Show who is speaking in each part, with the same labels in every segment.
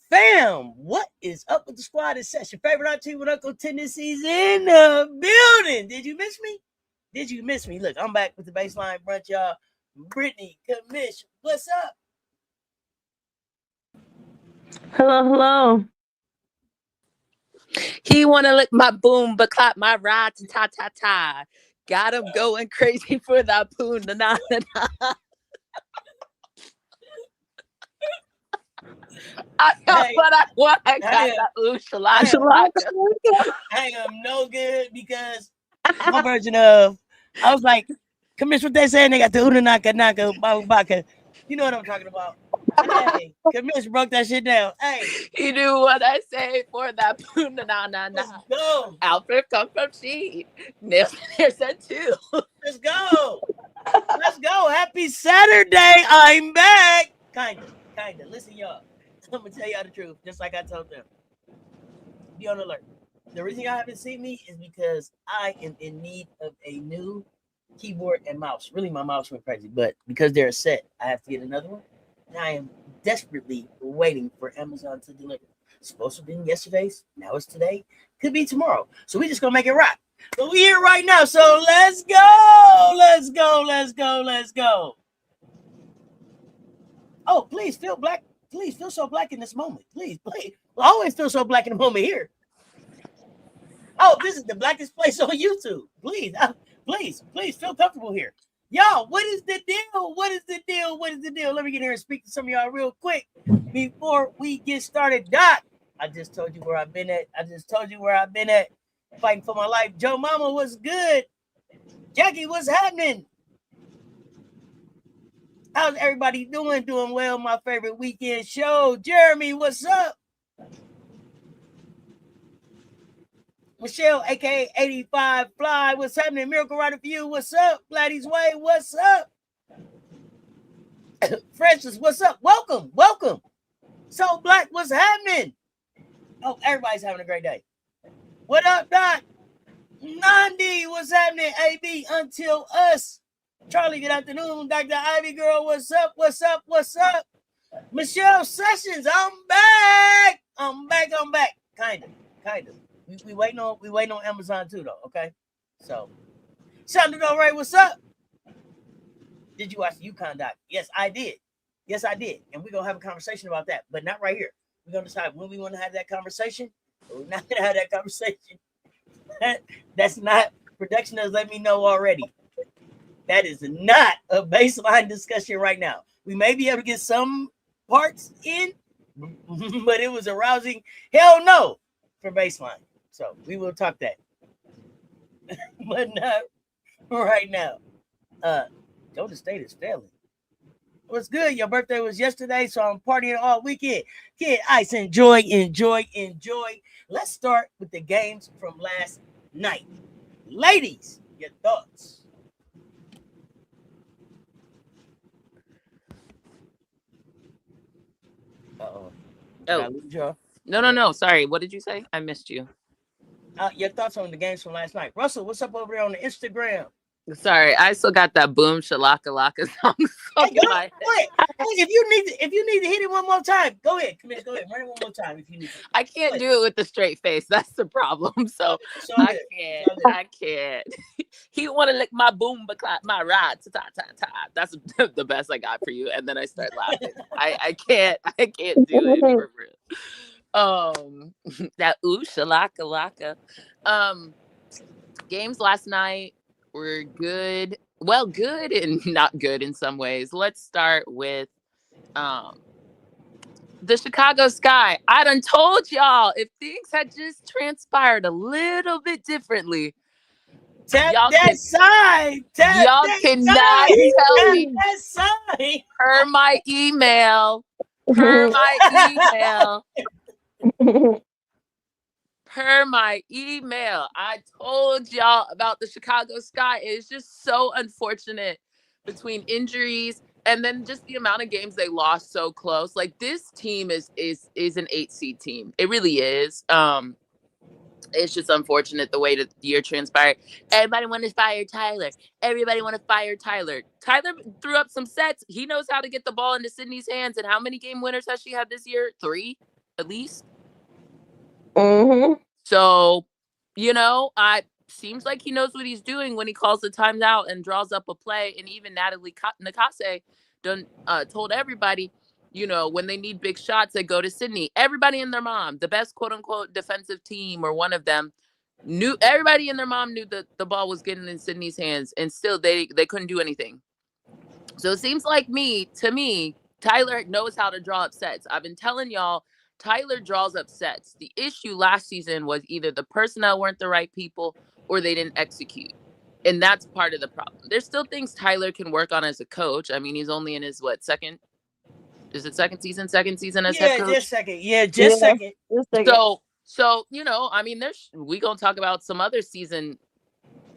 Speaker 1: Fam, what is up with the squad? It's Sess, your favorite auntie with Uncle Tennessee's in the building. Did you miss me? Did you miss me? Look, I'm back with the Baseline Brunch, y'all. Brittany, Commish, what's up?
Speaker 2: Hello.
Speaker 3: He wanna lick my boom, but clap my ride to ta ta ta. Got him going crazy for that poon na na na. I got
Speaker 1: Hey,
Speaker 3: what I want. I got
Speaker 1: I am-
Speaker 3: that ooh shalaka.
Speaker 1: I am no good because my version of, I was like, Commish, what they saying? They got the Una Naka Naka Baka. You know what I'm talking about. Hey, Commish broke that shit down. Hey,
Speaker 3: You do what I say for that poon na na na
Speaker 1: let's
Speaker 3: na.
Speaker 1: go.
Speaker 3: Alfred come from sheep. Nails there said too.
Speaker 1: Let's go. Let's go. Happy Saturday. I'm back. Kinda. Listen, y'all. I'm gonna tell y'all the truth, just like I told them. Be on alert. The reason y'all haven't seen me is because I am in need of a new keyboard and mouse. Really, my mouse went crazy, but because they're a set, I have to get another one. And I am desperately waiting for Amazon to deliver. It's supposed to have been yesterday's. Now it's today. Could be tomorrow. So we just gonna make it rock. But we're here right now. So let's go. Let's go. Let's go. Let's go. Oh, please feel black. Please feel so black in this moment. Please. I always feel so black in the moment here. Oh, this is the blackest place on YouTube. Please feel comfortable here. Y'all, what is the deal? What is the deal? What is the deal? Let me get here and speak to some of y'all real quick before we get started. Doc, I just told you where I've been at. Fighting for my life. Joe Mama, what's good? Jackie, what's happening? How's everybody doing? Doing well. My favorite weekend show. Jeremy, what's up? Michelle, aka 85 Fly, what's happening? Miracle Rider for you, what's up? Gladys Way, what's up? Francis, what's up? Welcome. So Black, what's happening? Oh, everybody's having a great day. What up, Doc? Nandi, what's happening? AB, Until Us. Charlie, good afternoon. Dr. Ivy Girl, what's up? Michelle Sessions, I'm back. Kinda. We waiting on Amazon too, though. Okay, so Shonda Del Rey, what's up? Did you watch the UConn doc? Yes, I did, and we're gonna have a conversation about that, but not right here. We're gonna decide when we want to have that conversation. We're not gonna have that conversation. That's not production has let me know already. That is not a baseline discussion right now. We may be able to get some parts in, but it was a rousing hell no for baseline. So we will talk that. But not right now. Golden State is failing. What's good? Your birthday was yesterday, so I'm partying all weekend. Kid Ice, enjoy. Let's start with the games from last night. Ladies, your thoughts. Uh-oh.
Speaker 3: Oh. No. Sorry. What did you say? I missed you.
Speaker 1: Your thoughts on the games from last night. Russell, what's up over there on the Instagram?
Speaker 3: Sorry, I still got that boom shalaka laka song.
Speaker 1: Hey, go ahead. Hey, if you need to hit it one more time, go ahead. Come here, go ahead. Run it one more time if you need to.
Speaker 3: I can't do it with the straight face. That's the problem. So I can't. He want to lick my boom, but clap my ride. Ta ta ta. That's the best I got for you. And then I start laughing. I can't do it for real. That ooh shalaka laka. Games last night were good. Well, good and not good in some ways. Let's start with the Chicago Sky. I done told y'all if things had just transpired a little bit differently.
Speaker 1: Y'all cannot
Speaker 3: tell me per my email. Per my email, I told y'all about the Chicago Sky. It's just so unfortunate between injuries and then just the amount of games they lost so close. Like, this team is an 8 seed team. It really is. It's just unfortunate the way that the year transpired. Everybody wanted to fire Tyler. Tyler threw up some sets. He knows how to get the ball into Sydney's hands. And how many game winners has she had this year? 3? at least.
Speaker 2: Mm-hmm.
Speaker 3: So, seems like he knows what he's doing when he calls the timeout and draws up a play. And even Natalie Nakase told everybody, when they need big shots, they go to Sydney. Everybody and their mom, the best quote unquote defensive team, or one of them, everybody and their mom knew that the ball was getting in Sydney's hands, and still they couldn't do anything. So it seems like to me, Tyler knows how to draw up sets. I've been telling y'all, Tyler draws up sets. The issue last season was either the personnel weren't the right people or they didn't execute. And that's part of the problem. There's still things Tyler can work on as a coach. I mean, he's only in his second season as head coach?
Speaker 1: Just second. Just second.
Speaker 3: So, we gonna talk about some other season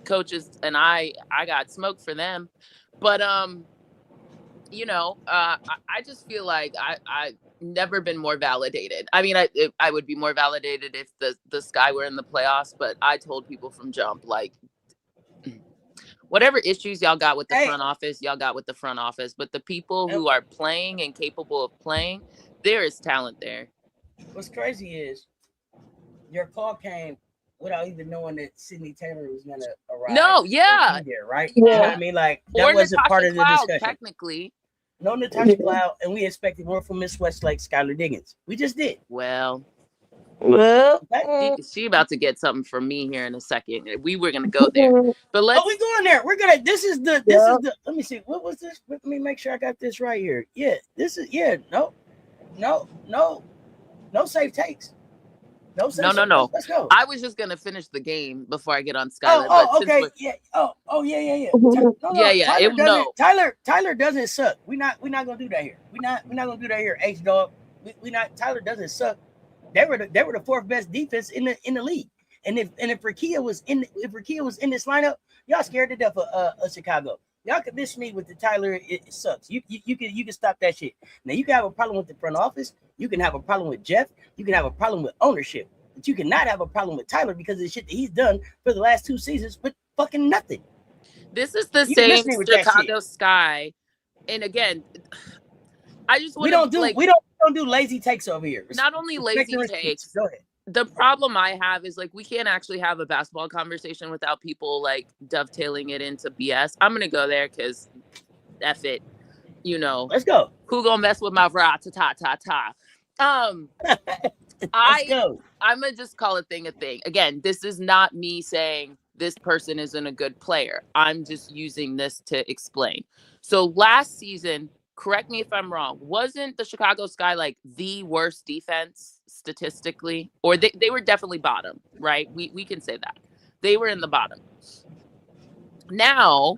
Speaker 3: coaches, and I got smoked for them. But I just feel like I never been more validated. I mean, I would be more validated if the Sky were in the playoffs, but I told people from jump, like, whatever issues y'all got with the front office, y'all got with the front office. But the people who are playing and capable of playing, there is talent there.
Speaker 1: What's crazy is your call came without even knowing that Sydney Taylor was going to arrive.
Speaker 3: No, yeah.
Speaker 1: There, right?
Speaker 2: Yeah.
Speaker 1: You know what I mean? Like, that wasn't part of the discussion.
Speaker 3: Technically.
Speaker 1: No Natasha Cloud, and we expected more from Miss Westlake, Skylar Diggins. We just did.
Speaker 3: Well,
Speaker 2: Well,
Speaker 3: she about to get something from me here in a second. We were gonna go there, but let's.
Speaker 1: Oh, we going there. We're gonna. This is the. Let me see. What was this? Let me make sure I got this right here. Yeah, this is. Yeah, no safe takes. No.
Speaker 3: Let's
Speaker 1: go.
Speaker 3: I was just gonna finish the game before I get on Skylar.
Speaker 1: Okay. Yeah. Yeah. Tyler doesn't suck. We're not gonna do that here. We're not gonna do that here. H dog. We not. Tyler doesn't suck. They were the fourth best defense in the league. And if Rakia was in this lineup, y'all scared to death of Chicago. Y'all convince me with the Tyler, it sucks. You can stop that shit. Now you can have a problem with the front office. You can have a problem with Jeff. You can have a problem with ownership. But you cannot have a problem with Tyler because of the shit that he's done for the last 2 seasons with fucking nothing.
Speaker 3: This is the same Chicago Sky. And again, I just want
Speaker 1: we don't do lazy takes over here.
Speaker 3: Not only lazy takes.
Speaker 1: Go ahead.
Speaker 3: The problem I have is, like, we can't actually have a basketball conversation without people, like, dovetailing it into BS. I'm going to go there because F it,
Speaker 1: Let's go.
Speaker 3: Who gonna mess with my ta-ta-ta-ta?
Speaker 1: Let's go.
Speaker 3: I'm going to just call a thing a thing. Again, this is not me saying this person isn't a good player. I'm just using this to explain. So last season, correct me if I'm wrong, wasn't the Chicago Sky like the worst defense statistically? Or they were definitely bottom, right? We can say that. They were in the bottom. Now,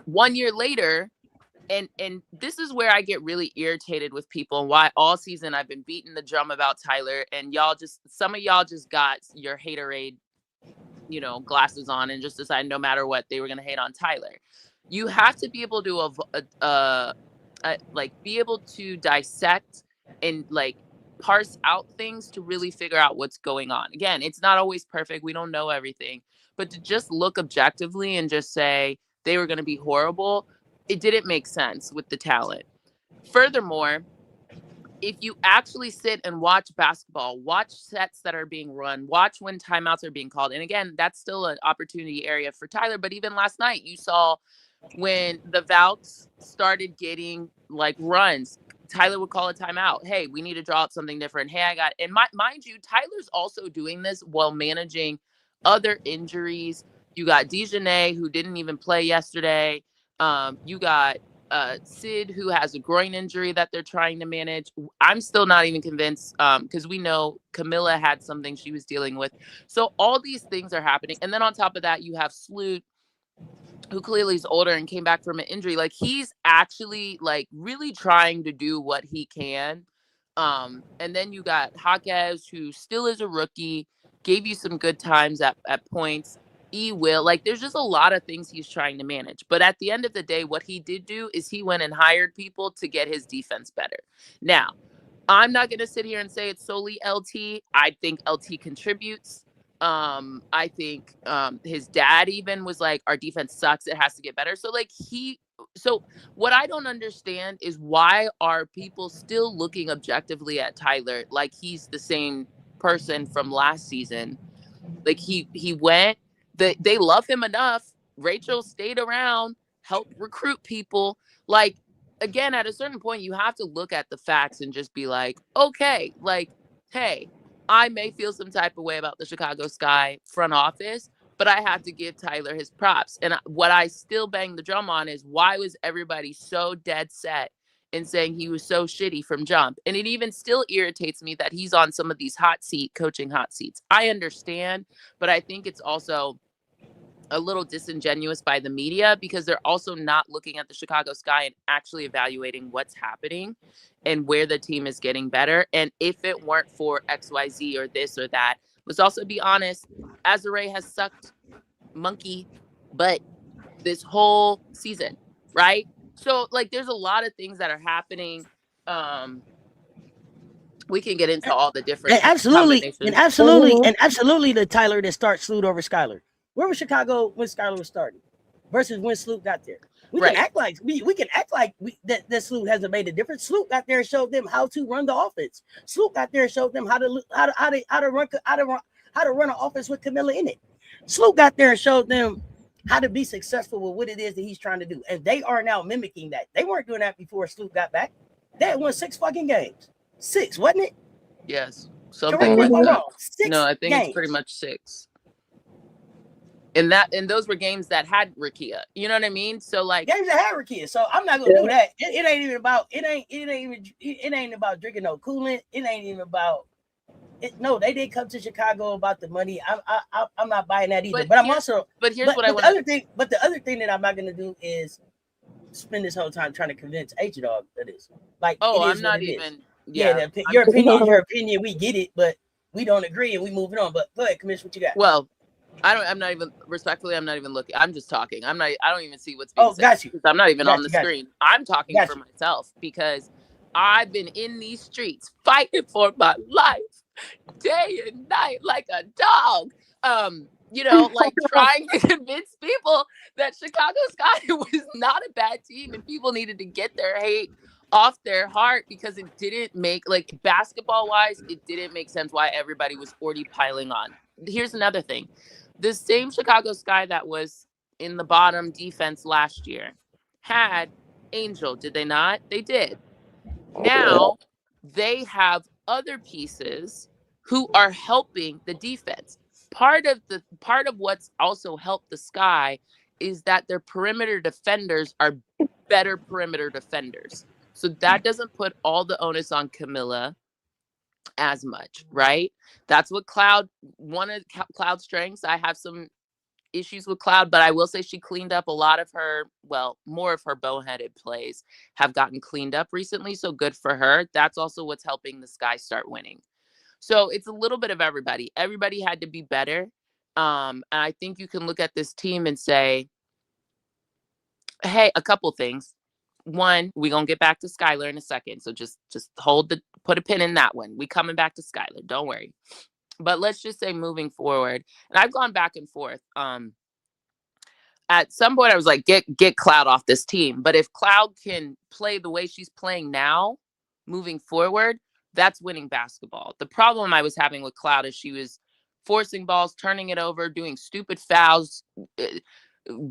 Speaker 3: 1 year later, and this is where I get really irritated with people, and why all season I've been beating the drum about Tyler, and some of y'all just got your haterade, glasses on and just decided no matter what, they were going to hate on Tyler. You have to be able to be able to dissect and parse out things to really figure out what's going on. Again, it's not always perfect. We don't know everything, but to just look objectively and just say they were going to be horrible, it didn't make sense with the talent. Furthermore, if you actually sit and watch basketball, watch sets that are being run, watch when timeouts are being called. And again, that's still an opportunity area for Tyler. But even last night, you saw when the Valks started getting runs, Tyler would call a timeout. Hey, we need to draw up something different. Hey, and mind you, Tyler's also doing this while managing other injuries. You got Dejanay, who didn't even play yesterday. You got Sid, who has a groin injury that they're trying to manage. I'm still not even convinced because we know Camilla had something she was dealing with. So all these things are happening. And then on top of that, you have Sloot, who clearly is older and came back from an injury. He's actually really trying to do what he can. And then you got Jaquez, who still is a rookie, gave you some good times at points. Will, there's just a lot of things he's trying to manage. But at the end of the day, what he did do is he went and hired people to get his defense better. Now, I'm not going to sit here and say it's solely LT. I think LT contributes. I think his dad even was like, our defense sucks. It has to get better. So he So what I don't understand is why are people still looking objectively at Tyler like he's the same person from last season? Like he went, they love him enough. Rachel stayed around, helped recruit people. Like, again, at a certain point, you have to look at the facts and just be like, okay, like, hey, I may feel some type of way about the Chicago Sky front office, but I have to give Tyler his props. And what I still bang the drum on is why was everybody so dead set in saying he was so shitty from jump? And it even still irritates me that he's on some of these coaching hot seats. I understand, but I think it's also a little disingenuous by the media because they're also not looking at the Chicago Sky and actually evaluating what's happening and where the team is getting better. And if it weren't for XYZ or this or that, let's also be honest, Azare has sucked monkey butt this whole season, right? So like there's a lot of things that are happening. We can get into all the different
Speaker 1: and absolutely
Speaker 2: Mm-hmm.
Speaker 1: the Tyler that starts Sloot over Skylar. Where was Chicago when Skylar was starting versus when Sloot got there? We
Speaker 3: Right.
Speaker 1: can act like that Sloot hasn't made a difference. Sloot got there and showed them how to run the offense. Sloot got there and showed them how to run an offense with Camilla in it. Sloot got there and showed them how to be successful with what it is that he's trying to do. And they are now mimicking that. They weren't doing that before Sloot got back. They had won 6 fucking games. 6, wasn't it?
Speaker 3: Yes.
Speaker 1: Correct
Speaker 3: Something
Speaker 1: me
Speaker 3: like
Speaker 1: if I'm
Speaker 3: that.
Speaker 1: wrong. 6
Speaker 3: No, I think
Speaker 1: games.
Speaker 3: it's pretty much 6. And those were games that had Rakia. You know what I mean? So like
Speaker 1: games that had Rakia. So I'm not gonna do that. It ain't even about it ain't about drinking no coolant. It ain't even about it. No, they didn't come to Chicago about the money. I'm not buying that either. But I'm also
Speaker 3: here's what I want
Speaker 1: to. But the other thing that I'm not gonna do is spend this whole time trying to convince H-Dog of this. Like,
Speaker 3: I'm not even.
Speaker 1: Yeah, your opinion is your opinion. We get it, but we don't agree, and we moving on. But go ahead, Commish, what you got?
Speaker 3: Well, I'm not even looking. I'm just talking. I don't even see what's being said.
Speaker 1: Got you.
Speaker 3: I'm not even on the screen. I'm talking for
Speaker 1: you.
Speaker 3: myself because I've been in these streets fighting for my life day and night like a dog. You know, like trying to convince people that Chicago Sky was not a bad team and people needed to get their hate off their heart because it didn't make, like, basketball wise, it didn't make sense why everybody was already piling on. Here's another thing. The same Chicago Sky that was in the bottom defense last year had Angel, did they not? They did. Now they have other pieces who are helping the defense. Part of what's also helped the Sky is that their perimeter defenders are better perimeter defenders. So that doesn't put all the onus on Camilla as much, right? That's what one of Cloud's strengths. I have some issues with Cloud, but I will say she cleaned up a lot of more of her bowheaded plays have gotten cleaned up recently. So good for her. That's also what's helping the Sky start winning. So it's a little bit of everybody. Everybody had to be better. And I think you can look at this team and say, hey, a couple things. One, we're going to get back to Skylar in a second. So just put a pin in that one. We coming back to Skylar. Don't worry. But let's just say moving forward, and I've gone back and forth. At some point I was like, get Cloud off this team. But if Cloud can play the way she's playing now, moving forward, that's winning basketball. The problem I was having with Cloud is she was forcing balls, turning it over, doing stupid fouls,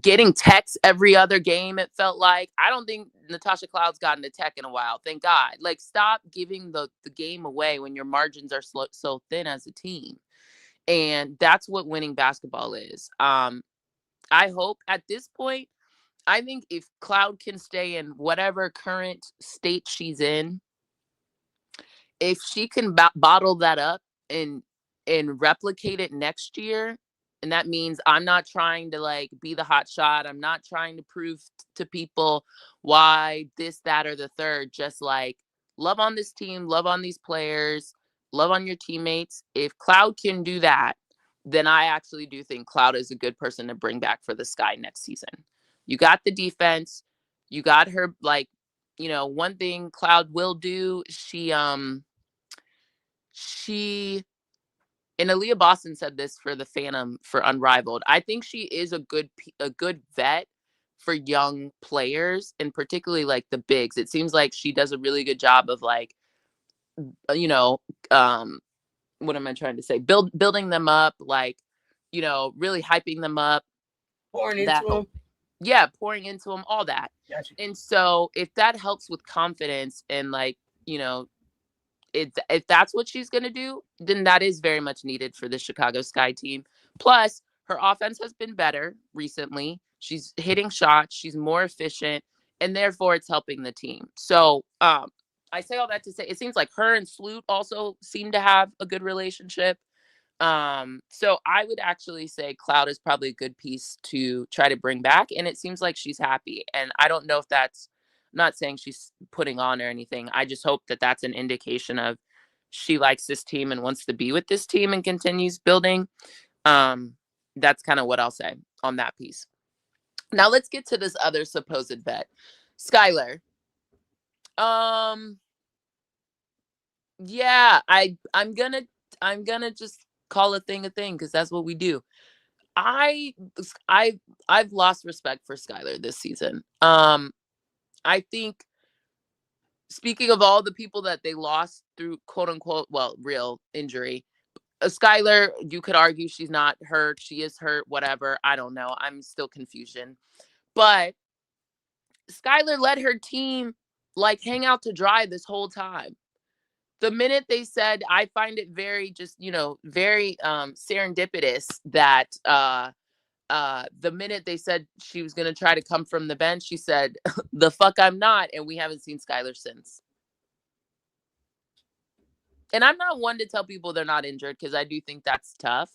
Speaker 3: getting techs every other game, it felt like. I don't think Natasha Cloud's gotten a tech in a while. Thank God. Like, stop giving the game away when your margins are so thin as a team. And that's what winning basketball is. I hope at this point, I think if Cloud can stay in whatever current state she's in, if she can bottle that up and replicate it next year, and that means I'm not trying to like be the hot shot. I'm not trying to prove to people why this, that, or the third. Just like love on this team, love on these players, love on your teammates. If Cloud can do that, then I actually do think Cloud is a good person to bring back for the Sky next season. You got the defense. You got her, like, one thing Cloud will do, she and Aaliyah Boston said this for the Phantom for Unrivaled. I think she is a good vet for young players, and particularly like the bigs. It seems like she does a really good job of like, you know, what am I trying to say? Building them up, like, you know, really hyping them up.
Speaker 1: Pouring into them.
Speaker 3: Yeah, pouring into them, all that.
Speaker 1: Gotcha.
Speaker 3: And so if that helps with confidence and like, you know, if that's what she's going to do, then that is very much needed for the Chicago Sky team. Plus, her offense has been better recently. She's hitting shots. She's more efficient. And therefore, it's helping the team. So I say all that to say it seems like her and Sloot also seem to have a good relationship. So I would actually say Cloud is probably a good piece to try to bring back. And it seems like she's happy. And I don't know if that's, I'm not saying she's putting on or anything. I just hope that that's an indication of she likes this team and wants to be with this team and continues building. That's kind of what I'll say on that piece. Now let's get to this other supposed bet. Skylar. Yeah, I'm gonna just call a thing because that's what we do. I've lost respect for Skylar this season. I think, speaking of all the people that they lost through quote unquote, well, real injury, Skylar, you could argue she's not hurt. She is hurt, whatever. I don't know. I'm still confusion. But Skylar let her team like hang out to dry this whole time. The minute they said, I find it very just, you know, very serendipitous that the minute they said she was going to try to come from the bench, she said, the fuck I'm not. And we haven't seen Skylar since. And I'm not one to tell people they're not injured because I do think that's tough.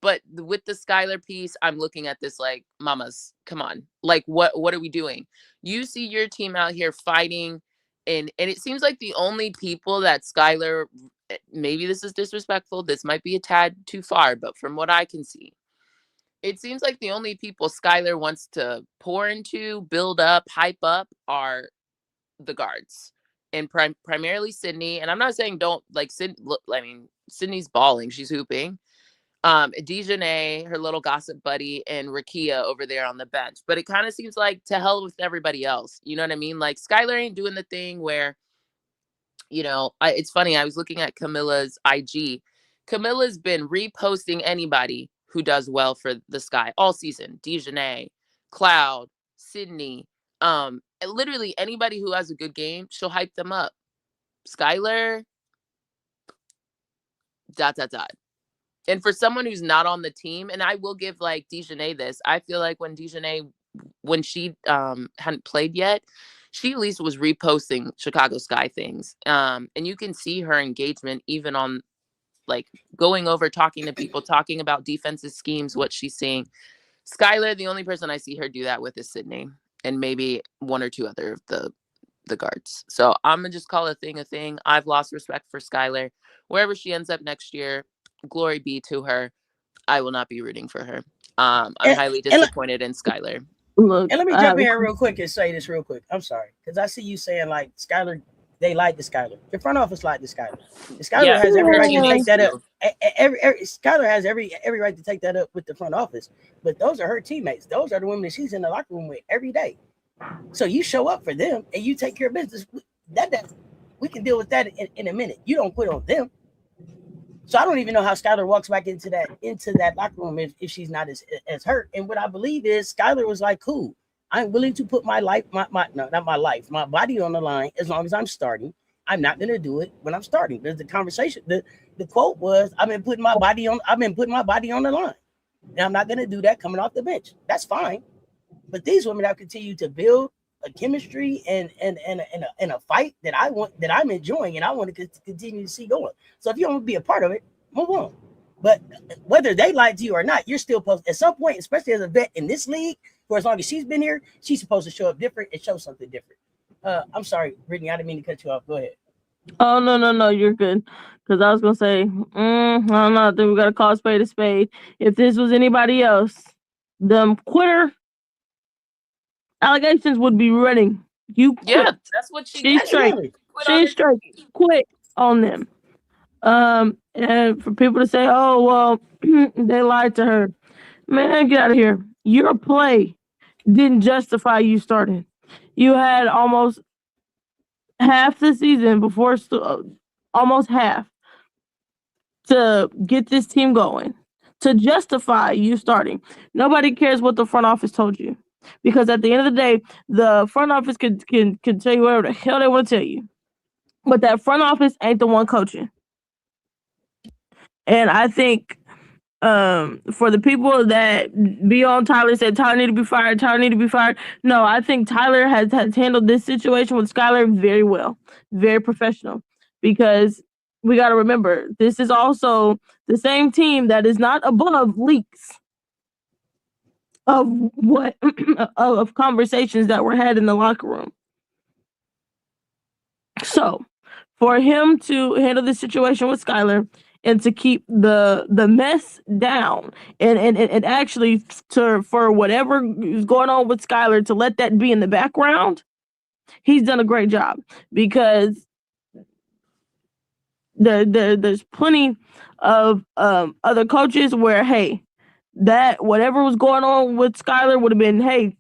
Speaker 3: But with the Skylar piece, I'm looking at this like, mamas, come on. Like, what are we doing? You see your team out here fighting. And it seems like the only people that Skylar, maybe this is disrespectful, this might be a tad too far, but from what I can see, it seems like the only people Skylar wants to pour into, build up, hype up are the guards. And primarily Sydney. And I'm not saying don't like Sydney's balling. She's hooping. Dejanay, her little gossip buddy, and Rakia over there on the bench. But it kind of seems like to hell with everybody else. You know what I mean? Like Skylar ain't doing the thing where, you know, it's funny. I was looking at Camilla's IG. Camilla's been reposting anybody who does well for the Sky all season. Dejanay, Cloud, Sydney, literally anybody who has a good game, she'll hype them up. Skylar, ... And for someone who's not on the team, and I will give like Dejanay this, I feel like when she hadn't played yet, she at least was reposting Chicago Sky things. And you can see her engagement even on like going over, talking to people, talking about defensive schemes, what she's seeing. Skylar, the only person I see her do that with is Sydney and maybe one or two other of the guards. So I'm gonna just call a thing. I've lost respect for Skylar. Wherever she ends up next year, glory be to her. I will not be rooting for her. I'm highly disappointed in Skylar.
Speaker 1: Look, and let me jump in here real quick and say this real quick. I'm sorry, because I see you saying like Skylar, they like the Skylar. The front office like the Skylar. The Skylar has every right to take that up. Skylar has every right to take that up with the front office. But those are her teammates. Those are the women that she's in the locker room with every day. So you show up for them and you take care of business. That we can deal with that in a minute. You don't quit on them. So I don't even know how Skylar walks back into that locker room if she's not as hurt. And what I believe is Skylar was like, cool, I'm willing to put my body on the line as long as I'm starting. I'm not gonna do it when I'm starting. There's the conversation. The quote was, I've been putting my body on the line. And I'm not gonna do that coming off the bench. That's fine. But these women have continued to build a chemistry and a fight that I'm enjoying and I want to continue to see going. So if you don't want to be a part of it, move on. But whether they like to you or not, you're still supposed at some point, especially as a vet in this league, for as long as she's been here, she's supposed to show up different and show something different. I'm sorry, Brittany, I didn't mean to cut you off. Go ahead.
Speaker 2: Oh no, you're good. Because I was gonna say, I don't know. I think we gotta call a spade a spade. If this was anybody else, the quitter allegations would be running. You quit.
Speaker 3: Yeah, that's what she's
Speaker 2: straight. She's straight. Quit on them. And for people to say, "Oh well, they lied to her," man, get out of here. Your play didn't justify you starting. You had almost half the season before, almost half, to get this team going, to justify you starting. Nobody cares what the front office told you, because at the end of the day, the front office can tell you whatever the hell they want to tell you, but that front office ain't the one coaching. And I think for the people that be on Tyler, said Tyler need to be fired, Tyler need to be fired. No, I think Tyler has handled this situation with Skylar very well, very professional, because we got to remember, this is also the same team that is not above leaks of what of conversations that were had in the locker room. So for him to handle this situation with Skylar and to keep the mess down and actually for whatever is going on with Skylar, to let that be in the background, he's done a great job, because there's plenty of other coaches where, hey, that whatever was going on with Skylar would have been, hey,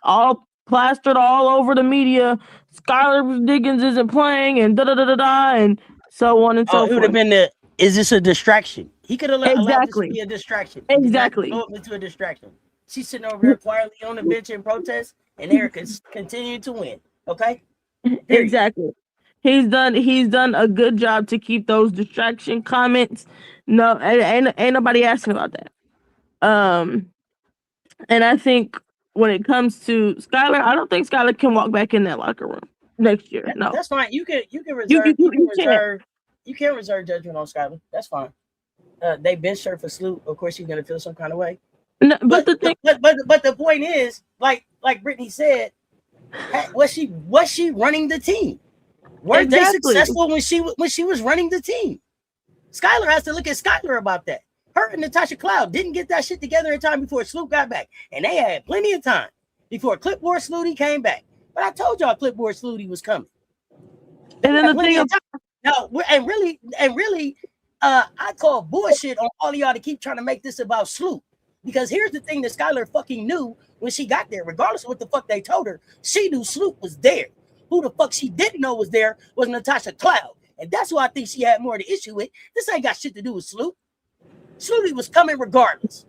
Speaker 2: all plastered all over the media. Skylar Diggins isn't playing, and and so on and so forth.
Speaker 1: It would have been is this a distraction? He could have allowed this to be a distraction.
Speaker 2: Exactly.
Speaker 1: Go into a distraction. She's sitting over there quietly on the bench in protest, and Erica's continuing to win. Okay. Period.
Speaker 2: Exactly. He's done a good job to keep those distraction comments. No, ain't nobody asking about that. And I think when it comes to Skylar, I don't think Skylar can walk back in that locker room next year. No,
Speaker 1: that's fine. You can reserve. You can reserve judgment on Skylar. That's fine. They benched her for Sloot. Of course, she's gonna feel some kind of way.
Speaker 2: No, but
Speaker 1: the point is, like Brittany said, was she running the team? Were they successful when she was running the team? Skylar has to look at Skylar about that. Her and Natasha Cloud didn't get that shit together in time before Sloot got back, and they had plenty of time before Clipboard Slooty came back. But I told y'all Clipboard Slooty was coming.
Speaker 2: And then the thing,
Speaker 1: I call bullshit on all of y'all to keep trying to make this about Sloot. Because here's the thing that Skylar fucking knew when she got there, regardless of what the fuck they told her, she knew Sloot was there. Who the fuck she didn't know was there was Natasha Cloud. And that's who I think she had more to issue with. This ain't got shit to do with Sloot. Slooty was coming regardless.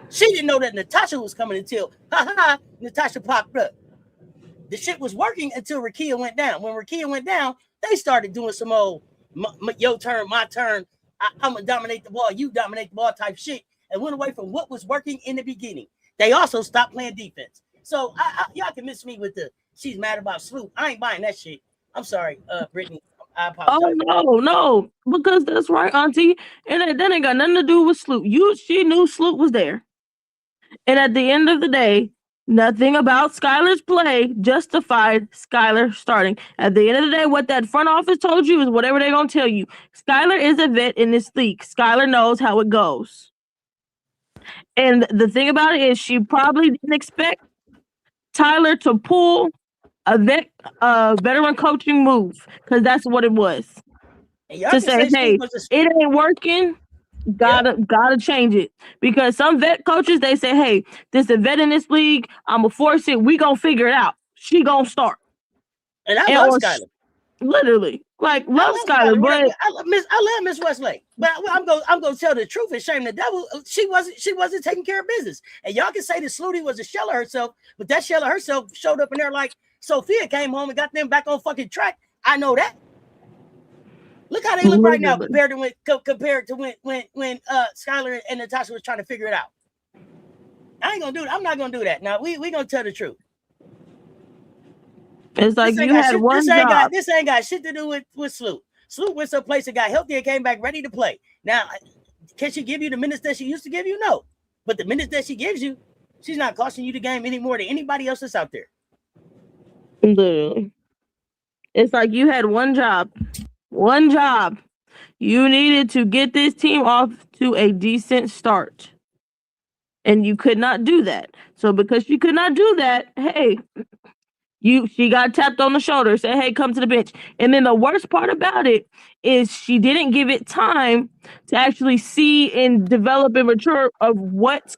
Speaker 1: She didn't know that Natasha was coming until, Natasha popped up. The shit was working until Rakia went down. When Rakia went down, they started doing some old, your turn, my turn, I'm going to dominate the ball, you dominate the ball type shit, and went away from what was working in the beginning. They also stopped playing defense. So y'all can miss me with the, she's mad about Sloot. I ain't buying that shit. I'm sorry, Brittany. I apologize.
Speaker 2: Oh, no, because that's right, Auntie. And that ain't got nothing to do with Sloot. She knew Sloot was there. And at the end of the day, nothing about Skylar's play justified Skylar starting. At the end of the day, what that front office told you is whatever they're going to tell you. Skylar is a vet in this league. Skylar knows how it goes. And the thing about it is, she probably didn't expect Tyler to pull a veteran coaching move, because that's what it was. To say, hey, it ain't working. Gotta change it, because some vet coaches, they say, hey, this is a vet in this league, I'm gonna force it, we gonna figure it out, she gonna start.
Speaker 1: And I love Skylar,
Speaker 2: literally, love Skylar, but
Speaker 1: I love Miss Westlake, but I'm gonna tell the truth and shame the devil. She wasn't taking care of business. And y'all can say that Slooty was a shell of herself, but that shell of herself showed up in there like Sophia came home and got them back on fucking track. I know that. Look how they look right now compared to when Skylar and Natasha was trying to figure it out. I ain't gonna do that. I'm not gonna do that. Now we gonna tell the truth.
Speaker 2: It's like you had one job.
Speaker 1: This ain't got shit to do with Sloot. Sloot went someplace and got healthy and came back ready to play. Now, can she give you the minutes that she used to give you? No. But the minutes that she gives you, she's not costing you the game any more than anybody else that's out there.
Speaker 2: Literally. It's like you had one job. One job. You needed to get this team off to a decent start. And you could not do that. So because you could not do that, hey, she got tapped on the shoulder, said, hey, come to the bench. And then the worst part about it is she didn't give it time to actually see and develop and mature of what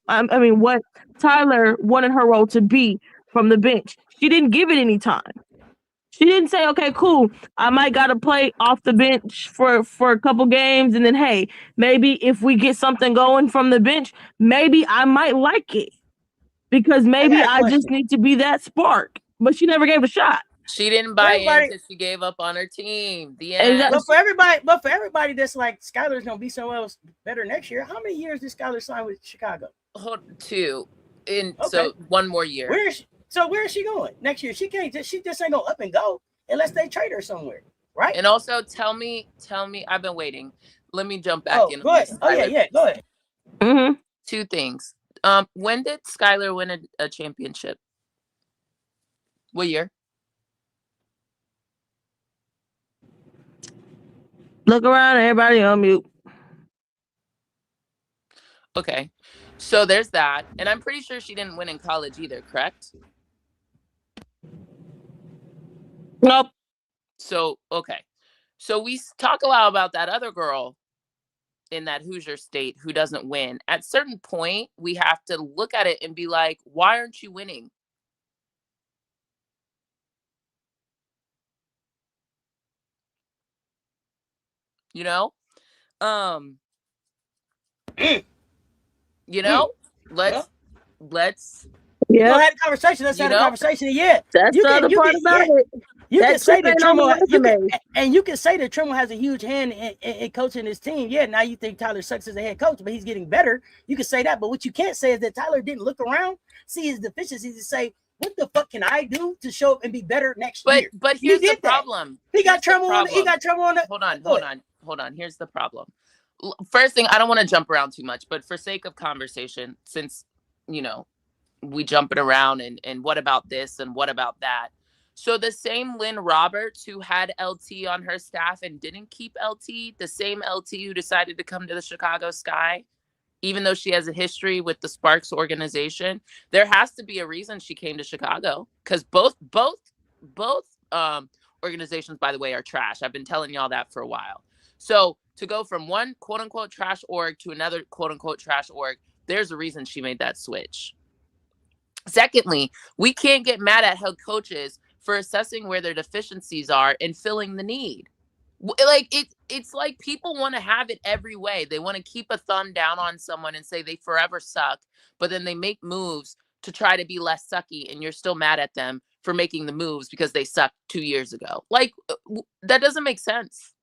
Speaker 2: what Tyler wanted her role to be from the bench. She didn't give it any time. She didn't say, okay, cool, I might got to play off the bench for a couple games, and then, hey, maybe if we get something going from the bench, maybe I might like it because maybe I just need to be that spark. But she never gave a shot.
Speaker 3: She didn't buy in because she gave up on her team. The end.
Speaker 1: Exactly. But for everybody that's like, Skylar's gonna be somewhere else better next year. How many years did Skylar sign with Chicago?
Speaker 3: 2. So 1 more year.
Speaker 1: Where is she going next year? She just ain't gonna up and go unless they trade her somewhere, right?
Speaker 3: And also tell me, I've been waiting. Let me jump back in.
Speaker 1: Go ahead. Go ahead.
Speaker 2: Mm-hmm.
Speaker 3: 2 things. When did Skylar win a championship? What year?
Speaker 2: Look around, everybody on mute.
Speaker 3: Okay. So there's that. And I'm pretty sure she didn't win in college either, correct?
Speaker 2: Nope.
Speaker 3: So, okay. So we talk a lot about that other girl in that Hoosier state who doesn't win. At a certain point, we have to look at it and be like, why aren't you winning? You know? Let's
Speaker 1: we'll have a conversation. Let's have a conversation. Yeah.
Speaker 2: That's the other part about it.
Speaker 1: You can say that Trimble has a huge hand in coaching his team. Yeah, now you think Tyler sucks as a head coach, but he's getting better. You can say that, but what you can't say is that Tyler didn't look around, see his deficiencies, and say, what the fuck can I do to show up and be better next year?
Speaker 3: But here's the problem.
Speaker 1: He got Trimble on it.
Speaker 3: Hold on. Here's the problem. First thing, I don't want to jump around too much, but for sake of conversation, since, we jumping around and what about this and what about that? So the same Lynn Roberts who had LT on her staff and didn't keep LT, the same LT who decided to come to the Chicago Sky, even though she has a history with the Sparks organization, there has to be a reason she came to Chicago, because both organizations, by the way, are trash. I've been telling y'all that for a while. So to go from one quote unquote trash org to another quote unquote trash org, there's a reason she made that switch. Secondly, we can't get mad at head coaches for assessing where their deficiencies are and filling the need. Like it's like people want to have it every way. They want to keep a thumb down on someone and say they forever suck, but then they make moves to try to be less sucky, and you're still mad at them for making the moves because they sucked 2 years ago. Like, that doesn't make sense.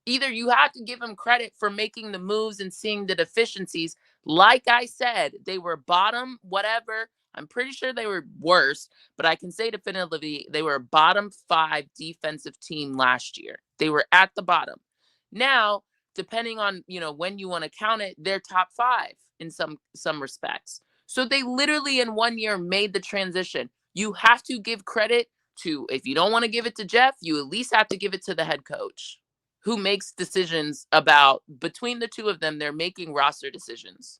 Speaker 3: Either you have to give them credit for making the moves and seeing the deficiencies. Like I said, they were bottom, whatever. I'm pretty sure they were worse, but I can say definitively they were a bottom 5 defensive team last year. They were at the bottom. Now, depending on, when you want to count it, they're top 5 in some respects. So they literally in 1 year made the transition. You have to give credit to, if you don't want to give it to Jeff, you at least have to give it to the head coach who makes decisions about, between the two of them, they're making roster decisions.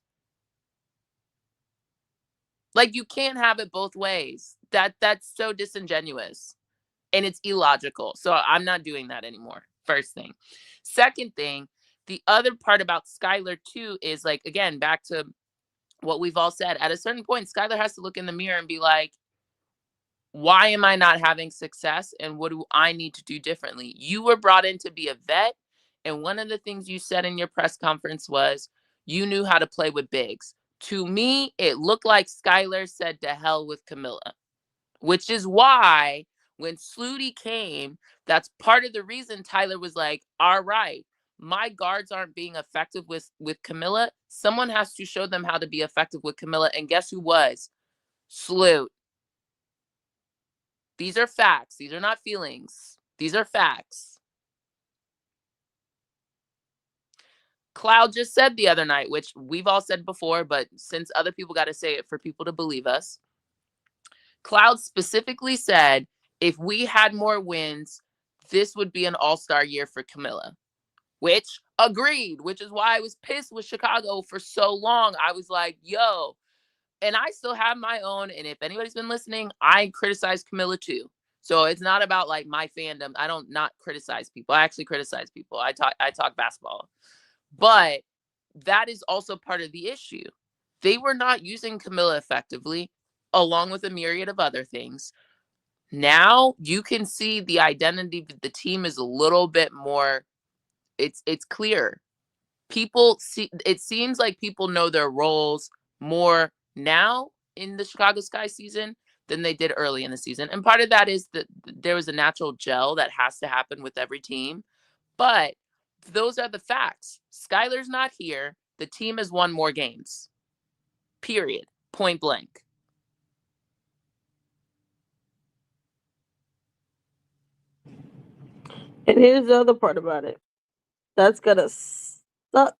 Speaker 3: Like, you can't have it both ways. That's so disingenuous and it's illogical. So I'm not doing that anymore. First thing. Second thing, the other part about Skylar too is, like, again, back to what we've all said, at a certain point, Skylar has to look in the mirror and be like, why am I not having success? And what do I need to do differently? You were brought in to be a vet. And one of the things you said in your press conference was you knew how to play with bigs. To me, it looked like Skylar said to hell with Camilla, which is why when Sluty came, that's part of the reason Tyler was like, all right, my guards aren't being effective with Camilla. Someone has to show them how to be effective with Camilla. And guess who was? Slut. These are facts. These are not feelings. These are facts. Cloud just said the other night, which we've all said before, but since other people got to say it for people to believe us, Cloud specifically said, if we had more wins, this would be an all-star year for Camilla, which agreed, which is why I was pissed with Chicago for so long. I was like, yo, and I still have my own. And if anybody's been listening, I criticize Camilla too. So it's not about like my fandom. I don't not criticize people. I actually criticize people. I talk basketball. But that is also part of the issue. they were not using Camilla effectively, along with a myriad of other things. Now you can see the identity of the team is a little bit more, it's clear. People see, it seems like people know their roles more now in the Chicago Sky season than they did early in the season. And part of that is that there was a natural gel that has to happen with every team. But those are the facts. Skylar's not here. The team has won more games. Period. Point blank.
Speaker 2: And here's the other part about it. That's gonna suck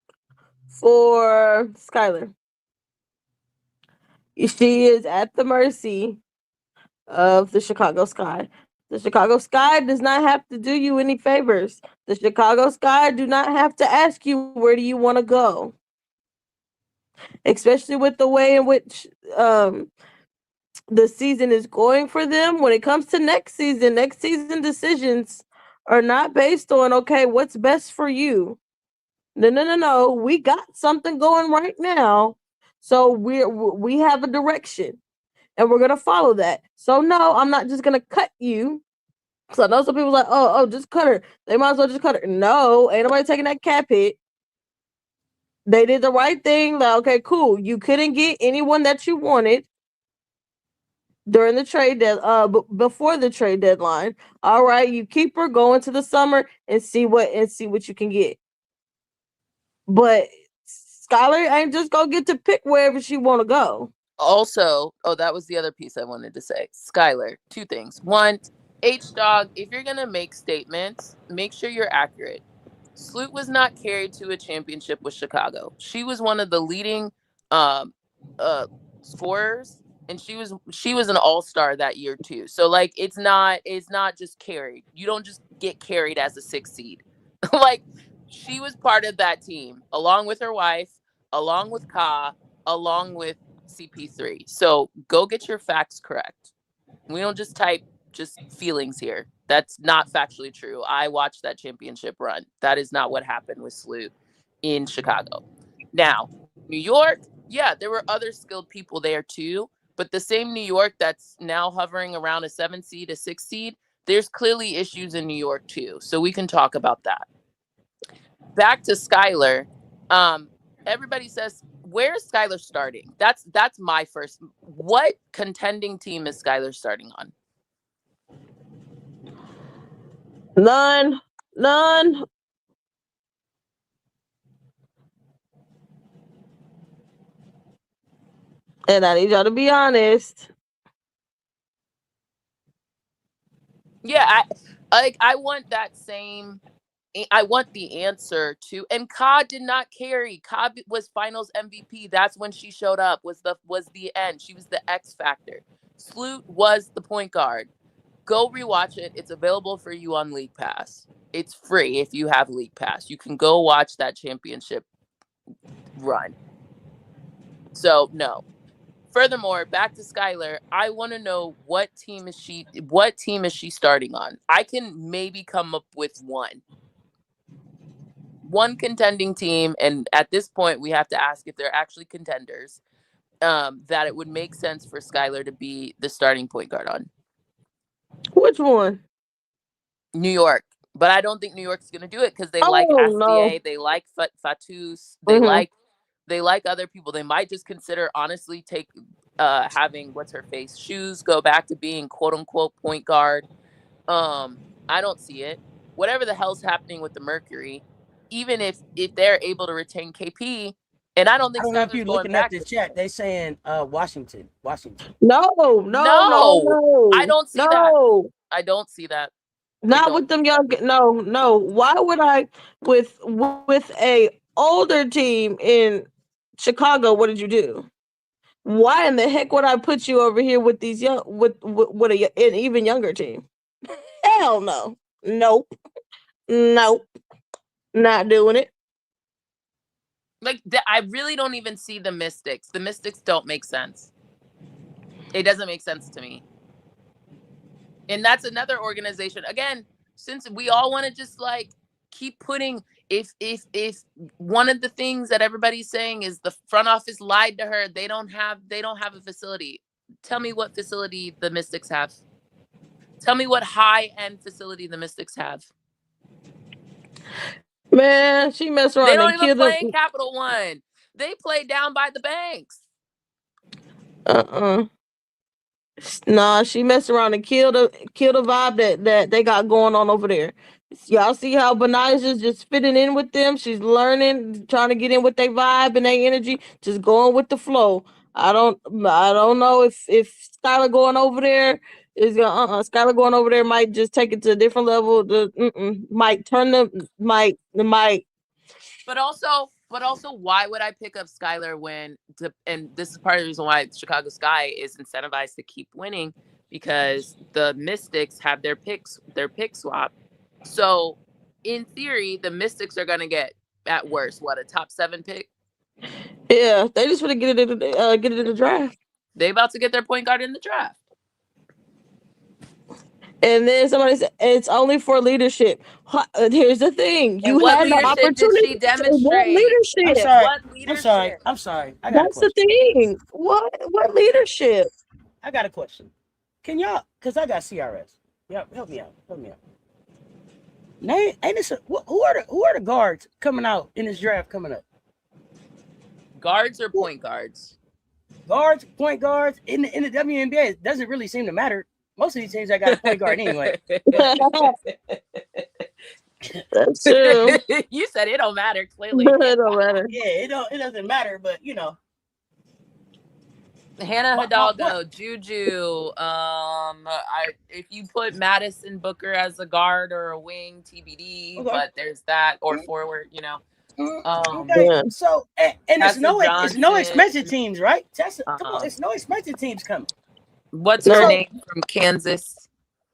Speaker 2: for Skylar. She is at the mercy of the Chicago Sky. The Chicago Sky does not have to do you any favors. The Chicago Sky do not have to ask you where do you want to go. Especially with the way in which the season is going for them. When it comes to next season decisions are not based on, okay, what's best for you. No. We got something going right now. So we have a direction. And we're gonna follow that. So no, I'm not just gonna cut you. So I know some people like, oh, just cut her. They might as well just cut her. No, ain't nobody taking that cap hit. They did the right thing. Like, okay, cool. You couldn't get anyone that you wanted during the trade before the trade deadline. All right, you keep her going to the summer and see what you can get. But Skylar ain't just gonna get to pick wherever she want to go.
Speaker 3: Also, that was the other piece I wanted to say. Skylar, two things. One, H-Dog, if you're going to make statements, make sure you're accurate. Sloot was not carried to a championship with Chicago. She was one of the leading scorers, and she was an all-star that year too. So like it's not just carried. You don't just get carried as a 6th seed. Like she was part of that team along with her wife, along with Ka, along with CP3. So go get your facts correct. We don't just type just feelings here. That's not factually true. I watched that championship run. That is not what happened with Sloot in Chicago. Now, New York, yeah, there were other skilled people there too, but the same New York that's now hovering around a 7 seed, a 6 seed, there's clearly issues in New York too. So we can talk about that. Back to Skylar. Everybody says, where's Skylar starting? That's my first. What contending team is Skylar starting on?
Speaker 2: None. And I need y'all to be honest.
Speaker 3: Yeah, I want that same. I want the answer to. And Ka did not carry. Ka was Finals MVP. That's when she showed up. Was the end. She was the X factor. Sloot was the point guard. Go rewatch it. It's available for you on League Pass. It's free if you have League Pass. You can go watch that championship run. So no. Furthermore, back to Skylar, I want to know what team is she starting on? I can maybe come up with one contending team, and at this point we have to ask if they're actually contenders, that it would make sense for Skylar to be the starting point guard on.
Speaker 2: Which one?
Speaker 3: New York. But I don't think New York's going to do it because they like Astier, they like Fatus, they like other people. They might just consider, honestly, having what's-her-face shoes go back to being quote-unquote point guard. I don't see it. Whatever the hell's happening with the Mercury, even if they're able to retain KP, and I don't think
Speaker 1: I don't know if
Speaker 3: Skylar's
Speaker 1: you're
Speaker 3: going
Speaker 1: looking
Speaker 3: back.
Speaker 1: at this chat. They saying Washington.
Speaker 2: No.
Speaker 3: I don't see that. I don't see that.
Speaker 2: Not with them young. No. Why would I with a older team in Chicago? What did you do? Why in the heck would I put you over here with these young with an even younger team? Hell no. Nope. Not doing it.
Speaker 3: Like I really don't even see the Mystics. The Mystics don't make sense. It doesn't make sense to me. And that's another organization. Again, since we all want to just like keep putting if one of the things that everybody's saying is the front office lied to her, they don't have a facility. Tell me what facility the Mystics have. Tell me what high-end facility the Mystics have.
Speaker 2: Man, she messed around.
Speaker 3: They don't even play in Capital One. They play down by the banks.
Speaker 2: Nah, she messed around and killed the vibe that they got going on over there. Y'all see how Beniza's just fitting in with them? She's learning, trying to get in with their vibe and their energy, just going with the flow. I don't know if Skylar going over there is gonna Skylar going over there might just take it to a different level. Might turn the might.
Speaker 3: But also, why would I pick up Skylar and this is part of the reason why Chicago Sky is incentivized to keep winning, because the Mystics have their pick swap. So in theory, the Mystics are gonna get at worst a top 7 pick.
Speaker 2: Yeah, they just want to get it in the draft.
Speaker 3: They about to get their point guard in the draft.
Speaker 2: And then somebody said it's only for leadership. Here's the thing: you
Speaker 3: had
Speaker 2: the opportunity.
Speaker 3: Did she demonstrate?
Speaker 2: What leadership?
Speaker 1: I'm sorry.
Speaker 2: That's the thing. What leadership?
Speaker 1: I got a question. Can y'all? Because I got CRS. Yeah, help me out. Ain't this who are the guards coming out in this draft coming up?
Speaker 3: Guards or point guards?
Speaker 1: Guards, point guards in the WNBA. It doesn't really seem to matter. Most of these teams I got a point guard anyway.
Speaker 2: That's true.
Speaker 3: You said it don't matter. Clearly,
Speaker 2: it don't matter.
Speaker 1: Yeah, it doesn't matter. But
Speaker 3: Hannah Hidalgo, JuJu. If you put Madison Booker as a guard or a wing, TBD. Okay. But there's that or forward.
Speaker 1: Okay. Yeah. So and it's no expensive teams, right? Come on, it's no expensive teams coming.
Speaker 3: What's her name from Kansas?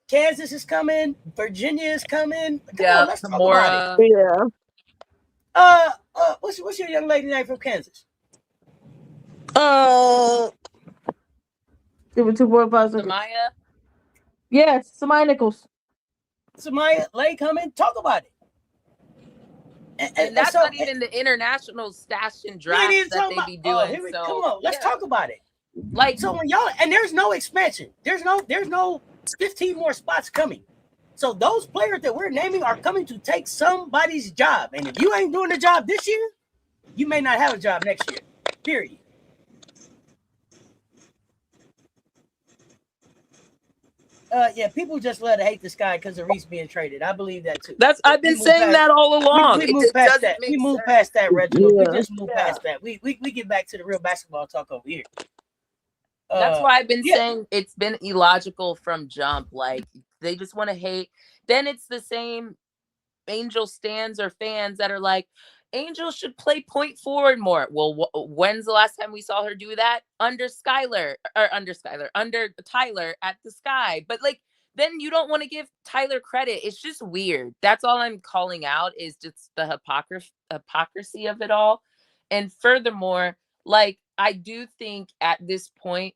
Speaker 1: Kansas is coming. Virginia is coming. Come on, let's talk
Speaker 3: about
Speaker 1: it. Yeah. What's your young lady name from Kansas?
Speaker 2: Give it 2.5 seconds.
Speaker 3: Samaya?
Speaker 2: Yes, Samaya Nichols.
Speaker 1: Samaya Lay coming. Talk about it.
Speaker 3: And that's not even the international stash and draft that they be doing.
Speaker 1: Come on, let's talk about it. Like, so when y'all, and there's no expansion, there's no 15 more spots coming. So those players that we're naming are coming to take somebody's job. And if you ain't doing the job this year, you may not have a job next year. Period. Yeah, people just love to hate this guy because of Reese being traded. I believe that too.
Speaker 3: I've been saying that all along.
Speaker 1: We moved past that. We moved past that, Reginald. Yeah. We just moved past that. We get back to the real basketball talk over here.
Speaker 3: That's why I've been saying it's been illogical from jump. Like, they just want to hate. Then it's the same Angel stands or fans that are like, Angel should play point forward more. Well, when's the last time we saw her do that? Under Tyler at the Sky. But like, then you don't want to give Tyler credit. It's just weird. That's all I'm calling out, is just the hypocrisy of it all. And furthermore, like, I do think at this point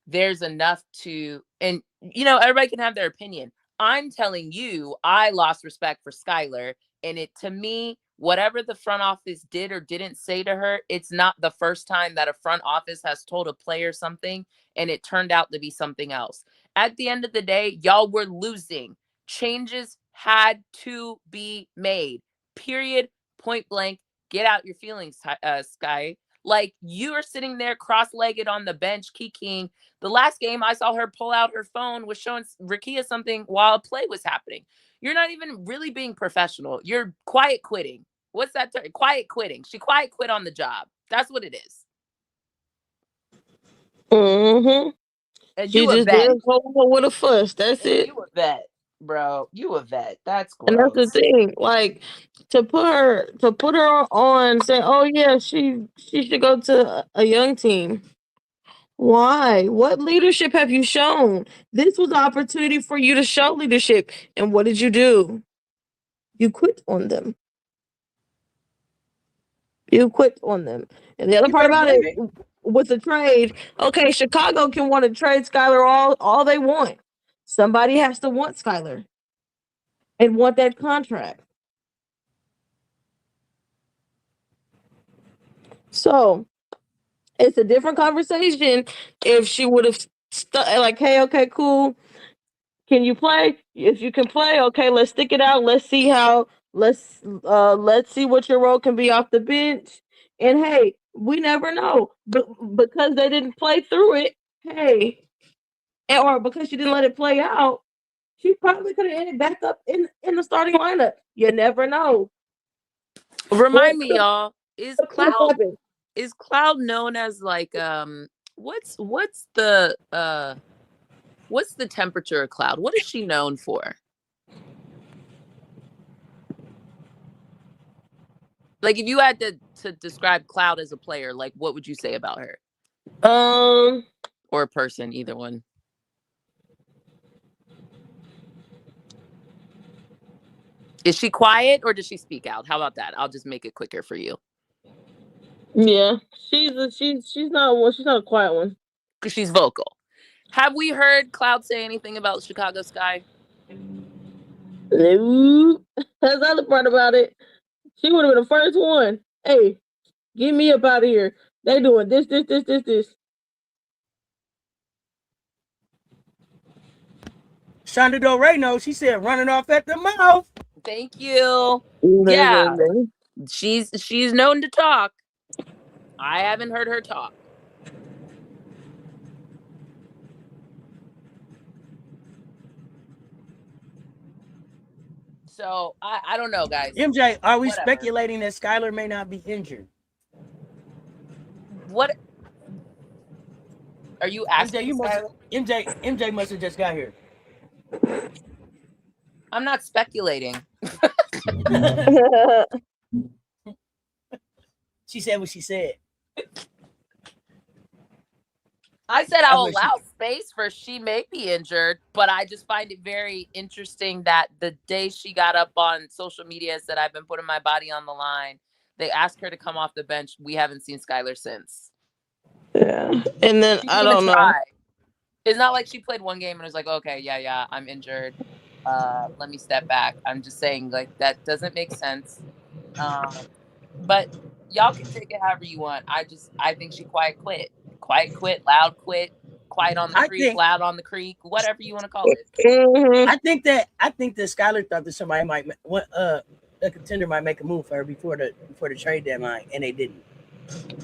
Speaker 3: there's enough to, and everybody can have their opinion. I'm telling you, I lost respect for Skylar, and to me, whatever the front office did or didn't say to her, it's not the first time that a front office has told a player something and it turned out to be something else. At the end of the day, y'all were losing. Changes had to be made. Period. Point blank. Get out your feelings, Sky. Like, you are sitting there cross-legged on the bench, kikiing. The last game I saw her pull out her phone was showing Rakia something while a play was happening. You're not even really being professional. You're quiet quitting. What's that term? Quiet quitting. She quiet quit on the job. That's what it is.
Speaker 2: Mm-hmm.
Speaker 3: And you a vet.
Speaker 2: With a fuss. That's it.
Speaker 3: You a vet, bro. You a vet. That's gross.
Speaker 2: And that's the thing. Like, to put her on, say, oh yeah, she should go to a young team. Why? What leadership have you shown? This was an opportunity for you to show leadership. And what did you do? You quit on them. And the other part about it, with the trade, okay, Chicago can want to trade Skylar all they want. Somebody has to want Skylar and want that contract. So it's a different conversation if she would have like, hey, okay, cool. Can you play? If you can play, okay, let's stick it out. Let's see how. Let's see what your role can be off the bench. And hey, we never know, but because they didn't play through it, hey, or because she didn't let it play out, she probably could have ended back up in the starting lineup. You never know.
Speaker 3: Remind me, y'all, is
Speaker 2: What
Speaker 3: Cloud known as like what's the temperature of Cloud? What is she known for? Like, if you had to describe Cloud as a player, like, what would you say about her? Or a person, either one. Is she quiet or does she speak out? How about that? I'll just make it quicker for you.
Speaker 2: Yeah, she's not a quiet one.
Speaker 3: Because she's vocal. Have we heard Cloud say anything about Chicago Sky?
Speaker 2: No. That's the other part about it. She would have been the first one. Hey, get me up out of here. They doing this.
Speaker 1: Shonda Del Rey knows. She said running off at the mouth.
Speaker 3: Thank you. Yeah. She's known to talk. I haven't heard her talk. So I don't know, guys.
Speaker 1: MJ, are we speculating that Skylar may not be injured?
Speaker 3: What are you asking?
Speaker 1: MJ must have just got here.
Speaker 3: I'm not speculating.
Speaker 1: She said what she said.
Speaker 3: I said I'll allow space for she may be injured, but I just find it very interesting that the day she got up on social media said, I've been putting my body on the line, they asked her to come off the bench. We haven't seen Skylar since.
Speaker 2: Yeah. And then I don't know.
Speaker 3: It's not like she played one game and was like, okay, yeah, I'm injured. Let me step back. I'm just saying, like, that doesn't make sense. But y'all can take it however you want. I think she quiet quit, loud quit, quiet on the creek, loud on the creek, whatever you want to call it.
Speaker 2: Mm-hmm.
Speaker 1: I think that Skylar thought that somebody might a contender might make a move for her before the trade deadline, and they didn't.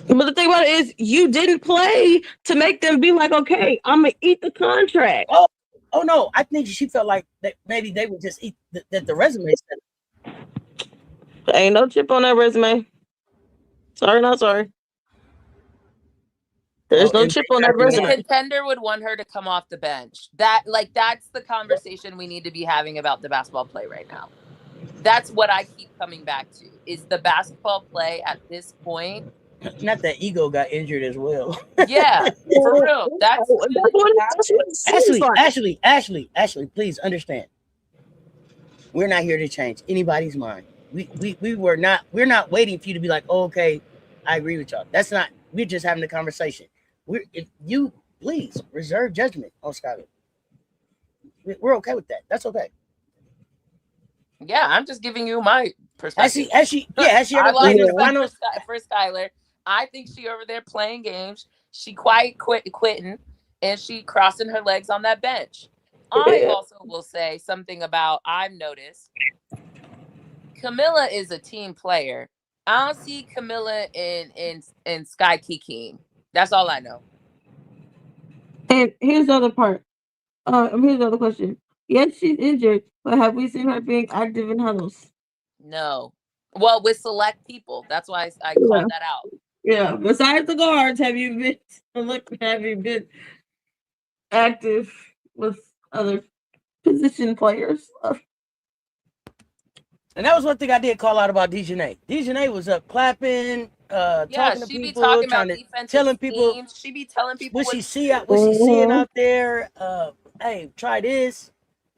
Speaker 2: But the thing about it is, you didn't play to make them be like, okay, I'm gonna eat the contract.
Speaker 1: Oh no, I think she felt like that maybe they would just eat that the resume said.
Speaker 2: Ain't no chip on that resume. Sorry, not sorry. There's no chip on that resume.
Speaker 3: The contender would want her to come off the bench. That's the conversation we need to be having about the basketball play right now. That's what I keep coming back to. Is the basketball play at this point?
Speaker 1: Not that Ego got injured as well.
Speaker 3: Yeah, for real. That's
Speaker 1: Ashley, please understand. We're not here to change anybody's mind. We're not waiting for you to be like, oh, okay, I agree with y'all. That's not. We're just having a conversation. If you please reserve judgment on Skylar. We're okay with that. That's okay.
Speaker 3: Yeah, I'm just giving you my perspective.
Speaker 1: Has she ever played in the finals?
Speaker 3: For Skylar, I think she over there playing games. She quitting, and she crossing her legs on that bench. I also will say something about I've noticed. Camilla is a team player. I don't see Camilla in Sky Kikiing. That's all I know.
Speaker 2: And here's the other part. Here's the other question. Yes, she's injured, but have we seen her being active in huddles?
Speaker 3: No. Well, with select people. That's why I called that out.
Speaker 2: Yeah. Besides the guards, have you been active with other position players?
Speaker 1: And that was one thing I did call out about Dejanay. Dejanay was up clapping, talking to people,
Speaker 3: be talking about
Speaker 1: telling people.
Speaker 3: Teams. She be telling people
Speaker 1: what she's seeing out there. Hey, try this.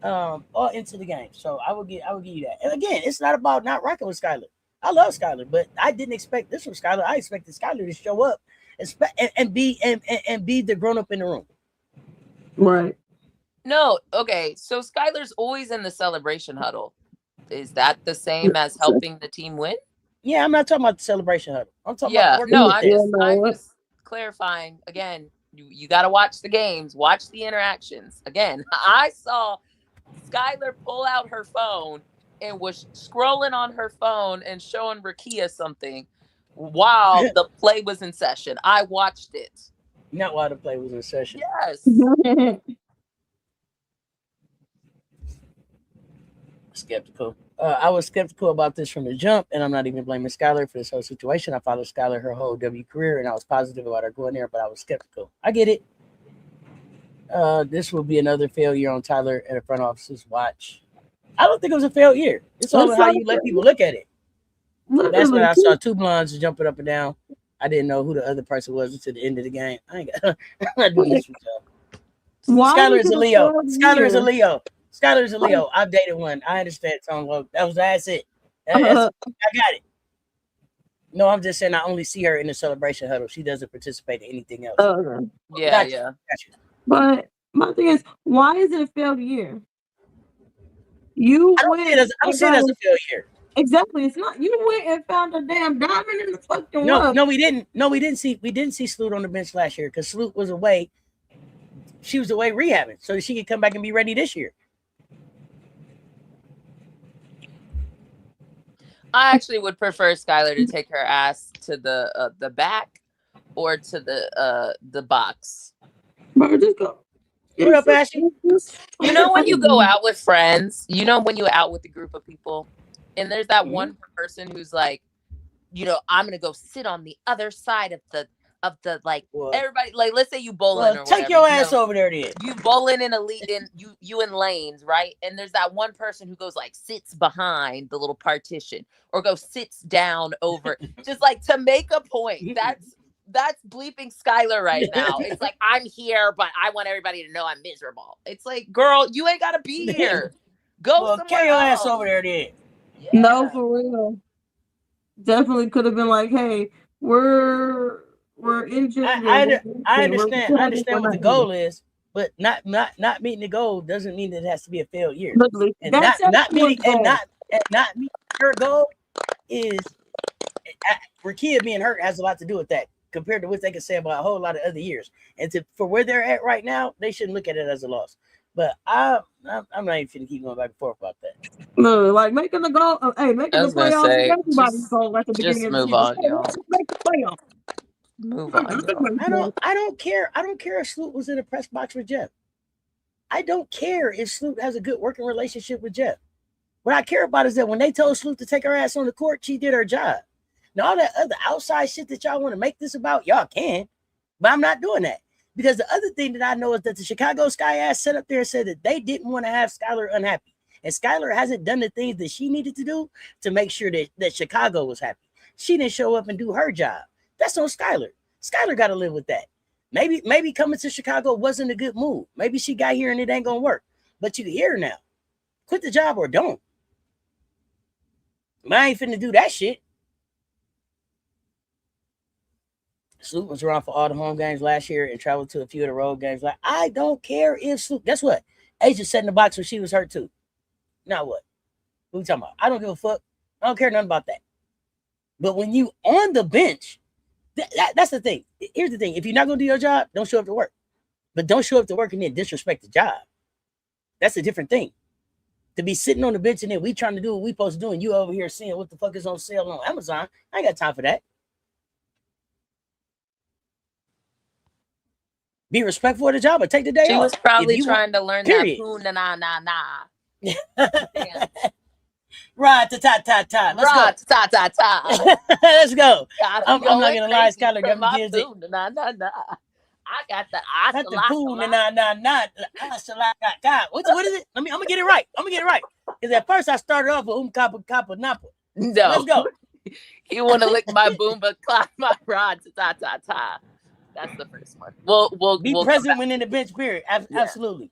Speaker 1: All into the game. So I will give you that. And again, it's not about not rocking with Skylar. I love Skylar, but I didn't expect this from Skylar. I expected Skylar to show up and be the grown up in the room.
Speaker 2: Right.
Speaker 3: No, okay. So Skylar's always in the celebration huddle. Is that the same as helping the team win?
Speaker 1: Yeah, I'm not talking about the celebration huddle. I'm talking
Speaker 3: Yeah,
Speaker 1: about
Speaker 3: no,
Speaker 1: working
Speaker 3: I'm just clarifying again. You got to watch the games, watch the interactions. Again, I saw Skylar pull out her phone and was scrolling on her phone and showing Rakia something while the play was in session. I watched it.
Speaker 1: Not while the play was in session.
Speaker 3: Yes.
Speaker 1: Skeptical. I was skeptical about this from the jump, and I'm not even blaming Skylar for this whole situation. I followed Skylar her whole W career, and I was positive about her going there, but I was skeptical. I get it. This will be another failure on Tyler and the front office's watch. I don't think it was a failure. It's all how you let people look at it. That's when I saw two blondes jumping up and down. I didn't know who the other person was until the end of the game. I'm not doing this with y'all. Skylar is a Leo. Skylar is a Leo. Skylar is a Leo. I've dated one. I understand. That's it. I got it. No, I'm just saying I only see her in the celebration huddle. She doesn't participate in anything else.
Speaker 3: Yeah.
Speaker 1: Gotcha.
Speaker 2: But my thing is, why is it a failed year?
Speaker 1: I don't see it as a failure.
Speaker 2: Exactly. It's not. You went and found a damn diamond in the fucking rough.
Speaker 1: No, we didn't. No, we didn't see Sloot on the bench last year because Sloot was away. She was away rehabbing, so she could come back and be ready this year.
Speaker 3: I actually would prefer Skylar to take her ass to the back or to the box.
Speaker 2: Bro, just go.
Speaker 1: What up, Ashley?
Speaker 3: You know when you go out with friends, you know when you're out with a group of people, and there's that one person who's like, you know, I'm gonna go sit on the other side of the like everybody, like let's say you bowling or
Speaker 1: take your ass over there then.
Speaker 3: You bowling in you in lanes, right? And there's that one person who goes like sits behind the little partition or goes sits down over just like to make a point. That's bleeping Skylar right now. It's like, I'm here, but I want everybody to know I'm miserable. It's like, girl, you ain't gotta be here. Go somewhere
Speaker 1: carry your ass over there then.
Speaker 2: Yeah. No, for real. Definitely could have been like, hey, we're injured.
Speaker 1: I understand what the goal is, but not meeting the goal doesn't mean that it has to be a failed year. And not meeting her goal is Rakia being hurt has a lot to do with that, compared to what they can say about a whole lot of other years. And for where they're at right now, they shouldn't look at it as a loss. But I'm not even going to keep going back and forth about that.
Speaker 2: No, like making the goal. Hey, making the playoffs. Everybody's goal at the beginning
Speaker 3: of the season. Move on, y'all.
Speaker 2: Make the playoffs.
Speaker 3: Move on.
Speaker 1: I don't care. I don't care if Sloot was in a press box with Jeff. I don't care if Sloot has a good working relationship with Jeff. What I care about is that when they told Sloot to take her ass on the court, she did her job. Now, all that other outside shit that y'all want to make this about, y'all can. But I'm not doing that. Because the other thing that I know is that the Chicago Sky ass sat up there and said that they didn't want to have Skylar unhappy. And Skylar hasn't done the things that she needed to do to make sure that Chicago was happy. She didn't show up and do her job. That's on Skylar. Skylar got to live with that. Maybe coming to Chicago wasn't a good move. Maybe she got here and it ain't going to work. But you here now. Quit the job or don't. I ain't finna do that shit. Sloot was around for all the home games last year and traveled to a few of the road games. Like, I don't care if Sloot. Guess what? Asia sat in the box when she was hurt too. Now what? What are we talking about? I don't give a fuck. I don't care nothing about that. But when you on the bench, that's the thing. Here's the thing. If you're not going to do your job, don't show up to work. But don't show up to work and then disrespect the job. That's a different thing. To be sitting on the bench and then we trying to do what we supposed to do and you over here seeing what the fuck is on sale on Amazon, I ain't got time for that. Be respectful of the job or take the day off.
Speaker 3: She was probably trying to learn that poo na.
Speaker 1: Right, ta.
Speaker 3: Let's go.
Speaker 1: Let's go. I'm not gonna lie, Skylar got me gives it.
Speaker 3: I got the
Speaker 1: not the poo na. What is it? I'm gonna get it right. Because at first I started off with kappa napa.
Speaker 3: No.
Speaker 1: Let's go.
Speaker 3: You want to lick my boomba, clap my rod, ta. That's the first one. We'll
Speaker 1: be present when in the bench period. Absolutely.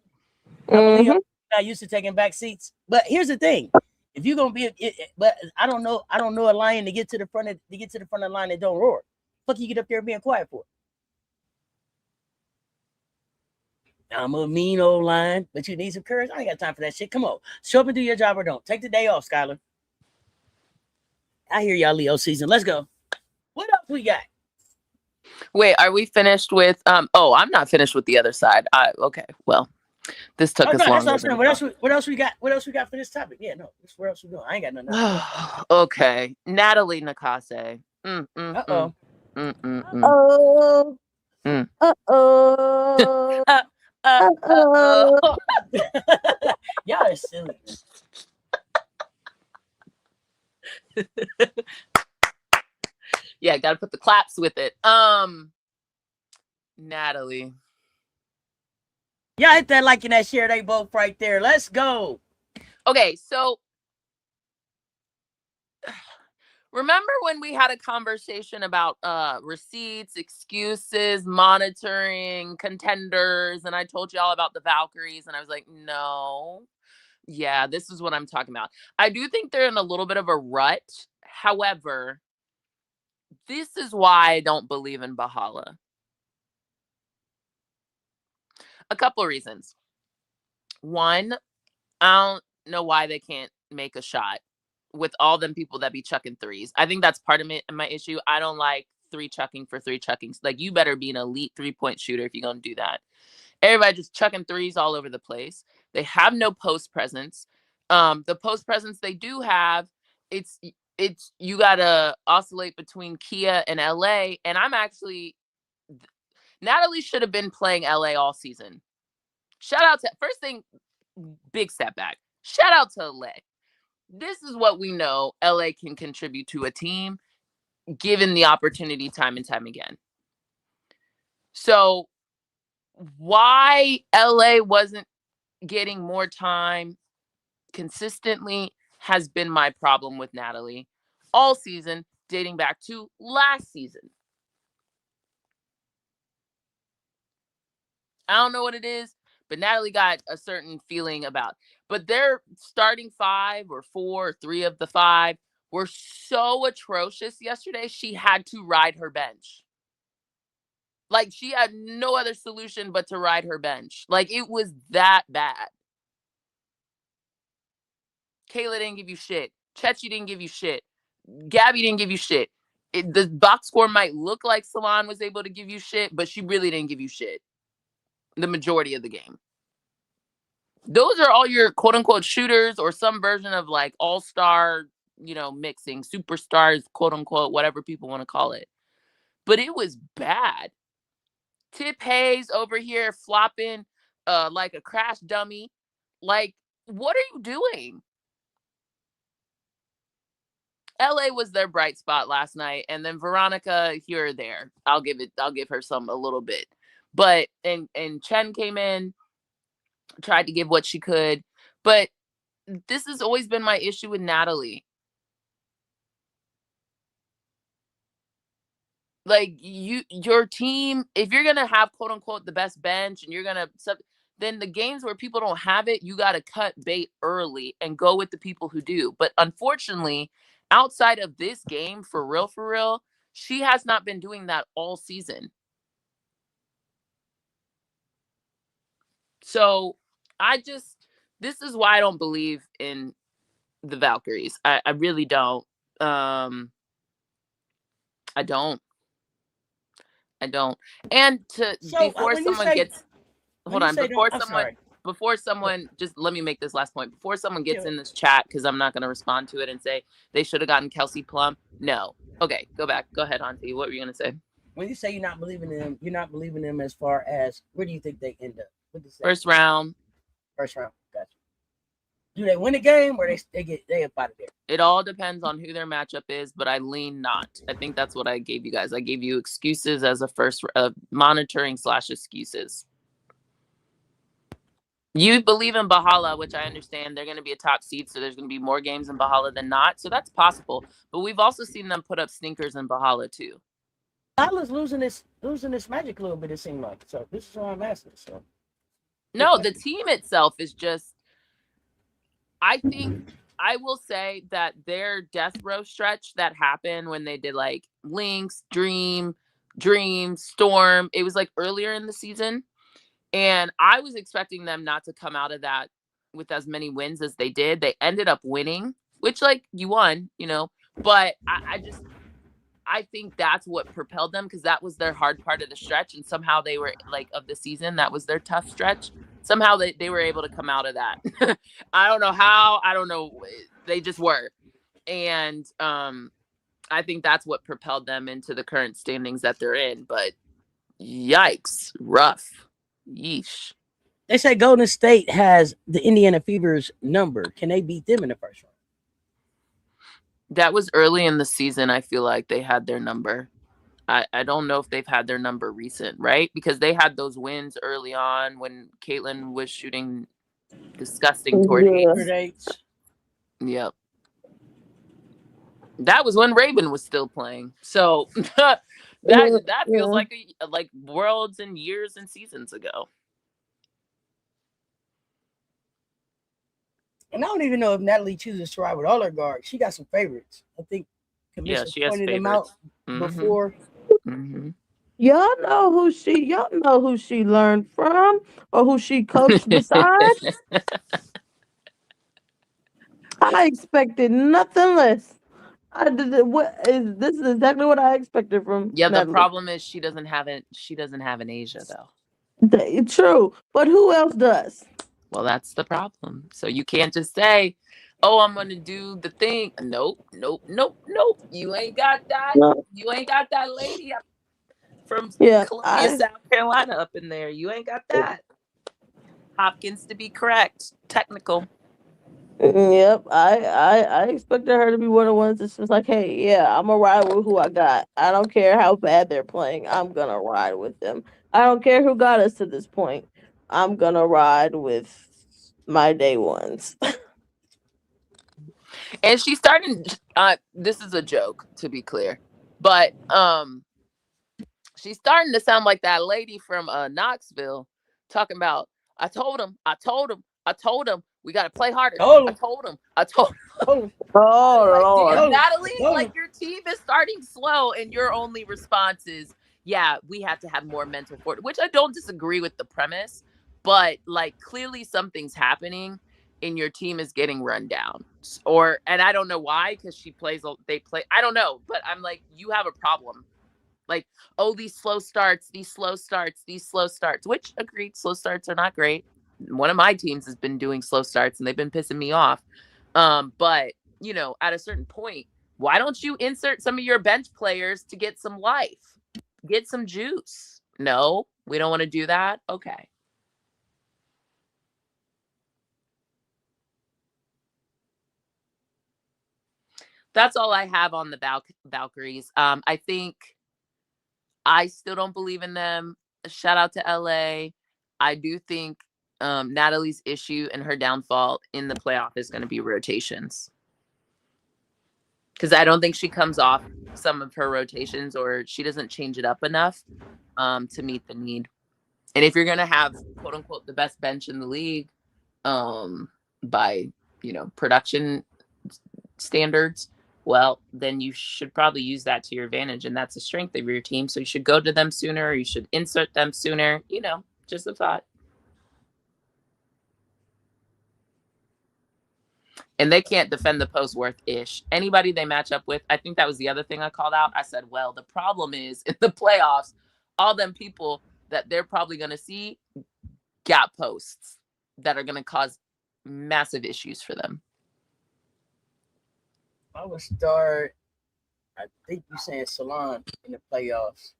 Speaker 2: Mm-hmm.
Speaker 1: I believe I'm not used to taking back seats. But here's the thing: if you're gonna be, but I don't know a lion to get to the front of the line that don't roar. Fuck you get up there being quiet for? I'm a mean old lion, but you need some courage. I ain't got time for that shit. Come on, show up and do your job or don't. Take the day off, Skylar. I hear y'all Leo season. Let's go. What else we got?
Speaker 3: Wait, are we finished with oh, I'm not finished with the other side. Okay, well, this took us long.
Speaker 1: What else we got? What else we got for this topic? Yeah, no, where else we going? I ain't got nothing else.
Speaker 3: Okay. Natalie Nakase.
Speaker 1: Uh-oh.
Speaker 2: Uh-oh. Uh-oh.
Speaker 3: Uh-oh.
Speaker 1: Y'all are silly.
Speaker 3: Yeah, gotta put the claps with it. Natalie.
Speaker 1: Y'all hit that like and that share. They both right there. Let's go.
Speaker 3: Okay, so remember when we had a conversation about receipts, excuses, monitoring, contenders, and I told you all about the Valkyries, and I was like, no. Yeah, this is what I'm talking about. I do think they're in a little bit of a rut. However, this is why I don't believe in Bahala. A couple of reasons. One, I don't know why they can't make a shot with all them people that be chucking threes. I think that's part of my issue. I don't like three chucking for three chuckings. Like, you better be an elite 3-point shooter if you're going to do that. Everybody just chucking threes all over the place. They have no post presence. The post presence they do have, it's you got to oscillate between Kia and LA. And Natalie should have been playing LA all season. Shout out to, first thing, big step back. Shout out to LA. This is what we know LA can contribute to a team given the opportunity time and time again. So why LA wasn't getting more time consistently has been my problem with Natalie all season, dating back to last season. I don't know what it is, but Natalie got a certain feeling about. But their starting 5 or 4 or 3 of the 5 were so atrocious yesterday, she had to ride her bench. Like, she had no other solution but to ride her bench. Like, it was that bad. Kayla didn't give you shit. Chechi didn't give you shit. Gabby didn't give you shit. The box score might look like Salon was able to give you shit, but she really didn't give you shit the majority of the game. Those are all your quote unquote shooters or some version of like all-star, mixing, superstars, quote unquote, whatever people want to call it. But it was bad. Tip Hayes over here flopping like a crash dummy. Like, what are you doing? LA was their bright spot last night, and then Veronica here or there. I'll give her a little bit. But and Chen came in, tried to give what she could. But this has always been my issue with Natalie. Like, your team, if you're gonna have quote unquote the best bench and you're gonna then the games where people don't have it, you got to cut bait early and go with the people who do. But unfortunately, outside of this game, for real, she has not been doing that all season. So this is why I don't believe in the Valkyries. I really don't. I don't. And before someone just let me make this last point. Before someone gets in this chat, because I'm not going to respond to it and say they should have gotten Kelsey Plum. No. Okay, go back. Go ahead, Auntie. What were you going to say?
Speaker 1: When you say you're not believing them, you're not believing them as far as where do you think they end up?
Speaker 3: First round.
Speaker 1: Gotcha. Do they win the game or they up out of there?
Speaker 3: It all depends on who their matchup is, but I lean not. I think that's what I gave you guys. I gave you excuses as a first monitoring / excuses. You believe in Bahala, which I understand. They're going to be a top seed, so there's going to be more games in Bahala than not. So that's possible. But we've also seen them put up stinkers in Bahala too.
Speaker 1: Bahala's losing this magic a little bit, it seemed like. So this is why I'm asking. So
Speaker 3: no, the team itself is just. I think I will say that their death row stretch that happened when they did like Lynx, Dream, Storm. It was like earlier in the season. And I was expecting them not to come out of that with as many wins as they did. They ended up winning, which like you won, But I think that's what propelled them, because that was their hard part of the stretch, and somehow they were like of the season, that was their tough stretch. Somehow they were able to come out of that. I don't know how. I don't know. They just were, and I think that's what propelled them into the current standings that they're in. But yikes, rough, yeesh.
Speaker 1: They say Golden State has the Indiana Fever's number. Can they beat them in the first round?
Speaker 3: That was early in the season. I feel like they had their number. I don't know if they've had their number recent, right? Because they had those wins early on when Caitlin was shooting disgusting toward
Speaker 1: eights.
Speaker 3: Yep. That was when Raven was still playing. So that feels like worlds and years and seasons ago.
Speaker 1: And I don't even know if Natalie chooses to ride with all her guards. She got some favorites. I think
Speaker 3: Yeah, she has
Speaker 1: pointed them
Speaker 3: favorites.
Speaker 1: out before.
Speaker 3: Mm-hmm.
Speaker 2: Y'all know who she learned from or who she coached beside. I expected nothing less. This is exactly what I expected from
Speaker 3: Yeah,
Speaker 2: Natalie.
Speaker 3: the problem is she doesn't have an Asia though.
Speaker 2: True, but who else does?
Speaker 3: Well, that's the problem. So you can't just say, "Oh, I'm gonna do the thing." Nope. You ain't got that.
Speaker 2: No.
Speaker 3: You ain't got that lady from Columbia, South Carolina up in there. You ain't got that. Hopkins, to be correct, technical.
Speaker 2: Yep, I expected her to be one of the ones that's just like, hey, yeah, I'm gonna ride with who I got. I don't care how bad they're playing. I'm gonna ride with them. I don't care who got us to this point. I'm gonna ride with my day ones.
Speaker 3: And she's starting. This is a joke, to be clear, but she's starting to sound like that lady from Knoxville, talking about, I told him, we got to play harder. I told him.
Speaker 2: Oh,
Speaker 3: Lord. Natalie, like, your team is starting slow and your only response is, yeah, we have to have more mental fortitude, which I don't disagree with the premise, but like clearly something's happening and your team is getting run down. And I don't know why, because I don't know, but I'm like, you have a problem. Like, oh, these slow starts, which agreed, slow starts are not great. One of my teams has been doing slow starts and they've been pissing me off. But you know, at a certain point, why don't you insert some of your bench players to get some life, get some juice? No, we don't want to do that. Okay. That's all I have on the Valkyries. I think I still don't believe in them. Shout out to LA. I do think Natalie's issue and her downfall in the playoff is going to be rotations. Because I don't think she comes off some of her rotations, or she doesn't change it up enough to meet the need. And if you're going to have, quote unquote, the best bench in the league by, production standards, well, then you should probably use that to your advantage. And that's the strength of your team. So you should go to them sooner, or you should insert them sooner. Just a thought. And they can't defend the post worth-ish. Anybody they match up with, I think that was the other thing I called out. I said, well, the problem is in the playoffs, all them people that they're probably going to see gap posts that are going to cause massive issues for them.
Speaker 1: I would start, I think you're saying Salon in the playoffs.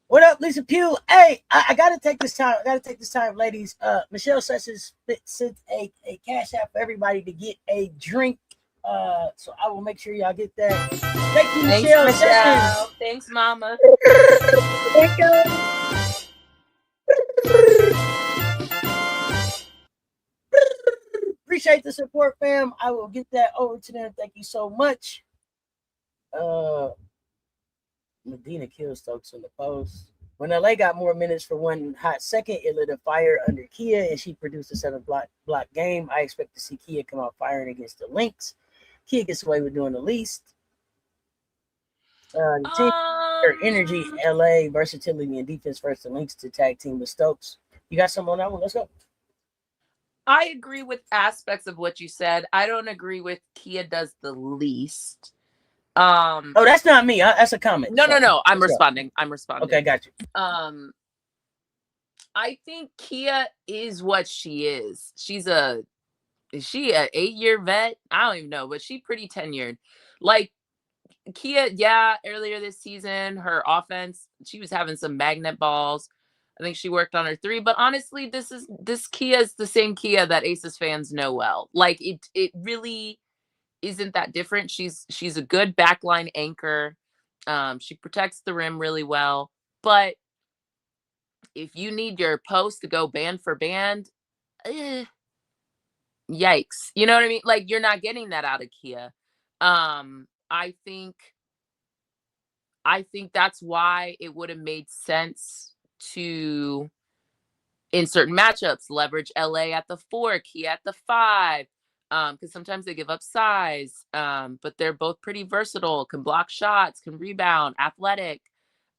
Speaker 1: What up, Lisa Pugh? Hey, I gotta take this time, ladies. Michelle Sessions sent a cash app for everybody to get a drink. So I will make sure y'all get that. Thank you, Michelle Sessions.
Speaker 3: Thanks, Mama.
Speaker 2: Thank you.
Speaker 1: Appreciate the support, fam. I will get that over to them. Thank you so much. Medina killed Stokes in the post. When LA got more minutes for one hot second, it lit a fire under Kia, and she produced a 7-block game. I expect to see Kia come out firing against the Lynx. Kia gets away with doing the least. The team, her energy, LA, versatility, and defense versus the Lynx to tag team with Stokes. You got something on that one? Let's go.
Speaker 3: I agree with aspects of what you said. I don't agree with Kia does the least. Oh,
Speaker 1: that's not me. That's a comment.
Speaker 3: No. I'm responding.
Speaker 1: Okay, got you.
Speaker 3: I think Kia is what she is. Is she an 8-year vet? I don't even know, but she pretty tenured. Like Kia, earlier this season, her offense, she was having some magnet balls. I think she worked on her 3, but honestly, this Kia is the same Kia that Aces fans know well. Like it really isn't that different. She's a good backline anchor. She protects the rim really well, but if you need your post to go band for band, yikes. You know what I mean? Like, you're not getting that out of Kia. I think that's why it would have made sense to, in certain matchups, leverage LA at the 4, Kia at the 5. Because sometimes they give up size, but they're both pretty versatile, can block shots, can rebound, athletic.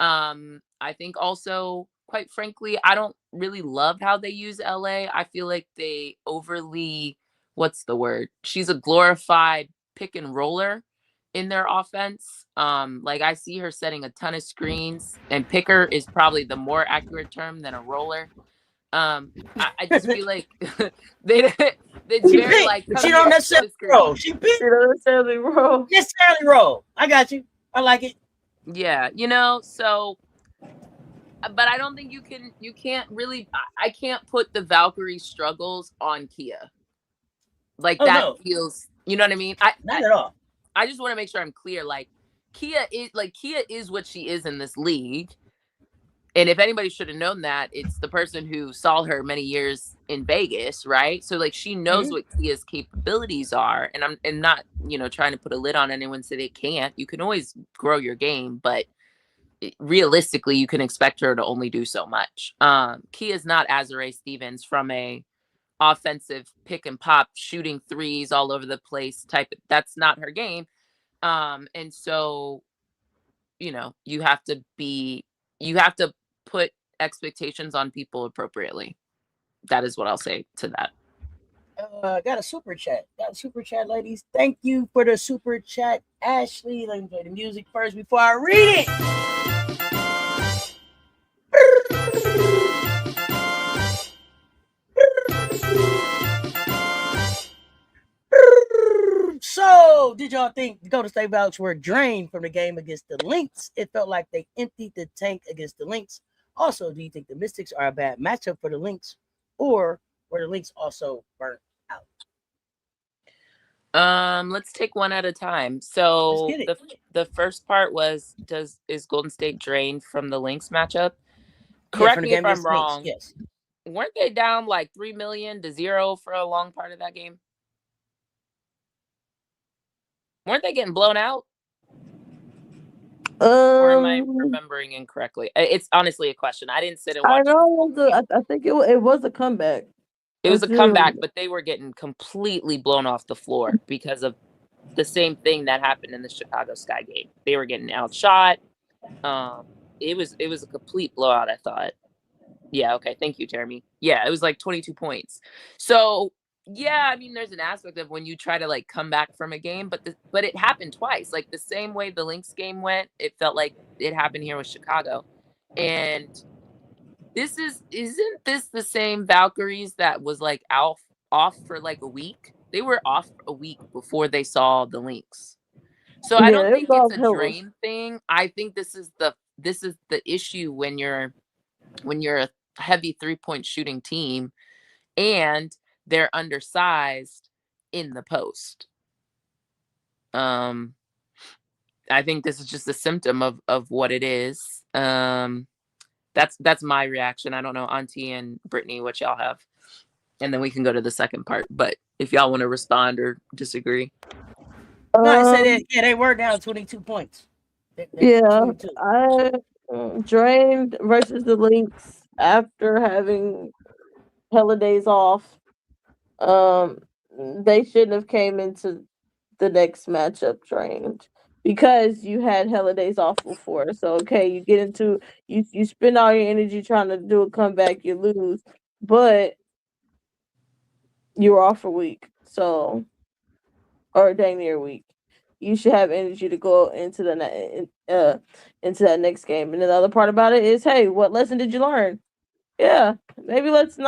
Speaker 3: I think also, quite frankly, I don't really love how they use LA. I feel like they overly, what's the word? She's a glorified pick and roller in their offense. Like I see her setting a ton of screens, and picker is probably the more accurate term than a roller. I just feel like it's
Speaker 1: She
Speaker 3: very
Speaker 1: picked,
Speaker 3: like
Speaker 1: she don't necessarily roll. She picked.
Speaker 2: She don't necessarily roll.
Speaker 1: Necessarily roll. I got you. I like it.
Speaker 3: Yeah, so, but I don't think you can't really, I can't put the Valkyrie struggles on Kia. Like that feels, you know what I mean?
Speaker 1: Not at all.
Speaker 3: I just want to make sure I'm clear. Like Kia is what she is in this league. And if anybody should have known that, it's the person who saw her many years in Vegas, right? So like she knows what Kia's capabilities are. And I'm not, trying to put a lid on anyone so they can't. You can always grow your game, but realistically, you can expect her to only do so much. Kia's not Azurá Stevens from a offensive pick and pop, shooting threes all over the place type. That's not her game. And so, you have to put expectations on people appropriately. That is what I'll say to that.
Speaker 1: Got a super chat. Ladies. Thank you for the super chat, Ashley. Let me play the music first before I read it. So, did y'all think the Golden State Valks were drained from the game against the Lynx? It felt like they emptied the tank against the Lynx. Also, do you think the Mystics are a bad matchup for the Lynx, or were the Lynx also burnt out?
Speaker 3: Let's take one at a time. So the first part was, is Golden State drained from the Lynx matchup? Correct me if I'm wrong.
Speaker 1: Yes.
Speaker 3: Weren't they down like 3 million to 0 for a long part of that game? Weren't they getting blown out? Or am I remembering incorrectly? It's honestly a question. I didn't sit and watch.
Speaker 2: I think it was a comeback.
Speaker 3: It was a comeback, but they were getting completely blown off the floor because of the same thing that happened in the Chicago Sky game. They were getting outshot. It was a complete blowout, I thought. Yeah, okay. Thank you, Jeremy. Yeah, it was like 22 points. So, yeah, I mean, there's an aspect of when you try to like come back from a game, but it happened twice. Like the same way the Lynx game went, it felt like it happened here with Chicago. And isn't this the same Valkyries that was like off for like a week? They were off a week before they saw the Lynx. So I don't think it's a drain thing. I think this is the issue when you're a heavy 3-point shooting team and they're undersized in the post. I think this is just a symptom of what it is. That's my reaction. I don't know, Auntie and Brittany, what y'all have. And then we can go to the second part. But if y'all want to respond or disagree.
Speaker 1: No, I said that, they were down 22 points.
Speaker 2: I drained versus the Lynx after having hella days off. They shouldn't have came into the next matchup drained because you had hella days off before. So you get into you spend all your energy trying to do a comeback, you lose, but you were off a week, or dang near a week. you should have energy to go into into that next game. And then the other part about it is, hey, what lesson did you learn? Yeah, maybe let's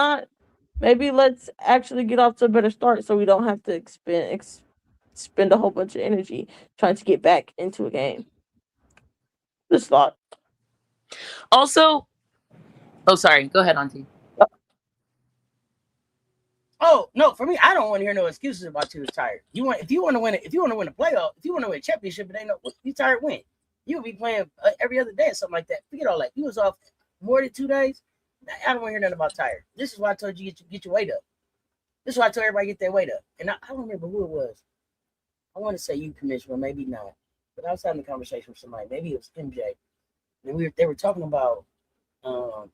Speaker 2: actually get off to a better start so we don't have to spend a whole bunch of energy trying to get back into a game. Just thought.
Speaker 3: Also, sorry, go ahead, Auntie.
Speaker 1: Oh no, for me, I don't want to hear no excuses about you was tired. If you want to win a playoff, if you want to win a championship, it ain't no you tired win. You'll be playing every other day or something like that. Forget all that. You was off more than 2 days. I don't want to hear nothing about tired. This is why I told you get your weight up. This is why I told everybody get their weight up. And I don't remember who it was. I want to say you, Commissioner, maybe not. But I was having a conversation with somebody. Maybe it was MJ. And they were talking about how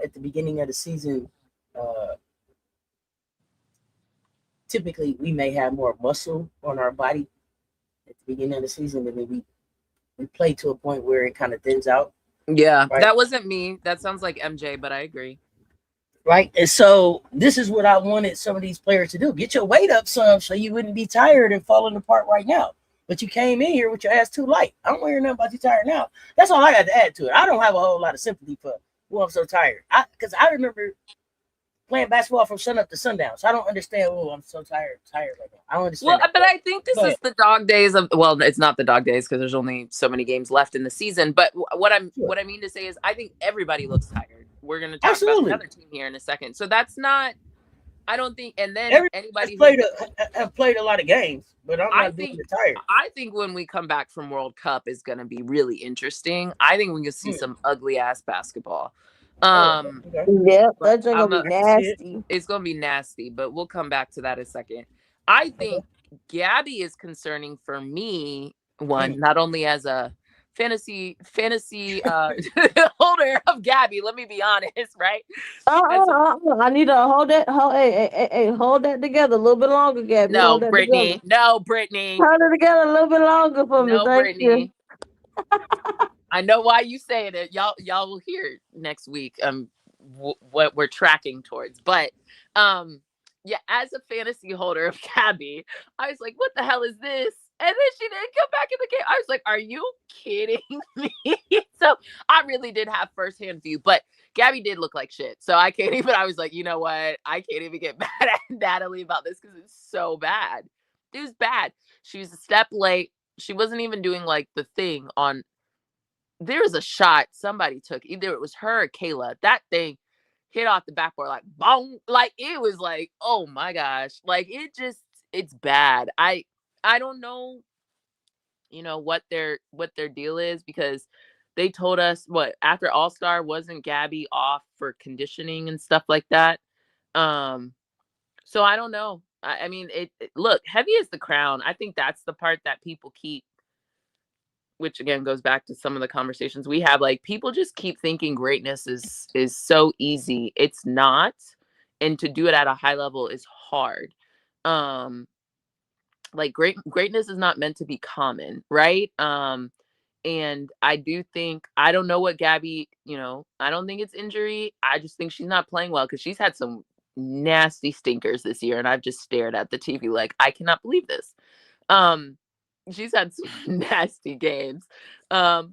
Speaker 1: at the beginning of the season, typically we may have more muscle on our body at the beginning of the season, and then we play to a point where it kind of thins out.
Speaker 3: Yeah,
Speaker 1: right?
Speaker 3: That wasn't me. That sounds like MJ, but I agree.
Speaker 1: Right. And so this is what I wanted some of these players to do. Get your weight up some so you wouldn't be tired and falling apart right now. But you came in here with your ass too light. I don't want to hear nothing about you tired now. That's all I got to add to it. I don't have a whole lot of sympathy for, I'm so tired. Because I remember playing basketball from sun up to sundown. So I don't understand, I'm so tired right now. I don't understand.
Speaker 3: Well, but I think this is the dog days of, well, it's not the dog days because there's only so many games left in the season. But what I mean to say is I think everybody looks tired. We're going to talk about another team here in a second. So that's not, I don't think, and then anybody
Speaker 1: have played a lot of games, but I'm not doing tired.
Speaker 3: I think when we come back from World Cup is going to be really interesting. I think we can see some ugly ass basketball.
Speaker 2: Yeah, that's gonna be nasty.
Speaker 3: It's gonna be nasty, but we'll come back to that in a second. I think Gabby is concerning for me. One, not only as a fantasy holder of Gabby. Let me be honest, right?
Speaker 2: I need to hold that. Hold that together a little bit longer, Gabby.
Speaker 3: No, Brittany. No, Brittany.
Speaker 2: Hold it together a little bit longer for me. Thank you.
Speaker 3: I know why you saying it. Y'all will hear next week what we're tracking towards. But yeah, as a fantasy holder of Gabby, I was like, what the hell is this? And then she didn't come back in the game. I was like, are you kidding me? So I really did have firsthand view, but Gabby did look like shit. So I can't even, I was like, you know what? I can't even get mad at Natalie about this because it's so bad. It was bad. She was a step late. She wasn't even doing like the thing on, there was a shot somebody took. Either it was her or Kayla. That thing hit off the backboard like boom. Like it was like, oh my gosh. Like it's bad. I don't know, what their deal is because they told us after All-Star wasn't Gabby off for conditioning and stuff like that. So I don't know. I mean, look, heavy is the crown. I think that's the part that people keep, which again goes back to some of the conversations we have. Like people just keep thinking greatness is so easy. It's not. And to do it at a high level is hard. Like greatness is not meant to be common, right? And I do think, I don't know what Gabby, I don't think it's injury. I just think she's not playing well because she's had some nasty stinkers this year. And I've just stared at the TV like, I cannot believe this. She's had some nasty games. But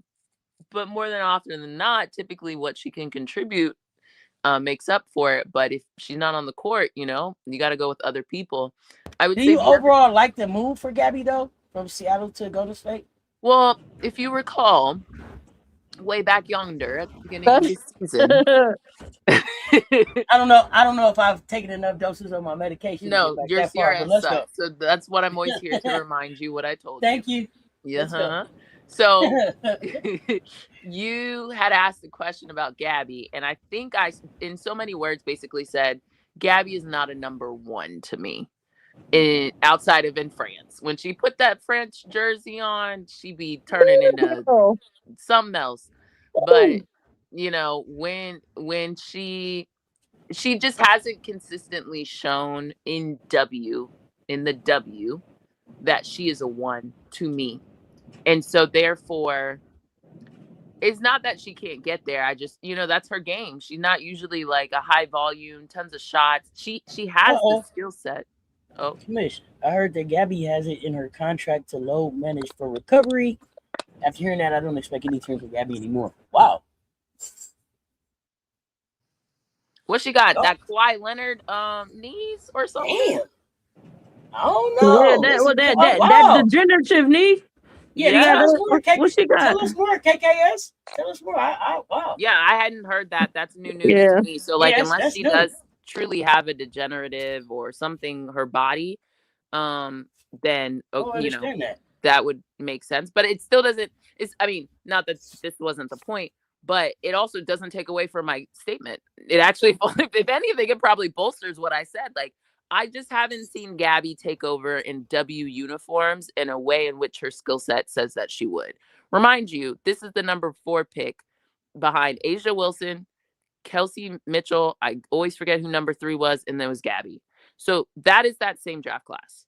Speaker 3: more than often than not, typically what she can contribute makes up for it. But if she's not on the court, you got to go with other people. I would say.
Speaker 1: Do you overall like the move for Gabby though, from Seattle to Golden State?
Speaker 3: Well, if you recall, way back yonder at the beginning of the season.
Speaker 1: I don't know if I've taken enough doses of my medication.
Speaker 3: No, your CRS sucks. So that's what I'm always here to remind you what I told you.
Speaker 1: Thank you.
Speaker 3: Yeah. So you had asked a question about Gabby, and I think I, in so many words, basically said Gabby is not a number one to me. Outside of in France, when she put that French jersey on, she be turning into something else. But when she just hasn't consistently shown in the W that she is a one to me. And so therefore it's not that she can't get there. I just, that's her game. She's not usually like a high volume, tons of shots. She has the skill set. Oh,
Speaker 1: Commish, I heard that Gabby has it in her contract to load manage for recovery. After hearing that, I don't expect anything from Gabby anymore. Wow.
Speaker 3: what she got?
Speaker 1: Oh,
Speaker 3: That Kawhi Leonard knees or something?
Speaker 1: damn. I don't
Speaker 2: Yeah,
Speaker 1: know.
Speaker 2: that well,
Speaker 1: Oh,
Speaker 2: that
Speaker 1: wow.
Speaker 2: degenerative knee.
Speaker 1: Yeah,
Speaker 2: She got
Speaker 1: tell us
Speaker 3: Yeah.
Speaker 1: more.
Speaker 2: what she got?
Speaker 1: Tell us more, KKS. Tell us more. Wow.
Speaker 3: Yeah, I hadn't heard that. That's new news
Speaker 2: Yeah.
Speaker 3: to me. So
Speaker 1: Yeah,
Speaker 3: like unless
Speaker 1: that's
Speaker 3: she
Speaker 1: new.
Speaker 3: does truly have a degenerative or something her body, then
Speaker 1: I don't
Speaker 3: you know,
Speaker 1: understand that.
Speaker 3: that would make sense. But it still doesn't it's I mean, not that this wasn't the point, but it also doesn't take away from my statement. It actually if anything, it probably bolsters what I said. Like I just haven't seen Gabby take over in W uniforms in a way in which her skill set says that she would. Remind you, this is the number 4 pick behind Asia Wilson, Kelsey Mitchell. I always forget who number 3 was, and there was Gabby. So that is that same draft class.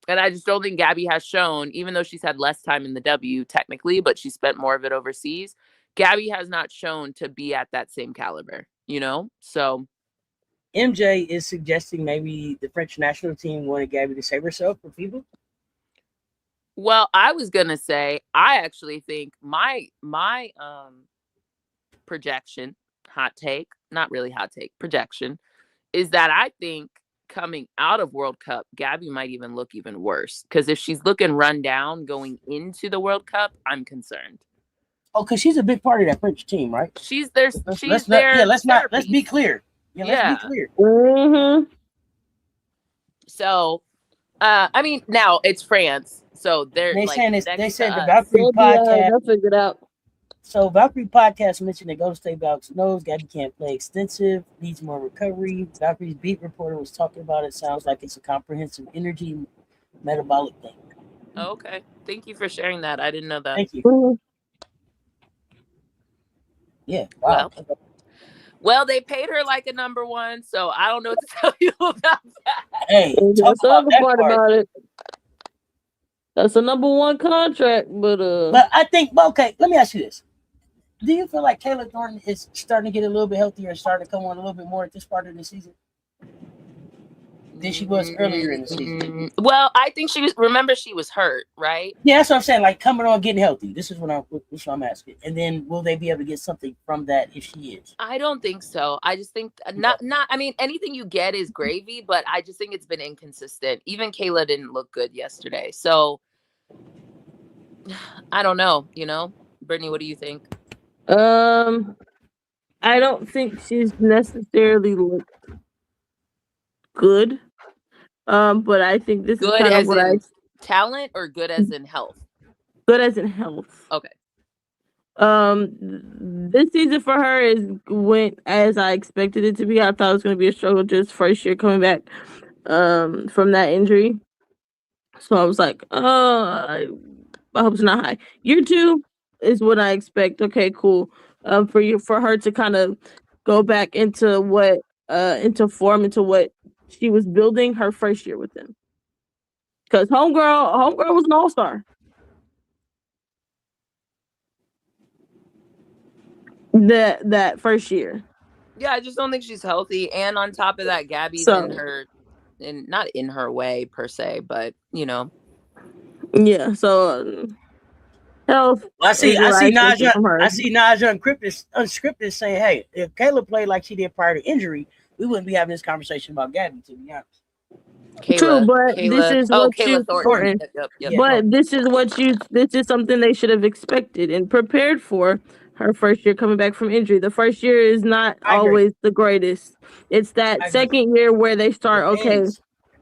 Speaker 3: And I just don't think Gabby has shown, even though she's had less time in the W technically, but she spent more of it overseas. Gabby has not shown to be at that same caliber, you know? So
Speaker 1: MJ is suggesting maybe the French national team wanted Gabby to save herself for people.
Speaker 3: well, I was gonna say, I actually think my projection, hot take, not really hot take, projection, is that I think coming out of World Cup, Gabby might even look even worse. Because if she's looking run down going into the World Cup, I'm concerned.
Speaker 1: Oh, because she's a big part of that French team, right?
Speaker 3: She's there.
Speaker 1: Let's be clear.
Speaker 3: Yeah.
Speaker 1: Let's be clear.
Speaker 2: Mm-hmm.
Speaker 3: So, I mean, now it's France, so they're
Speaker 1: They
Speaker 3: like
Speaker 1: saying
Speaker 3: next
Speaker 1: they
Speaker 3: to
Speaker 1: said the
Speaker 3: us.
Speaker 1: Valkyrie podcast.
Speaker 2: They'll figure it out.
Speaker 1: So Valkyrie podcast mentioned that Golden State Valks knows Gabby can't play extensive, needs more recovery. Valkyrie's beat reporter was talking about it. Sounds like it's a comprehensive energy metabolic thing.
Speaker 3: Oh, okay, thank you for sharing that. I didn't know that.
Speaker 1: Thank you.
Speaker 2: Mm-hmm.
Speaker 1: Yeah. Wow.
Speaker 3: Well, they paid her like a number 1, so I don't know what to tell you about that.
Speaker 1: Hey,
Speaker 2: That's the other part about it. That's a number 1 contract, but
Speaker 1: I think okay. Let me ask you this: do you feel like Kayla Thornton is starting to get a little bit healthier and starting to come on a little bit more at this part of the season than she was earlier in the season?
Speaker 3: Well, I think she was hurt, right?
Speaker 1: Yeah, that's what I'm saying. Like coming on, getting healthy. This is what I'm asking. And then will they be able to get something from that if she is?
Speaker 3: I don't think so. I just think not. I mean, anything you get is gravy, but I just think it's been inconsistent. Even Kayla didn't look good yesterday, so I don't know. You know, Brittany, what do you think?
Speaker 2: I don't think she's necessarily looked good. But I think this
Speaker 3: Good
Speaker 2: is kind of what
Speaker 3: talent or good as in health?
Speaker 2: Good as in health.
Speaker 3: Okay.
Speaker 2: This season for her went as I expected it to be. I thought it was going to be a struggle just first year coming back from that injury. So I was like, I hope it's not high. Year 2 is what I expect. Okay, cool. For her to kind of go back into what into form, into what she was building her first year with them. Because homegirl was an all-star. That first year.
Speaker 3: Yeah, I just don't think she's healthy. And on top of that, Gabby's not in her way per se, but you know.
Speaker 2: Yeah, so health.
Speaker 1: I see Naja unscripted saying, hey, if Kayla played like she did prior to injury, we wouldn't be having this conversation about Gabby, to be honest.
Speaker 2: True, but this is what
Speaker 3: Kayla Thornton.
Speaker 2: Yep. But this is something they should have expected and prepared for. Her first year coming back from injury. The first year is not always the greatest. It's that second year where they start,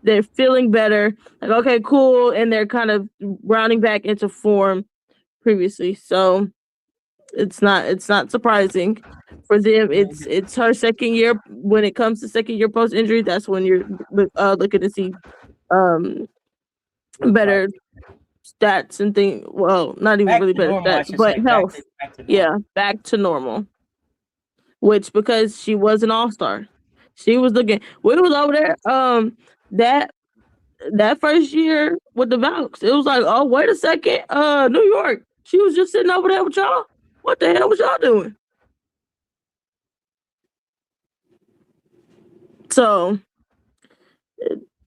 Speaker 2: they're feeling better. Like, okay, cool. And they're kind of rounding back into form previously. So it's not surprising for them. It's her second year. When it comes to second year post injury, that's when you're looking to see better stats and things. Well, not even really better stats, but health. Back to normal. Which, because she was an all-star, she was looking. We was over there. That first year with the Valks, it was like, oh, wait a second, New York. She was just sitting over there with y'all. What the hell was y'all doing? So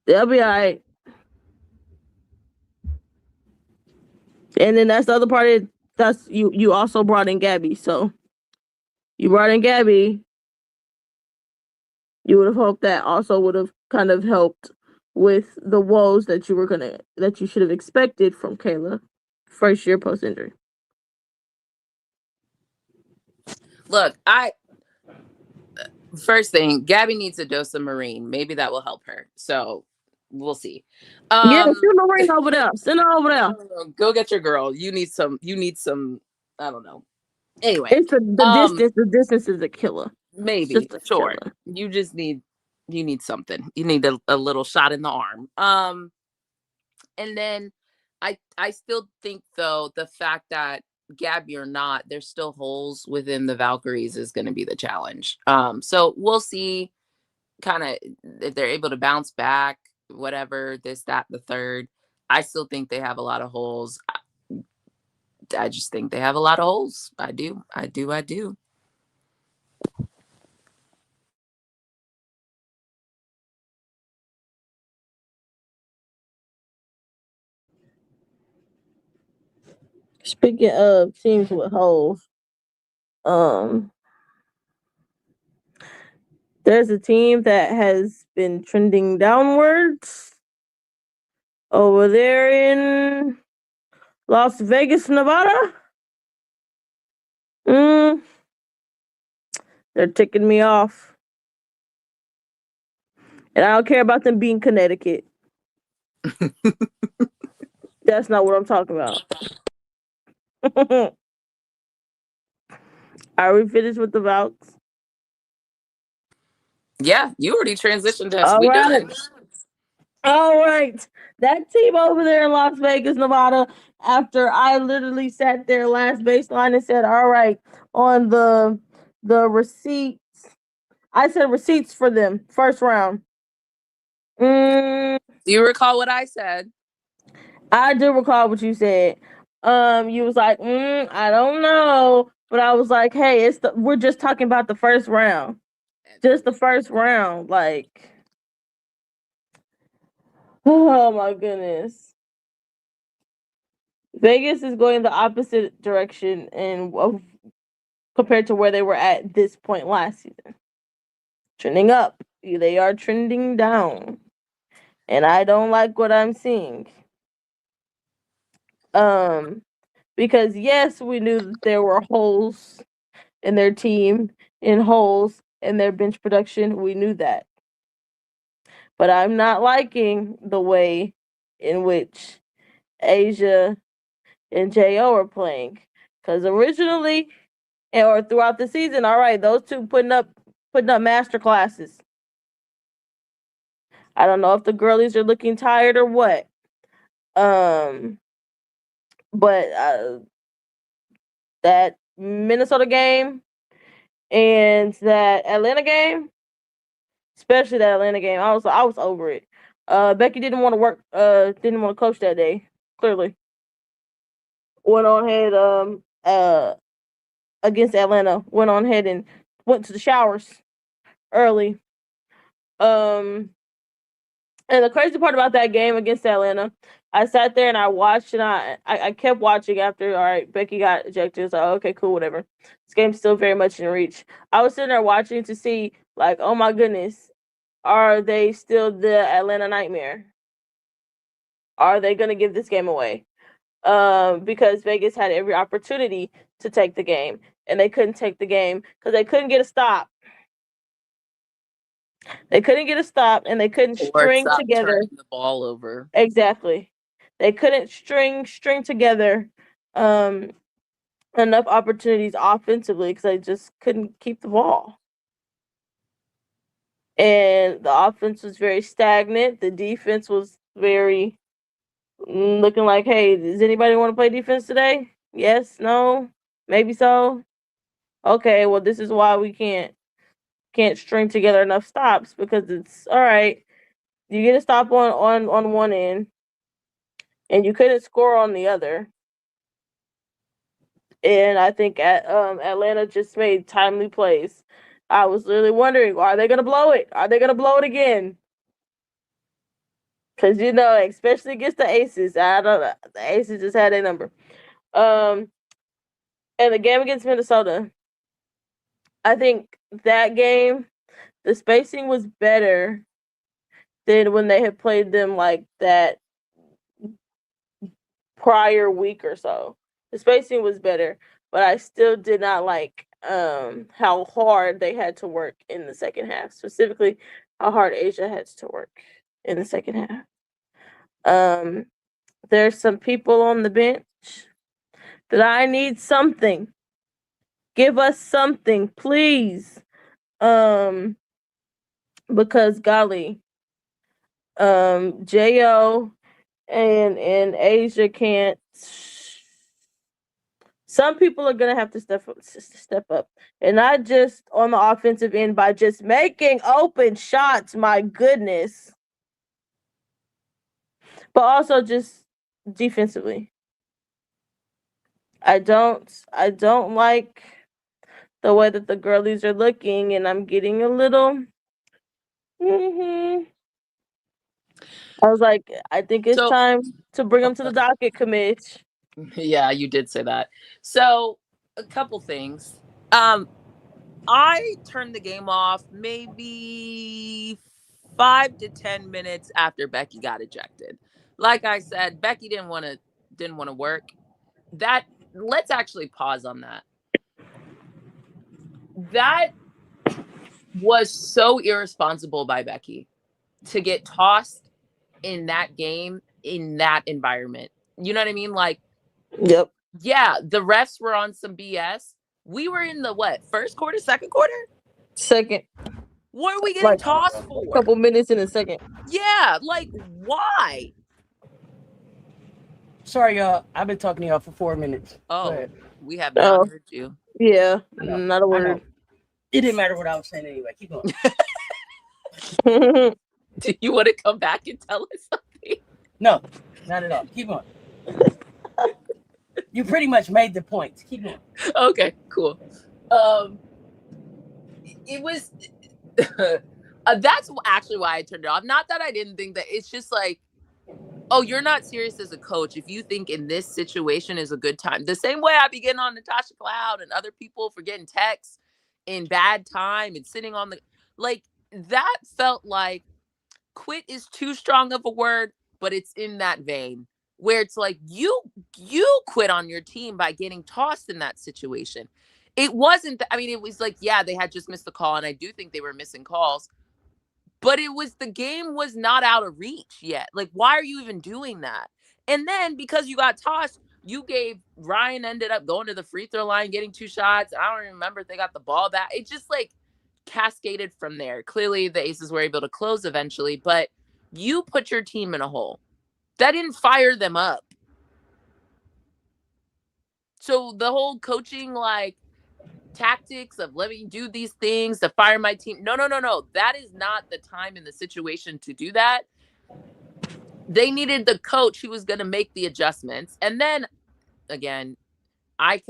Speaker 2: they'll be all right. And then that's the other part. That's you also brought in Gabby. So you brought in Gabby. You would have hoped that also would have kind of helped with the woes that you should have expected from Kayla first year post injury.
Speaker 3: Look, first thing, Gabby needs a dose of Marine. Maybe that will help her. So we'll see.
Speaker 2: Yeah, send Marine over there. Send her over there.
Speaker 3: Go get your girl. You need some. I don't know. Anyway,
Speaker 2: it's the distance. The distance is a killer.
Speaker 3: Maybe sure. Killer. You need something. You need a little shot in the arm. And then I still think though the fact that Gabby or not, there's still holes within the Valkyries is going to be the challenge. So we'll see kind of if they're able to bounce back, whatever, this, that, the third. I still think they have a lot of holes. I just think they have a lot of holes. I do.
Speaker 2: Speaking of teams with holes, there's a team that has been trending downwards over there in Las Vegas, Nevada. They're ticking me off. And I don't care about them being Connecticut. That's not what I'm talking about. Are we finished with the Valks?
Speaker 3: Yeah, you already transitioned us.
Speaker 2: All
Speaker 3: we
Speaker 2: right.
Speaker 3: done.
Speaker 2: All right. That team over there in Las Vegas, Nevada, after I literally sat there last baseline and said, all right, on the receipts, I said receipts for them, first round.
Speaker 3: Do you recall what I said?
Speaker 2: I do recall what you said. You was like, I don't know. But I was like, hey, we're just talking about the first round. Just the first round. Like, oh my goodness. Vegas is going the opposite direction compared to where they were at this point last season. Trending up. They are trending down. And I don't like what I'm seeing. Because yes, we knew that there were holes in their team, in holes in their bench production. We knew that. But I'm not liking the way in which Asia and Jo are playing. Because originally, or throughout the season, all right, those two putting up master classes. I don't know if the girlies are looking tired or what. But that Minnesota game and that Atlanta game, especially that Atlanta game, I was over it. Becky didn't want to work. Didn't want to coach that day. Clearly, went on ahead. Against Atlanta, went on ahead and went to the showers early. And the crazy part about that game against Atlanta, I sat there and I watched and I kept watching after, all right, Becky got ejected. So, okay, cool, whatever. This game's still very much in reach. I was sitting there watching to see, like, oh my goodness, are they still the Atlanta Nightmare? Are they going to give this game away? Because Vegas had every opportunity to take the game, and they couldn't take the game because they couldn't get a stop. They couldn't get a stop, and they couldn't string together
Speaker 3: the ball over.
Speaker 2: Exactly. They couldn't string together enough opportunities offensively because they just couldn't keep the ball. And the offense was very stagnant. The defense was very looking like, hey, does anybody want to play defense today? Yes, no, maybe so. Okay, well, this is why we can't string together enough stops because it's all right. You get a stop on one end, and you couldn't score on the other. And I think Atlanta just made timely plays. I was literally wondering, are they gonna blow it? Are they gonna blow it again? Because especially against the Aces, I don't know. The Aces just had a number. And the game against Minnesota, I think that game, the spacing was better than when they had played them like that prior week or so. The spacing was better, but I still did not like how hard they had to work in the second half. Specifically, how hard Asia had to work in the second half. There's some people on the bench that I need something. Give us something, please. Because golly, Jo and Asia can't. Some people are gonna have to step up, and not just on the offensive end by just making open shots. My goodness, but also just defensively. I don't like the way that the girlies are looking, and I'm getting a little. I was like, I think it's time to bring them to the docket, Commish.
Speaker 3: Yeah, you did say that. So, a couple things. I turned the game off maybe 5 to 10 minutes after Becky got ejected. Like I said, Becky didn't want to work. Let's actually pause on that. That was so irresponsible by Becky to get tossed in that game, in that environment. You know what I mean? Like,
Speaker 2: yep.
Speaker 3: Yeah, the refs were on some BS. We were in the first quarter, second quarter?
Speaker 2: Second.
Speaker 3: What are we getting tossed for?
Speaker 2: A couple minutes in a second.
Speaker 3: Yeah, like, why?
Speaker 1: Sorry, y'all. I've been talking to y'all for 4 minutes.
Speaker 3: Oh, we have not heard you.
Speaker 2: Yeah, not a word.
Speaker 1: It didn't matter what I was saying anyway. Keep going.
Speaker 3: Do you want to come back and tell us something?
Speaker 1: No, not at all. Keep going. You pretty much made the point. Keep going.
Speaker 3: Okay, cool. It was that's actually why I turned it off. Not that I didn't think that. It's just like, oh, you're not serious as a coach if you think in this situation is a good time. The same way I be getting on Natasha Cloud and other people for getting texts in bad time and sitting on the that felt like quit is too strong of a word, but it's in that vein where it's like you quit on your team by getting tossed in that situation. It wasn't it was like, yeah, they had just missed the call, and I do think they were missing calls, but the game was not out of reach yet. Like, why are you even doing that? And then because you got tossed, Ryan ended up going to the free throw line, getting 2 shots. I don't even remember if they got the ball back. It just cascaded from there. Clearly the Aces were able to close eventually, but you put your team in a hole. That didn't fire them up. So the whole coaching tactics of let me do these things to fire my team. No. That is not the time in the situation to do that. They needed the coach who was going to make the adjustments. And then again, I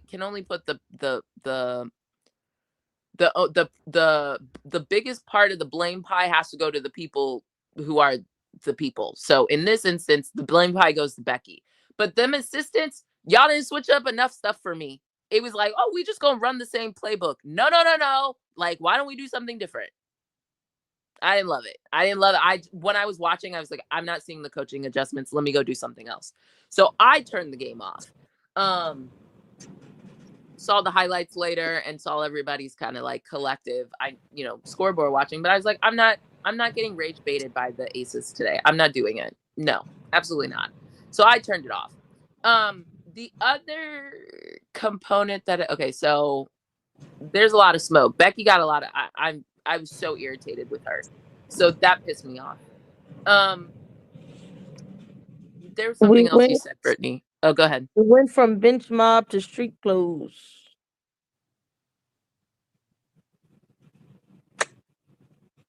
Speaker 3: can only put the biggest part of the blame pie has to go to the people who are the people. So in this instance, the blame pie goes to Becky. But them assistants, y'all didn't switch up enough stuff for me. It was like, oh, we just gonna run the same playbook. No. Like, why don't we do something different? I didn't love it. When I was watching, I was like, I'm not seeing the coaching adjustments. Let me go do something else. So I turned the game off. Saw the highlights later and saw everybody's kind of collective, scoreboard watching. But I was like, I'm not getting rage baited by the Aces today. I'm not doing it. No, absolutely not. So I turned it off. The other component so there's a lot of smoke. Becky got a lot of, I was so irritated with her. So that pissed me off. There was something else you said, Brittany. Oh, go ahead.
Speaker 2: We went from bench mob to street clothes.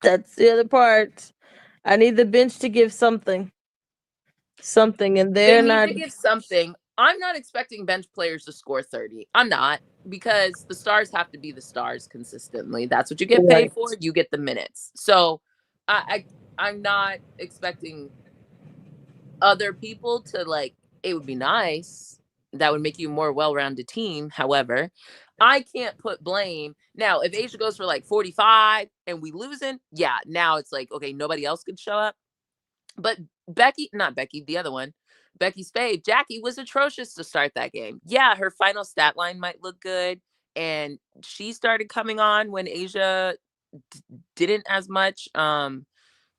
Speaker 2: That's the other part. I need the bench to give something. And they're not.
Speaker 3: They need to give something. I'm not expecting bench players to score 30. I'm not, because the stars have to be the stars consistently. That's what you get paid for. You get the minutes. So I'm not expecting other people to, like, it would be nice. That would make you a more well-rounded team. However, I can't put blame. Now, if Asia goes for like 45 and we losing, yeah, now it's like, okay, nobody else could show up. But not Becky, the other one, Becky Spade, Jackie was atrocious to start that game. Yeah, her final stat line might look good. And she started coming on when Asia didn't as much the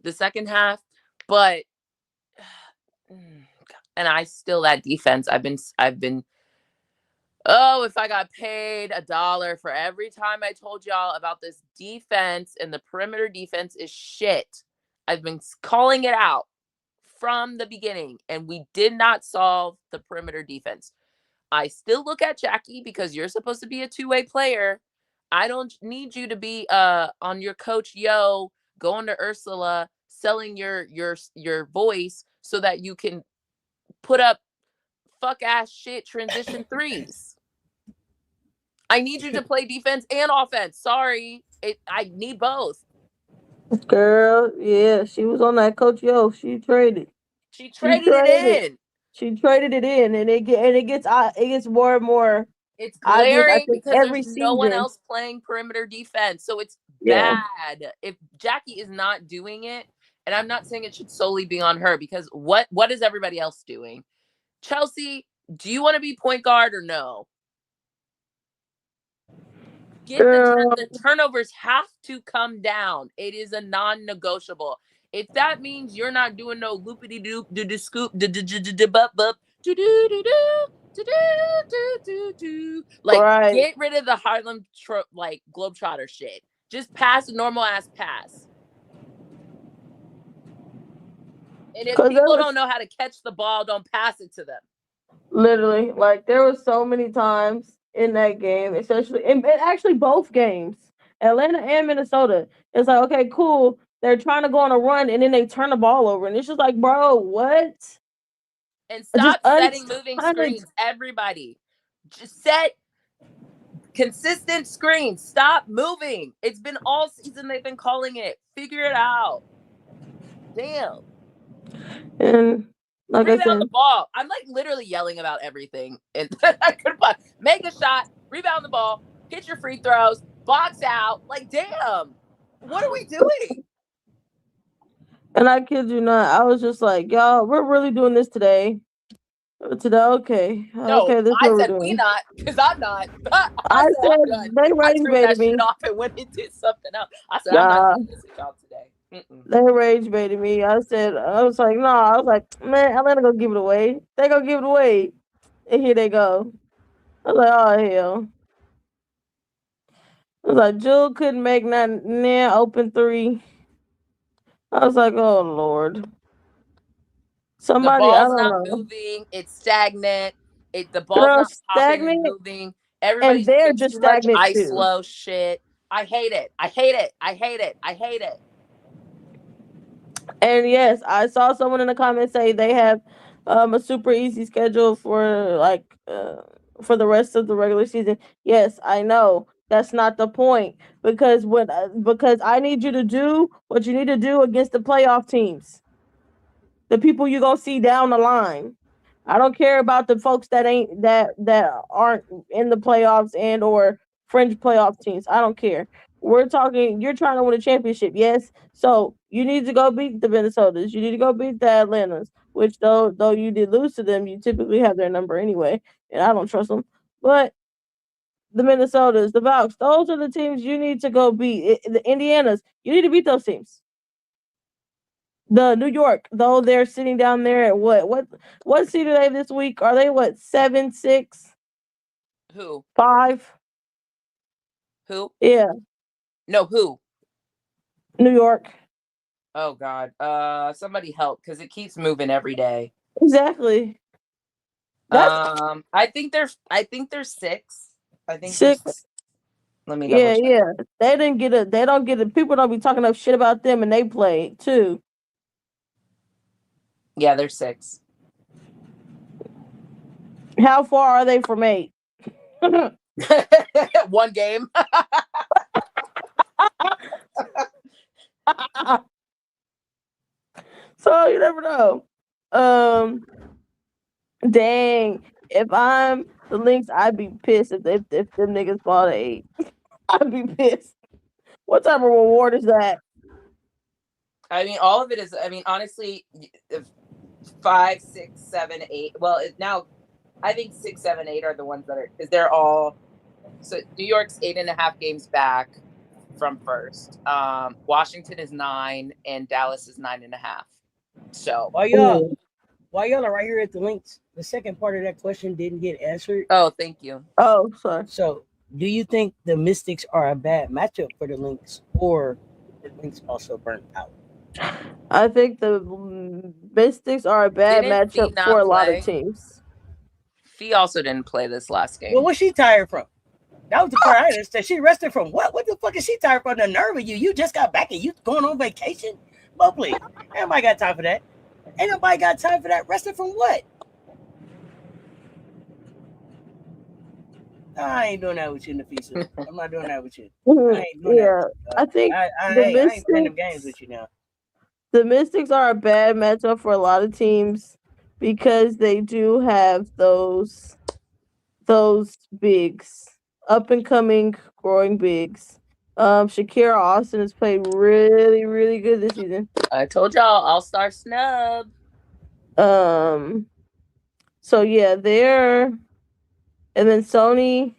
Speaker 3: second half. But and I still, that defense, I've been oh, if I got paid $1 for every time I told y'all about this defense, and the perimeter defense is shit. I've been calling it out from the beginning, and we did not solve the perimeter defense. I still look at Jackie, because you're supposed to be a two-way player. I don't need you to be on your Coach Yo, going to Ursula, selling your voice so that you can put up fuck ass shit transition threes. I need you to play defense and offense. Sorry. I need both.
Speaker 2: Girl, yeah, she was on that Coach Yo. She traded.
Speaker 3: She traded it in.
Speaker 2: She traded it in, and it gets more and more.
Speaker 3: It's glaring,
Speaker 2: I think
Speaker 3: because
Speaker 2: every
Speaker 3: there's no one
Speaker 2: season.
Speaker 3: else playing perimeter defense. So it's
Speaker 2: Yeah.
Speaker 3: bad. If Jackie is not doing it, and I'm not saying it should solely be on her, because what is everybody else doing? Chelsea, do you want to be point guard or no? The turnovers have to come down. It is a non-negotiable. If that means you're not doing no loopity doop do scoop like, get rid of the Harlem like Globetrotter shit. Just pass a normal ass pass. And if people don't know how to catch the ball, don't pass it to them.
Speaker 2: Literally, like, there were so many times in that game, especially in actually both games, Atlanta and Minnesota. It's like, okay, cool. They're trying to go on a run, and then they turn the ball over, and it's just like, bro, what?
Speaker 3: And stop setting moving screens, everybody. Just set consistent screens. Stop moving. It's been all season they've been calling it. Figure it out. Damn.
Speaker 2: And like
Speaker 3: rebound
Speaker 2: I said,
Speaker 3: the ball. I'm like literally yelling about everything. And I could make a shot, rebound the ball, hit your free throws, box out. Like, damn. What are we doing?
Speaker 2: And I kid you not, I was just like, y'all, we're really doing this today. Okay.
Speaker 3: No,
Speaker 2: okay, this
Speaker 3: I said we not, because I'm not. I said I'm done.
Speaker 2: They
Speaker 3: I turned that
Speaker 2: me.
Speaker 3: shit off and went and did something else. I said, I'm not doing this with y'all today.
Speaker 2: They rage baited me. I was like, no. I was like, man, Atlanta gonna give it away. They gonna give it away. And here they go. I was like, oh, hell. I was like, Jewel couldn't make nothing. Open three. I was like, oh, Lord. Somebody,
Speaker 3: the
Speaker 2: I
Speaker 3: ball's
Speaker 2: don't
Speaker 3: not
Speaker 2: know.
Speaker 3: moving. It's stagnant. The ball's not popping and moving. Everybody's
Speaker 2: they're
Speaker 3: doing
Speaker 2: just
Speaker 3: too much
Speaker 2: stagnant too.
Speaker 3: slow shit. I hate it. I hate it. I hate it. I hate it.
Speaker 2: And yes, I saw someone in the comments say they have a super easy schedule for for the rest of the regular season. Yes, I know. That's not the point, because because I need you to do what you need to do against the playoff teams. The people you're gonna see down the line. I don't care about the folks that aren't in the playoffs and or fringe playoff teams. I don't care. We're talking, you're trying to win a championship, yes. So you need to go beat the Minnesotas. You need to go beat the Atlantas, which though you did lose to them, you typically have their number anyway, and I don't trust them. But the Minnesotas, the Valks, those are the teams you need to go beat. The Indianas, you need to beat those teams. The New York, though, they're sitting down there at what seed are they this week? Are they 7, 6?
Speaker 3: Who?
Speaker 2: 5?
Speaker 3: Who?
Speaker 2: Yeah.
Speaker 3: No, who?
Speaker 2: New York.
Speaker 3: Oh God. Somebody help, because it keeps moving every day.
Speaker 2: Exactly.
Speaker 3: I think they're 6. I think
Speaker 2: 6.
Speaker 3: Let me double check.
Speaker 2: Yeah. They don't get it. People don't be talking enough shit about them, and they play too.
Speaker 3: Yeah, they're 6.
Speaker 2: How far are they from 8?
Speaker 3: 1 game.
Speaker 2: So you never know. Dang. If I'm the Lynx, I'd be pissed if them niggas fall to 8. I'd be pissed. What type of reward is that?
Speaker 3: I mean, all of it is. I mean, honestly, 5, 6, 7, 8. Well, now I think 6, 7, 8 are the ones that are, because they're all. So New York's 8.5 games back from first. Washington is 9, and Dallas is 9.5. So
Speaker 1: While y'all are right here at the links, the second part of that question didn't get answered.
Speaker 3: Oh, thank you.
Speaker 2: Oh, sorry.
Speaker 1: So, do you think the Mystics are a bad matchup for the Lynx, or the Lynx also burnt out?
Speaker 2: I think the Mystics are a bad
Speaker 3: Didn't Fee
Speaker 2: matchup
Speaker 3: not
Speaker 2: for a lot
Speaker 3: play?
Speaker 2: of teams.
Speaker 3: Fee also didn't play this last game.
Speaker 1: Well, what's she tired from? That was the part I understood. She rested from what? What the fuck is she tired from? The nerve of you. You just got back and you going on vacation? Well, please. Ain't nobody got time for that. Ain't nobody got time for that. Rested from what? I ain't doing that with you, Nafisa. I'm not doing that with you. I ain't doing that with you.
Speaker 2: I think
Speaker 1: I ain't playing them games with you now.
Speaker 2: The Mystics are a bad matchup for a lot of teams because they do have those bigs, up and coming, growing bigs. Shakira Austin has played really, really good this season.
Speaker 3: I told y'all, all-star snub.
Speaker 2: So yeah, and then Sony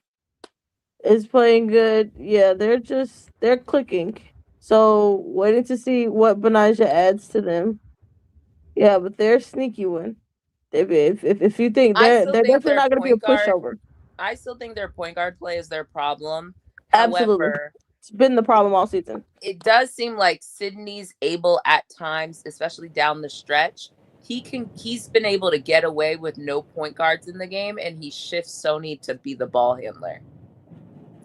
Speaker 2: is playing good. Yeah, they're clicking. So waiting to see what Benaja adds to them. Yeah, but they're a sneaky one. If you think they're definitely not going to be a pushover.
Speaker 3: I still think their point guard play is their problem.
Speaker 2: Absolutely.
Speaker 3: However,
Speaker 2: it's been the problem all season.
Speaker 3: It does seem like Sydney's able at times, especially down the stretch. He's been able to get away with no point guards in the game, and he shifts Sony to be the ball handler.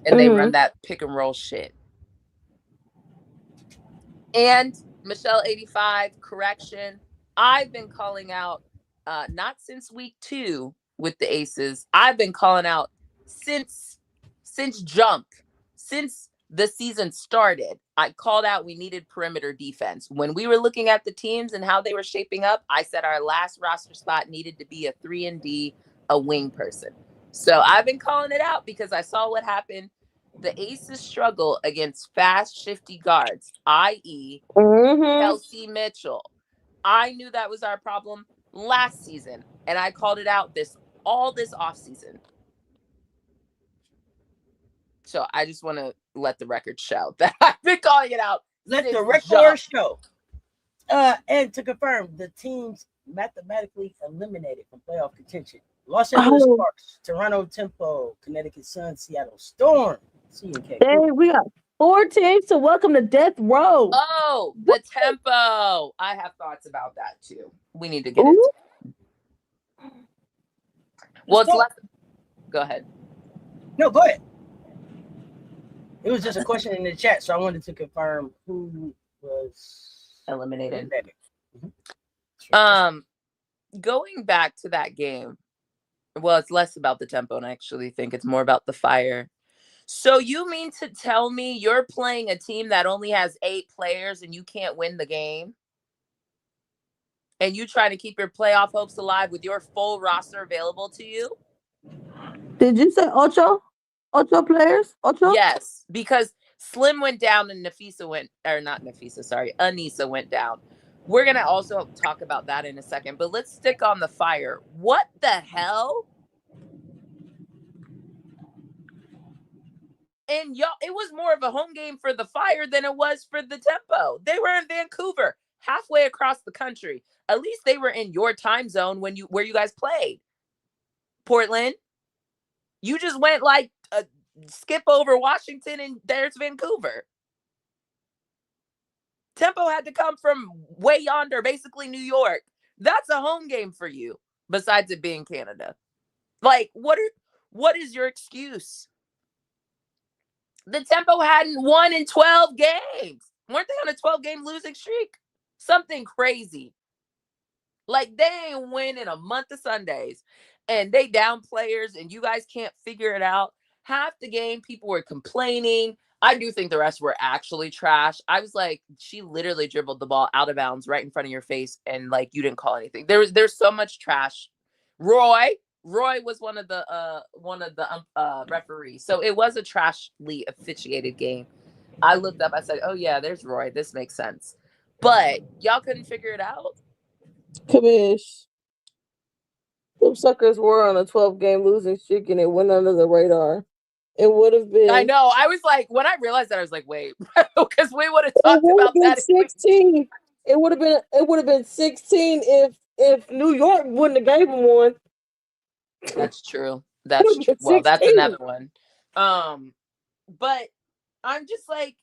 Speaker 3: And they run that pick and roll shit. And Michelle 85, correction. I've been calling out, not since week 2 with the Aces. I've been calling out since jump, since the season started. I called out we needed perimeter defense. When we were looking at the teams and how they were shaping up, I said our last roster spot needed to be a 3-and-D, a wing person. So I've been calling it out because I saw what happened. The Aces struggle against fast, shifty guards, i.e. Kelsey Mitchell. I knew that was our problem last season, and I called it out all this offseason. So I just want to let the record show that I've been calling it out.
Speaker 1: Let the record show. And to confirm, the teams mathematically eliminated from playoff contention. Los Angeles Sparks, Toronto Tempo, Connecticut Sun, Seattle Storm.
Speaker 2: Dang, we got 4 teams to welcome to Death Row.
Speaker 3: Oh, the Tempo. I have thoughts about that too. We need to get into it. Well, it's less. Go ahead.
Speaker 1: No, go ahead. It was just a question in the chat, so I wanted to confirm who was
Speaker 3: eliminated.
Speaker 1: Mm-hmm.
Speaker 3: Going back to that game, well, it's less about the tempo, and I actually think it's more about the fire. So you mean to tell me you're playing a team that only has 8 players and you can't win the game? And you trying to keep your playoff hopes alive with your full roster available to you?
Speaker 2: Did you say ocho? 8 players? 8?
Speaker 3: Yes, because Slim went down and Anissa went down. We're going to also talk about that in a second, but let's stick on the fire. What the hell? And y'all, it was more of a home game for the Fire than it was for the Tempo. They were in Vancouver, halfway across the country. At least they were in your time zone where you guys played. Portland, you just went like a skip over Washington and there's Vancouver. Tempo had to come from way yonder, basically New York. That's a home game for you, besides it being Canada. Like, what is your excuse? The Tempo hadn't won in 12 games. Weren't they on a 12-game losing streak? Something crazy. Like, they ain't win in a month of Sundays. and they down players and you guys can't figure it out. Half the game, people were complaining. I do think the rest were actually trash. I was like, she literally dribbled the ball out of bounds right in front of your face, and like you didn't call anything. There's so much trash. Roy was one of the referees, so it was a trashly officiated game. I looked up, I said, oh yeah, there's Roy. This makes sense. But y'all couldn't figure it out.
Speaker 2: Commish. Them suckers were on a 12-game losing streak and it went under the radar. It would have been.
Speaker 3: I know. I was like, when I realized that, I was like, wait, because we would have talked about that.
Speaker 2: 16. It would have been 16 if New York wouldn't have gave them one.
Speaker 3: That's true. That's true. Well, that's another one. But I'm just like,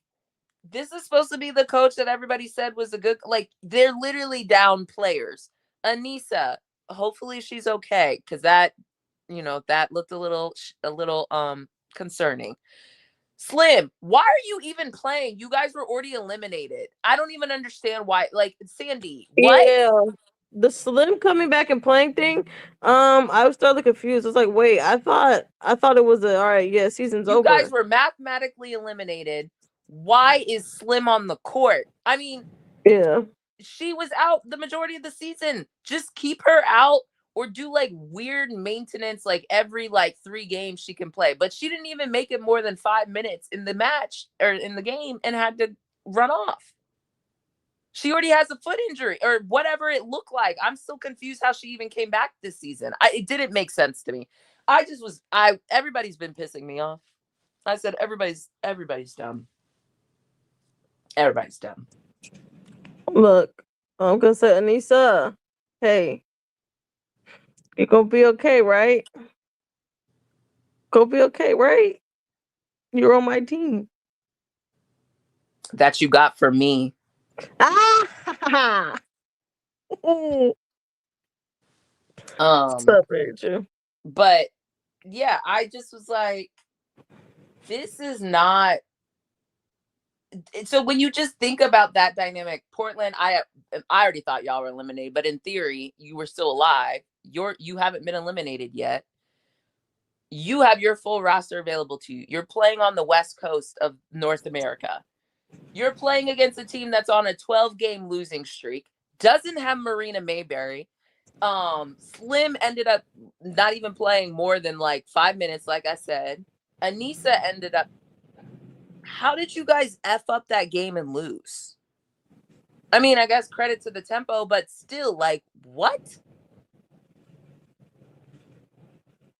Speaker 3: this is supposed to be the coach that everybody said was a good, like, they're literally down players. Anissa, hopefully she's okay, because that, that looked a little concerning. Slim, why are you even playing? You guys were already eliminated. I don't even understand why. Like, Sandy, what?
Speaker 2: Yeah, the Slim coming back and playing thing. I was totally confused. I was like, wait, I thought it was all right. Yeah, season's over.
Speaker 3: You guys were mathematically eliminated. Why is Slim on the court? I mean,
Speaker 2: yeah,
Speaker 3: she was out the majority of the season. Just keep her out. Or do like weird maintenance, like every like 3 games she can play. But she didn't even make it more than 5 minutes in the match or in the game and had to run off. She already has a foot injury or whatever it looked like. I'm still confused how she even came back this season. It didn't make sense to me. Everybody's been pissing me off. I said, everybody's dumb. Everybody's dumb.
Speaker 2: Look, I'm going to say, Anissa, hey, you're going to be okay, right? Gonna be okay, right? You're on my team.
Speaker 3: That you got for me.
Speaker 2: Ah! What's up, Rachel?
Speaker 3: But yeah, I just was like, this is not. So when you just think about that dynamic, Portland, I already thought y'all were eliminated, but in theory, you were still alive. You haven't been eliminated yet. You have your full roster available to you. You're playing on the West Coast of North America. You're playing against a team that's on a 12-game losing streak, doesn't have Marina Mayberry. Slim ended up not even playing more than like 5 minutes, like I said. Anissa ended up. How did you guys F up that game and lose? I mean, I guess credit to the tempo, but still, like, what?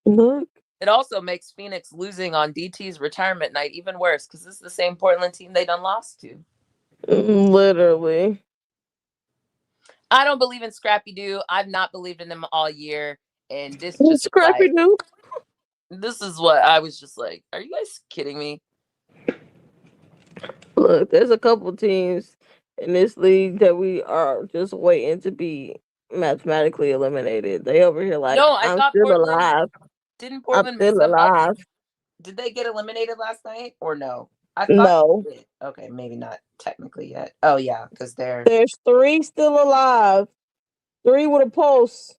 Speaker 2: Look.
Speaker 3: It also makes Phoenix losing on DT's retirement night even worse because this is the same Portland team they done lost to.
Speaker 2: Literally.
Speaker 3: I don't believe in Scrappy Doo. I've not believed in them all year. And this just
Speaker 2: Scrappy Doo.
Speaker 3: This is what I was just like, are you guys kidding me?
Speaker 2: Look, there's a couple teams in this league that we are just waiting to be mathematically eliminated. They over here like,
Speaker 3: no, I'm still
Speaker 2: Portland, alive.
Speaker 3: Didn't Portland
Speaker 2: I'm still alive.
Speaker 3: Did they get eliminated last night or no?
Speaker 2: I thought no.
Speaker 3: Okay, maybe not technically yet. Oh yeah, because
Speaker 2: there's 3 still alive. 3 with a pulse.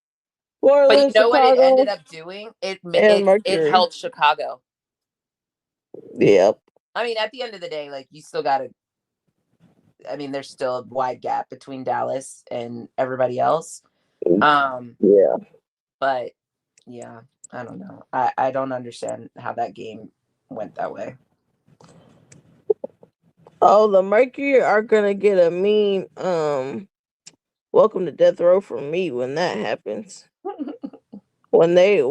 Speaker 3: But you know what it ended up doing? It helped Chicago.
Speaker 2: Yep.
Speaker 3: I mean, at the end of the day, like you still got to. I mean, there's still a wide gap between Dallas and everybody else.
Speaker 2: Yeah.
Speaker 3: But yeah, I don't know. I don't understand how that game went that way.
Speaker 2: Oh, the Mercury are gonna get a mean welcome to death row from me when that happens. when they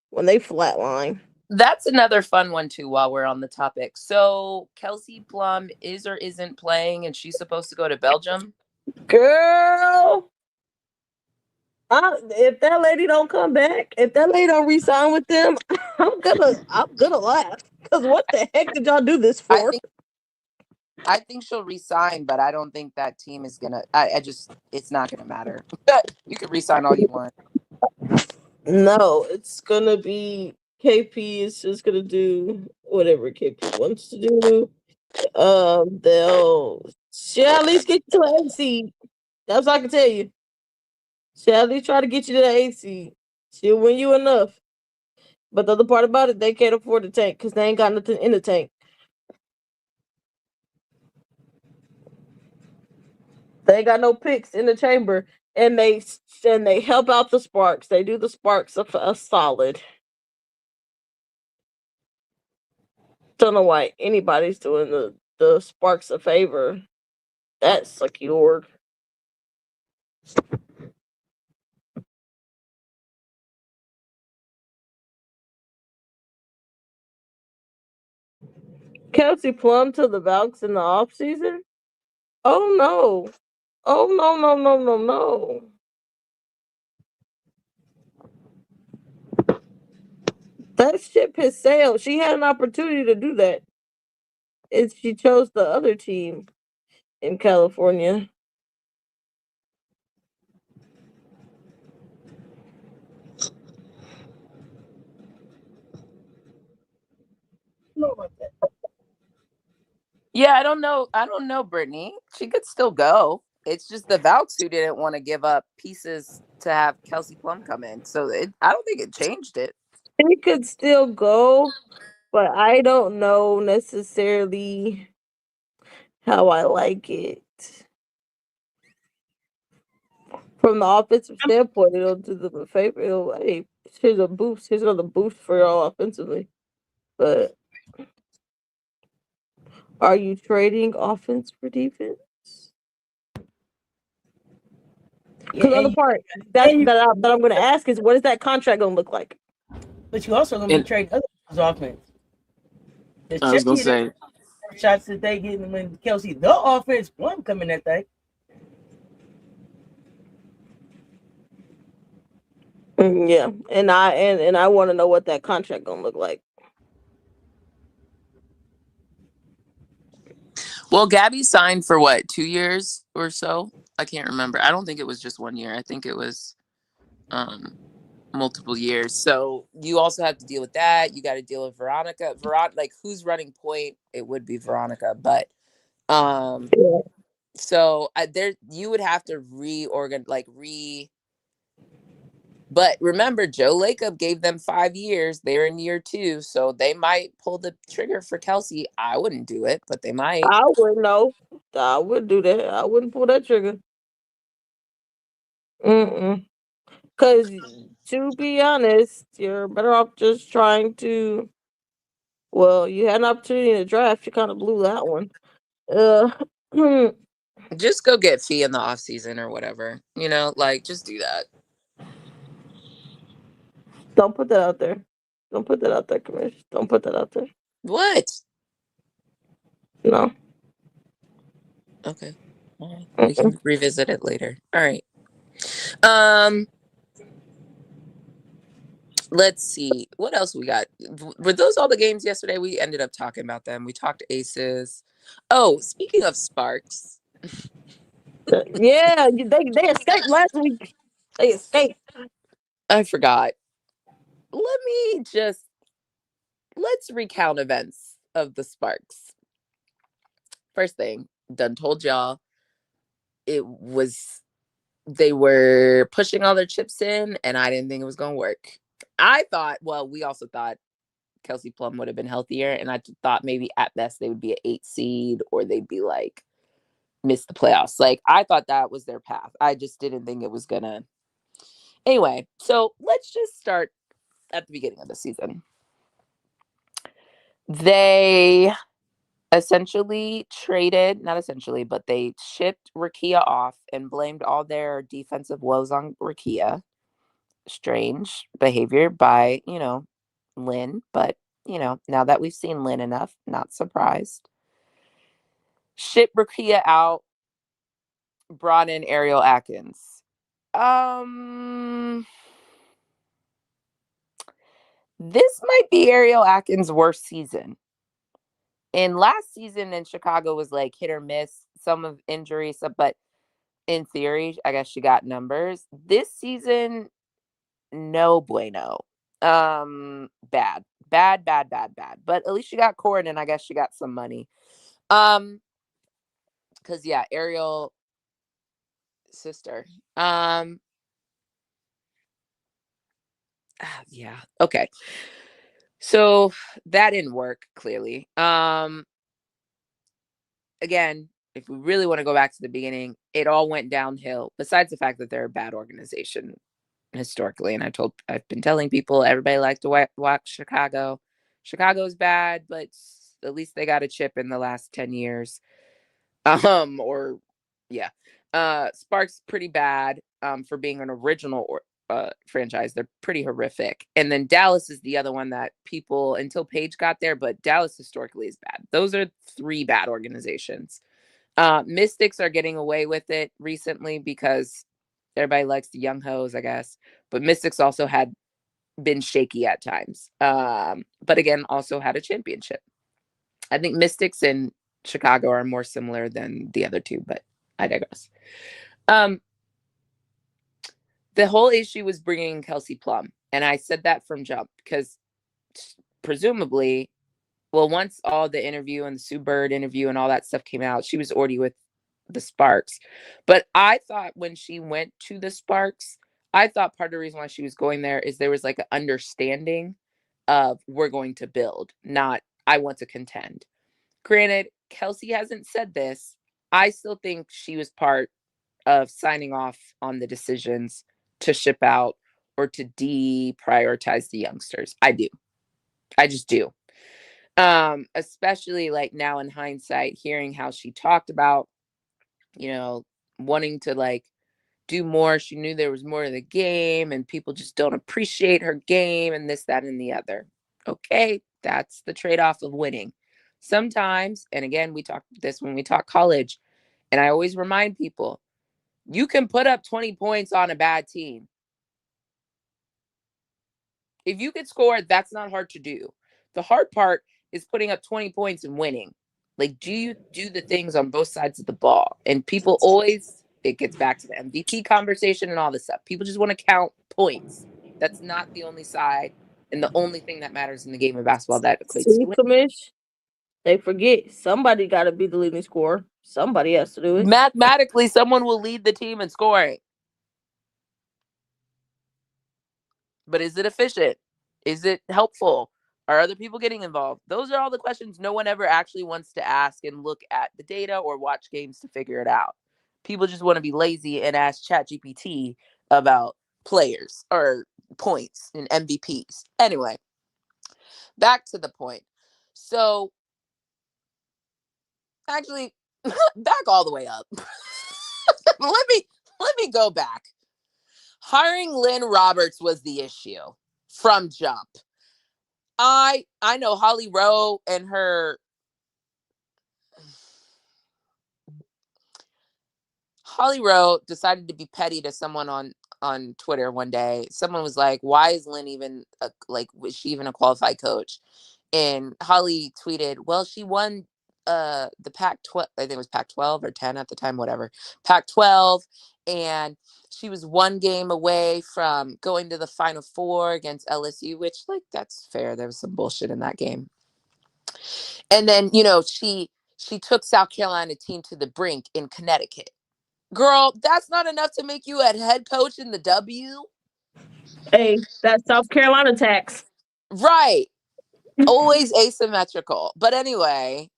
Speaker 2: flatline.
Speaker 3: That's another fun one too while we're on the topic. So Kelsey Plum is or isn't playing and she's supposed to go to Belgium.
Speaker 2: Girl, if that lady don't come back, if that lady don't resign with them, I'm gonna laugh. Because what the heck did y'all do this for?
Speaker 3: I think she'll resign, but I don't think that team is gonna. It's not gonna matter. You can resign all you want.
Speaker 2: No, it's gonna be KP is just gonna do whatever KP wants to do. She'll at least get you to an 8 seed. That's what I can tell you. She'll at least try to get you to the 8 seed. She'll win you enough. But the other part about it, they can't afford the tank because they ain't got nothing in the tank. They ain't got no picks in the chamber, and they help out the Sparks. They do the Sparks a solid. Don't know why anybody's doing the Sparks a favor. That's secured. Kelsey Plum to the Valks in the off season? Oh no. Oh no. That ship has sailed. She had an opportunity to do that. She chose the other team in California.
Speaker 3: Yeah, I don't know, Brittany. She could still go. It's just the Valks who didn't want to give up pieces to have Kelsey Plum come in. So I don't think it changed it.
Speaker 2: She could still go, but I don't know necessarily how I like it. From the offensive standpoint, it'll do them a favor. Hey, here's a boost. Here's another boost for y'all offensively. But are you trading offense for defense? Because the other part that I'm going to ask is, what is that contract going to look like?
Speaker 1: But you also going to be trading other people's offense.
Speaker 3: I was going to say
Speaker 1: shots that they getting when Kelsey, the offense, Plum coming that thing.
Speaker 2: Yeah, and I want to know what that contract gonna look like.
Speaker 3: Well, Gabby signed for what, 2 years or so? I can't remember. I don't think it was just 1 year. I think it was multiple years. So you also have to deal with that. You got to deal with Veronica. Like, who's running point? It would be Veronica, but so there you would have to But remember, Joe Lacob gave them 5 years. They're in year 2, so they might pull the trigger for Kelsey. I wouldn't do it, but they might.
Speaker 2: I wouldn't know. I wouldn't do that. I wouldn't pull that trigger. Because to be honest, you're better off just trying to. Well, you had an opportunity in the draft. You kind of blew that one.
Speaker 3: Just go get Fee in the off season or whatever. Like, just do that.
Speaker 2: Don't put that out there. Don't put that out there, Commish. Don't put that out there.
Speaker 3: What?
Speaker 2: No.
Speaker 3: Okay. All right. We can revisit it later. All right. Let's see. What else we got? Were those all the games yesterday? We ended up talking about them. We talked Aces. Oh, speaking of Sparks.
Speaker 2: Yeah, they escaped last week. They escaped.
Speaker 3: I forgot. Let's recount events of the Sparks. First thing, done told y'all they were pushing all their chips in, and I didn't think it was going to work. We also thought Kelsey Plum would have been healthier, and I thought maybe at best they would be an 8 seed, or they'd be like miss the playoffs. Like, I thought that was their path. I just didn't think it was gonna. Anyway, so let's just start at the beginning of the season. They essentially they shipped Rakia off and blamed all their defensive woes on Rakia. Strange behavior by, Lynn, but, now that we've seen Lynn enough, not surprised. Ship Rakia out, brought in Ariel Atkins. This might be Ariel Atkins' worst season. And last season in Chicago was like hit or miss, some of injuries, but in theory, I guess she got numbers. This season, no bueno. Bad. But at least she got Corin, and I guess she got some money. Because yeah, Ariel sister. Yeah. Okay. So that didn't work, clearly. Again, if we really want to go back to the beginning, it all went downhill, besides the fact that they're a bad organization historically. And I've been telling people, everybody likes to watch Chicago. Chicago's bad, but at least they got a chip in the last 10 years. Or yeah. Sparks pretty bad for being an original franchise. They're pretty horrific. And then Dallas is the other one that people, until Paige got there, but Dallas historically is bad. Those are 3 bad organizations. Mystics are getting away with it recently because everybody likes the young hoes, I guess. But Mystics also had been shaky at times. But again, also had a championship. I think Mystics and Chicago are more similar than the other 2, but I digress. The whole issue was bringing Kelsey Plum. And I said that from jump because presumably, well, once all the interview and the Sue Bird interview and all that stuff came out, she was already with the Sparks. But I thought when she went to the Sparks, I thought part of the reason why she was going there is there was like an understanding of we're going to build, not I want to contend. Granted, Kelsey hasn't said this. I still think she was part of signing off on the decisions to ship out or to deprioritize the youngsters. I do. I just do. Especially like now in hindsight, hearing how she talked about, wanting to like do more. She knew there was more to the game and people just don't appreciate her game and this, that, and the other. Okay, that's the trade-off of winning. Sometimes, and again, we talk this when we talk college, and I always remind people, you can put up 20 points on a bad team. If you could score, that's not hard to do. The hard part is putting up 20 points and winning. Like, do you do the things on both sides of the ball? And people always, it gets back to the MVP conversation and all this stuff. People just want to count points. That's not the only side and the only thing that matters in the game of basketball that equates to winning.
Speaker 2: Commish, they forget somebody got to be the leading scorer. Somebody has to do it.
Speaker 3: Mathematically, someone will lead the team in scoring. But is it efficient? Is it helpful? Are other people getting involved? Those are all the questions no one ever actually wants to ask and look at the data or watch games to figure it out. People just want to be lazy and ask ChatGPT about players or points and MVPs. Anyway, back to the point. So, actually, back all the way up. let me go back. Hiring Lynn Roberts was the issue from jump. I know Holly Rowe and her Holly Rowe decided to be petty to someone on Twitter one day. Someone was like, "Why is Lynn even was she even a qualified coach?" And Holly tweeted, "Well, she won the Pac-12, I think it was Pac-12 or 10 at the time, whatever. Pac-12, and she was 1 game away from going to the Final Four against LSU, which that's fair. There was some bullshit in that game. And then, she took South Carolina team to the brink in Connecticut. Girl, that's not enough to make you a head coach in the W.
Speaker 2: Hey, that's South Carolina tax.
Speaker 3: Right. Always asymmetrical. But anyway,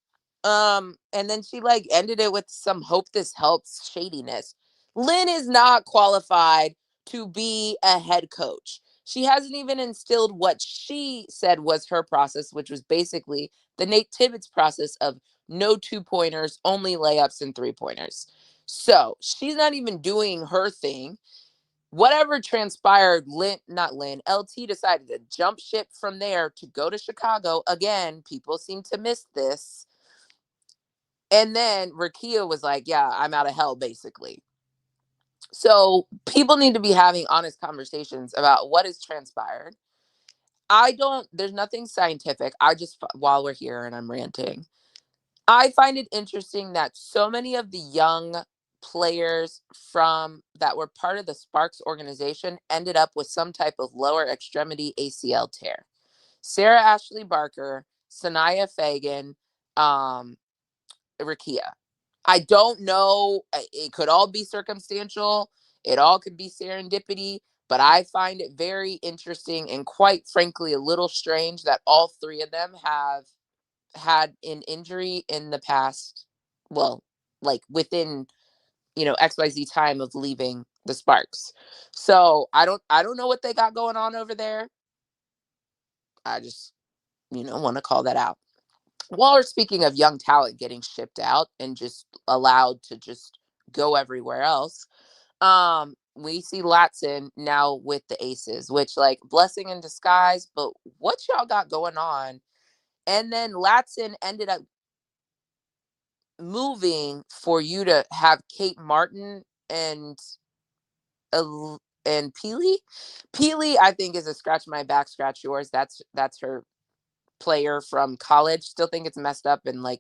Speaker 3: and then she ended it with some hope this helps shadiness. Lynn is not qualified to be a head coach. She hasn't even instilled what she said was her process, which was basically the Nate Tibbetts process of no 2-pointers, only layups and 3-pointers. So she's not even doing her thing. Whatever transpired, LT decided to jump ship from there to go to Chicago. Again, people seem to miss this. And then Rakia was like, yeah, I'm out of hell, basically. So people need to be having honest conversations about what has transpired. There's nothing scientific. While we're here and I'm ranting, I find it interesting that so many of the young players that were part of the Sparks organization ended up with some type of lower extremity ACL tear. Sarah Ashley Barker, Sanaya Fagan, Rakia. I don't know. It could all be circumstantial. It all could be serendipity. But I find it very interesting and quite frankly a little strange that all three of them have had an injury in the past, well, like within, XYZ time of leaving the Sparks. So I don't know what they got going on over there. I just, want to call that out. While we're speaking of young talent getting shipped out and just allowed to just go everywhere else, we see Latson now with the Aces, which like blessing in disguise, but what y'all got going on? And then Latson ended up moving for you to have Kate Martin and Peely. Peely, I think, is a scratch my back, scratch yours. That's her player from college. Still think it's messed up and like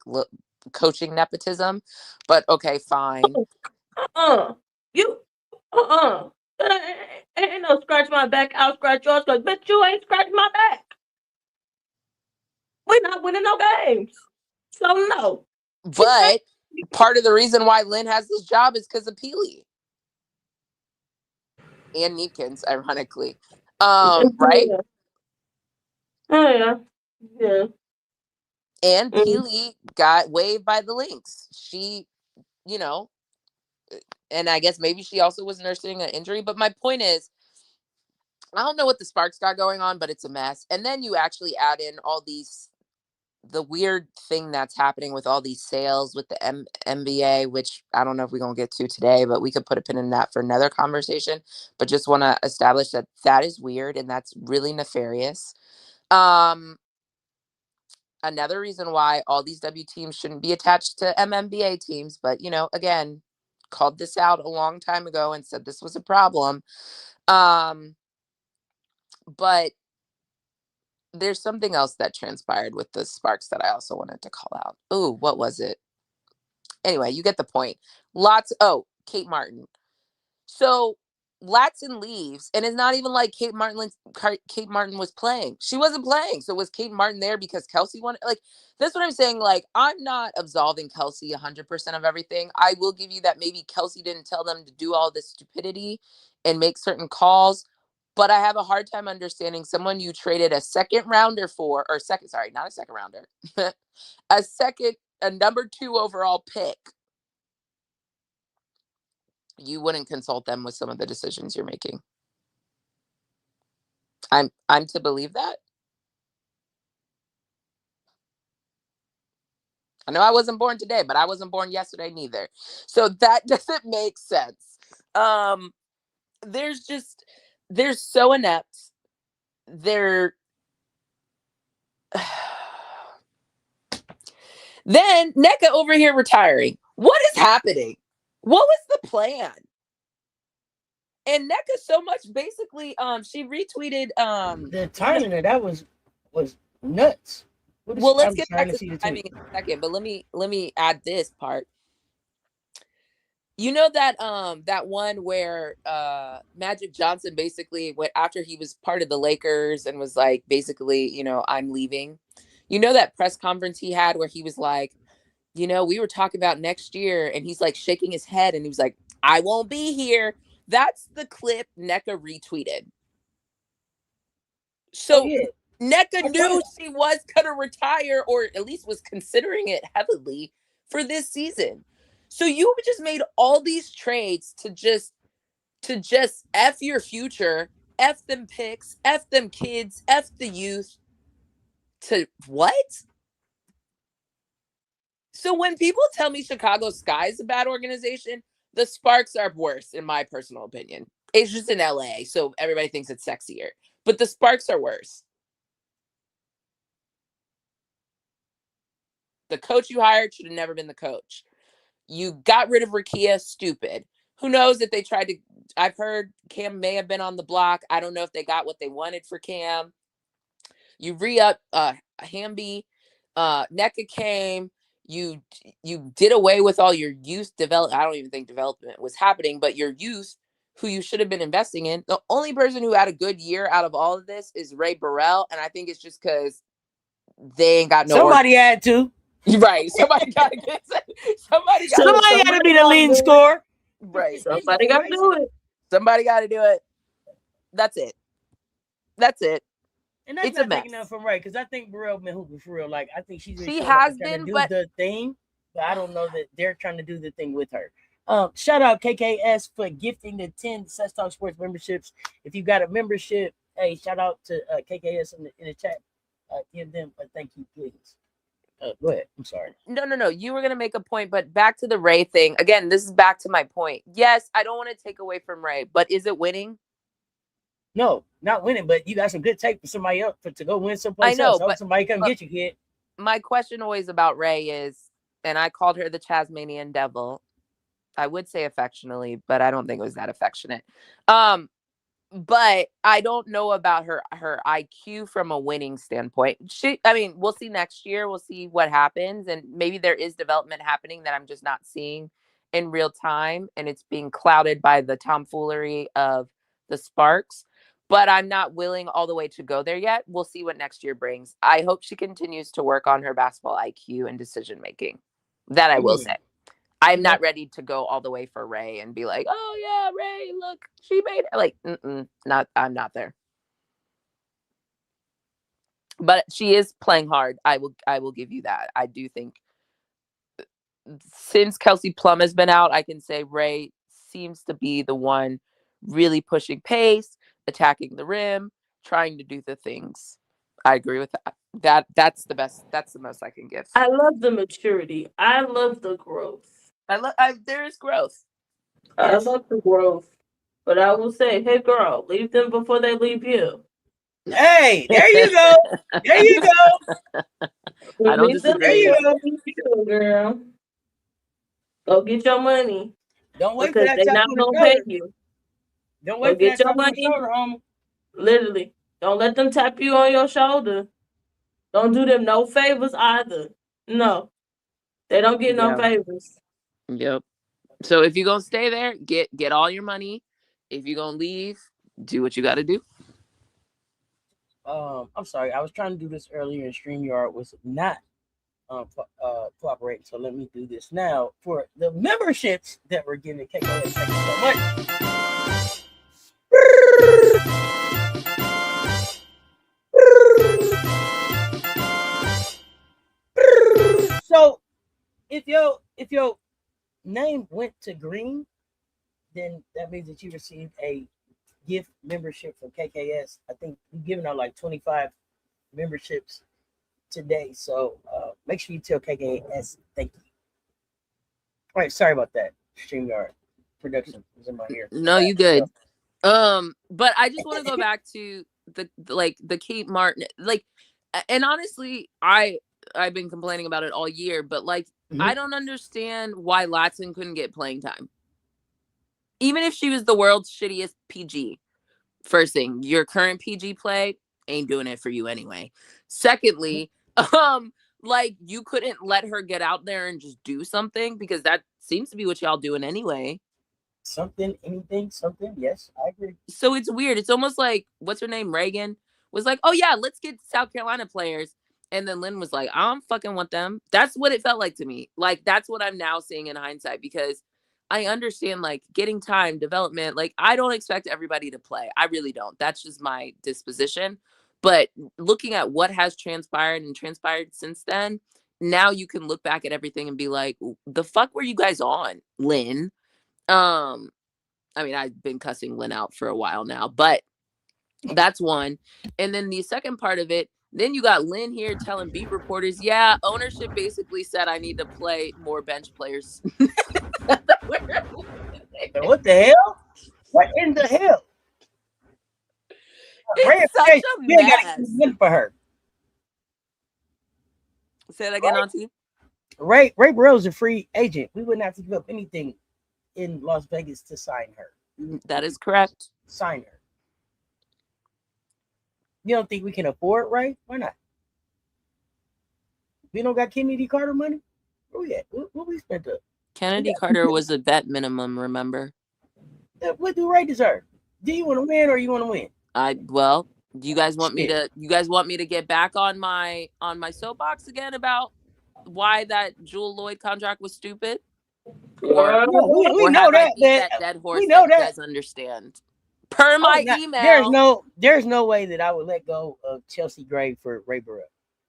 Speaker 3: coaching nepotism, but okay, fine.
Speaker 2: Ain't no scratch my back, I'll scratch yours, because bitch, you ain't scratch my back. We're not winning no games. So no.
Speaker 3: But part of the reason why Lynn has this job is because of Peely. And Neepkins, ironically. Right?
Speaker 2: Oh, yeah.
Speaker 3: And Peely got waived by the Lynx. She, and I guess maybe she also was nursing an injury. But my point is, I don't know what the Sparks got going on, but it's a mess. And then you actually add in all the weird thing that's happening with all these sales with the NBA, which I don't know if we're going to get to today, but we could put a pin in that for another conversation. But just want to establish that is weird and that's really nefarious. Another reason why all these W teams shouldn't be attached to MNBA teams, but again, called this out a long time ago and said this was a problem. But there's something else that transpired with the Sparks that I also wanted to call out. Ooh, what was it? Anyway, you get the point. Kate Martin. So Latson leaves, and it's not even like Kate Martin was playing. She wasn't playing. So was Kate Martin there because Kelsey wanted? Like, that's what I'm saying. Like, I'm not absolving Kelsey 100% of everything. I will give you that maybe Kelsey didn't tell them to do all this stupidity and make certain calls. But I have a hard time understanding someone you traded a second rounder for, or not a second rounder, a number 2 overall pick. You wouldn't consult them with some of the decisions you're making. I'm to believe that. I know I wasn't born today, but I wasn't born yesterday neither. So that doesn't make sense. They're so inept. Then NECA over here retiring. What is happening? What was the plan? And NECA so much basically she retweeted
Speaker 1: the timing of that was nuts.
Speaker 3: Well, let's get back to the timing in a second, but let me add this part. You know that one where Magic Johnson basically went after he was part of the Lakers and was like, basically, I'm leaving. You know that press conference he had where he was like, we were talking about next year, and he's like shaking his head and he was like, I won't be here. That's the clip NECA retweeted. So NECA knew she was gonna retire, or at least was considering it heavily for this season. So you just made all these trades to just F your future, F them picks, F them kids, F the youth. To what? So when people tell me Chicago Sky is a bad organization, the Sparks are worse, in my personal opinion. It's just in LA, so everybody thinks it's sexier. But the Sparks are worse. The coach you hired should have never been the coach. You got rid of Rakia, stupid. Who knows if they tried to... I've heard Cam may have been on the block. I don't know if they got what they wanted for Cam. You re-up Hamby. NECA came. You did away with all your youth development. I don't even think development was happening, but your youth, who you should have been investing in. The only person who had a good year out of all of this is Ray Burrell, and I think it's just because they ain't got no...
Speaker 1: Somebody had to.
Speaker 3: Right. Somebody got to get... Somebody
Speaker 1: got to be the leading scorer.
Speaker 3: Right.
Speaker 2: Somebody got to do it.
Speaker 3: Somebody got to do it. That's it. That's it.
Speaker 1: And that's
Speaker 3: It's a
Speaker 1: not taking
Speaker 3: mess.
Speaker 1: nothing from Ray, because I think Burrell been hooping for real. Like, I think she's been
Speaker 3: She
Speaker 1: showing up
Speaker 3: has
Speaker 1: and trying
Speaker 3: been,
Speaker 1: to do
Speaker 3: but
Speaker 1: the thing, but I don't know that they're trying to do the thing with her. Shout out KKS for gifting the 10 Cess Talk Sports memberships. If you got a membership, hey, shout out to KKS in the chat. Give them a thank you, please. Go ahead. I'm sorry.
Speaker 3: No. You were going to make a point, but back to the Ray thing. Again, this is back to my point. Yes, I don't want to take away from Ray, but is it winning?
Speaker 1: No, not winning, but you got some good take for somebody else to go win someplace
Speaker 3: I know,
Speaker 1: else. I hope
Speaker 3: but
Speaker 1: somebody come get you, kid.
Speaker 3: My question always about Ray is, and I called her the Tasmanian devil. I would say affectionately, but I don't think it was that affectionate. But I don't know about her IQ from a winning standpoint. We'll see next year. We'll see what happens, and maybe there is development happening that I'm just not seeing in real time, and it's being clouded by the tomfoolery of the Sparks. But I'm not willing all the way to go there yet. We'll see what next year brings. I hope she continues to work on her basketball IQ and decision making. That I will say. I'm not ready to go all the way for Ray and be like, oh yeah, Ray, look, she made it. Like, I'm not there. But she is playing hard. I will give you that. I do think since Kelsey Plum has been out, I can say Ray seems to be the one really pushing pace, attacking the rim, trying to do the things. I agree with that. That's the best. That's the most I can give.
Speaker 2: I love the maturity. I love the growth.
Speaker 3: There is growth.
Speaker 2: I love the growth. But I will say, hey girl, leave them before they leave you.
Speaker 1: Hey, there you go. There you go.
Speaker 3: I don't disagree.
Speaker 1: There you go,
Speaker 2: girl. Go get your money.
Speaker 1: Don't wait for that
Speaker 2: they're
Speaker 1: tap
Speaker 2: not
Speaker 1: on
Speaker 2: gonna
Speaker 1: the
Speaker 2: pay
Speaker 1: shoulder.
Speaker 2: you.
Speaker 1: Don't wait for that tap on the shoulder, homie.
Speaker 2: Literally. Don't let them tap you on your shoulder. Don't do them no favors either. No. They don't get no favors.
Speaker 3: Yep. So if you're gonna stay there, get all your money. If you're gonna leave, do what you gotta do.
Speaker 1: I'm sorry. I was trying to do this earlier and StreamYard was not cooperating. So let me do this now for the memberships that we're giving. Thank you so much. So if your name went to green, then that means that you received a gift membership from KKS. I think we're giving out like 25 memberships today. So make sure you tell KKS thank you. All right, sorry about that. StreamYard production was in my ear.
Speaker 3: No, you good. But I just want to go back to the Kate Martin, and honestly, I've been complaining about it all year, but I don't understand why Latson couldn't get playing time. Even if she was the world's shittiest PG. First thing, your current PG play ain't doing it for you anyway. Secondly, you couldn't let her get out there and just do something, because that seems to be what y'all doing anyway.
Speaker 1: Something, anything, something. Yes, I agree.
Speaker 3: So it's weird. It's almost like, what's her name? Reagan was like, oh yeah, let's get South Carolina players. And then Lynn was like, I don't fucking want them. That's what it felt like to me. That's what I'm now seeing in hindsight, because I understand getting time, development. I don't expect everybody to play. I really don't. That's just my disposition. But looking at what has transpired since then, now you can look back at everything and be like, the fuck were you guys on, Lynn? I've been cussing Lynn out for a while now, but that's one. And then the second part of it, then you got Lynn here telling beat reporters, yeah, ownership basically said I need to play more bench players.
Speaker 1: What the hell? What in the hell?
Speaker 3: It's such a mess.
Speaker 1: For her.
Speaker 3: Say that again, Auntie.
Speaker 1: Ray Burrell's a free agent. We wouldn't have to give up anything in Las Vegas to sign her.
Speaker 3: That is correct.
Speaker 1: Sign her. You don't think we can afford Ray? Why not? We don't got Kennedy Carter money? Where we at? What we spent up?
Speaker 3: Kennedy Carter was a vet minimum, remember?
Speaker 1: What do Ray deserve? Do you want to win or you want to win?
Speaker 3: Do you guys want me to get back on my soapbox again about why that Jewel Lloyd contract was stupid? Or
Speaker 1: we know that
Speaker 3: dead horse.
Speaker 1: We know that.
Speaker 3: You guys understand. Per my email.
Speaker 1: There's no way that I would let go of Chelsea Gray for Ray Burrell.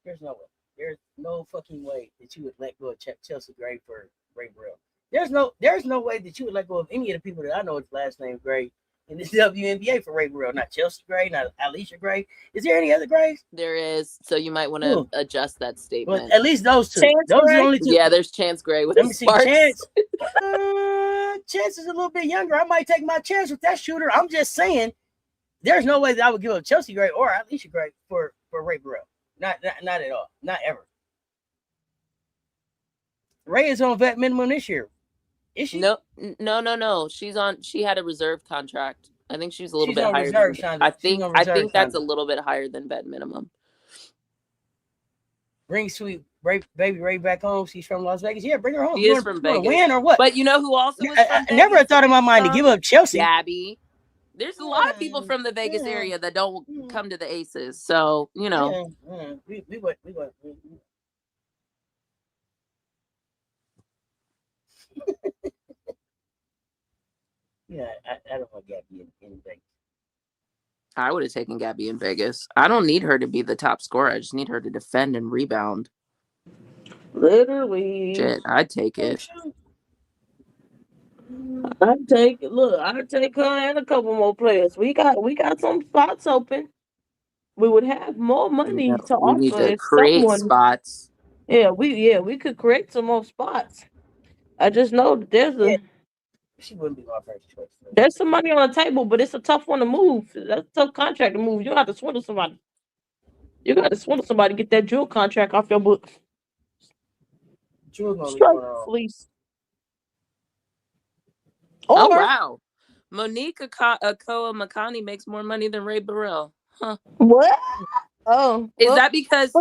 Speaker 1: There's no way. There's no fucking way that you would let go of Chelsea Gray for Ray Burrell. There's no way that you would let go of any of the people that I know with last name Gray in this WNBA for Ray Burrell. Not Chelsea Gray, not Alicia Gray. Is there any other Grays?
Speaker 3: There is. So you might want to adjust that statement.
Speaker 1: Well, at least those two.
Speaker 2: Chance
Speaker 1: those
Speaker 2: Gray?
Speaker 1: are the only two.
Speaker 3: Yeah, there's Chance Gray with
Speaker 1: Let me see.
Speaker 3: Sparks.
Speaker 1: Chance. Chance is a little bit younger. I might take my chance with that shooter. I'm just saying, there's no way that I would give up Chelsea Gray or Alicia Gray for Ray Burrell. Not at all. Not ever. Ray is on vet minimum this year. Is she?
Speaker 3: No. She had a reserve contract. I think she's a little bit higher. I think that's a little bit higher than vet minimum.
Speaker 1: Bring sweet baby Ray back home. She's from Las Vegas. Yeah, bring her home.
Speaker 3: She is from Vegas.
Speaker 1: Win or what?
Speaker 3: But you know who also was from
Speaker 1: I never thought in my mind to give up Chelsea.
Speaker 3: Gabby. There's a lot of people from the Vegas area that don't come to the Aces. So, you know.
Speaker 1: We went. Yeah, I don't want Gabby in Vegas.
Speaker 3: I would have taken Gabby in Vegas. I don't need her to be the top scorer. I just need her to defend and rebound.
Speaker 2: Literally.
Speaker 3: Shit, I'd take it.
Speaker 2: I'd take it. Look, I'd take her and a couple more players. We got some spots open. We would have more money to offer.
Speaker 3: We need to create spots.
Speaker 2: Yeah, we could create some more spots. I just know that
Speaker 1: she wouldn't be my first choice.
Speaker 2: There's some money on the table, but it's a tough one to move. That's a tough contract to move. You have to swindle somebody. You got to swindle somebody to get that Jewel contract off your books. Fleece.
Speaker 3: Oh, wow. Monique Akoa Makani makes more money than Ray Burrell. Huh.
Speaker 2: What? Oh.
Speaker 3: Is that because...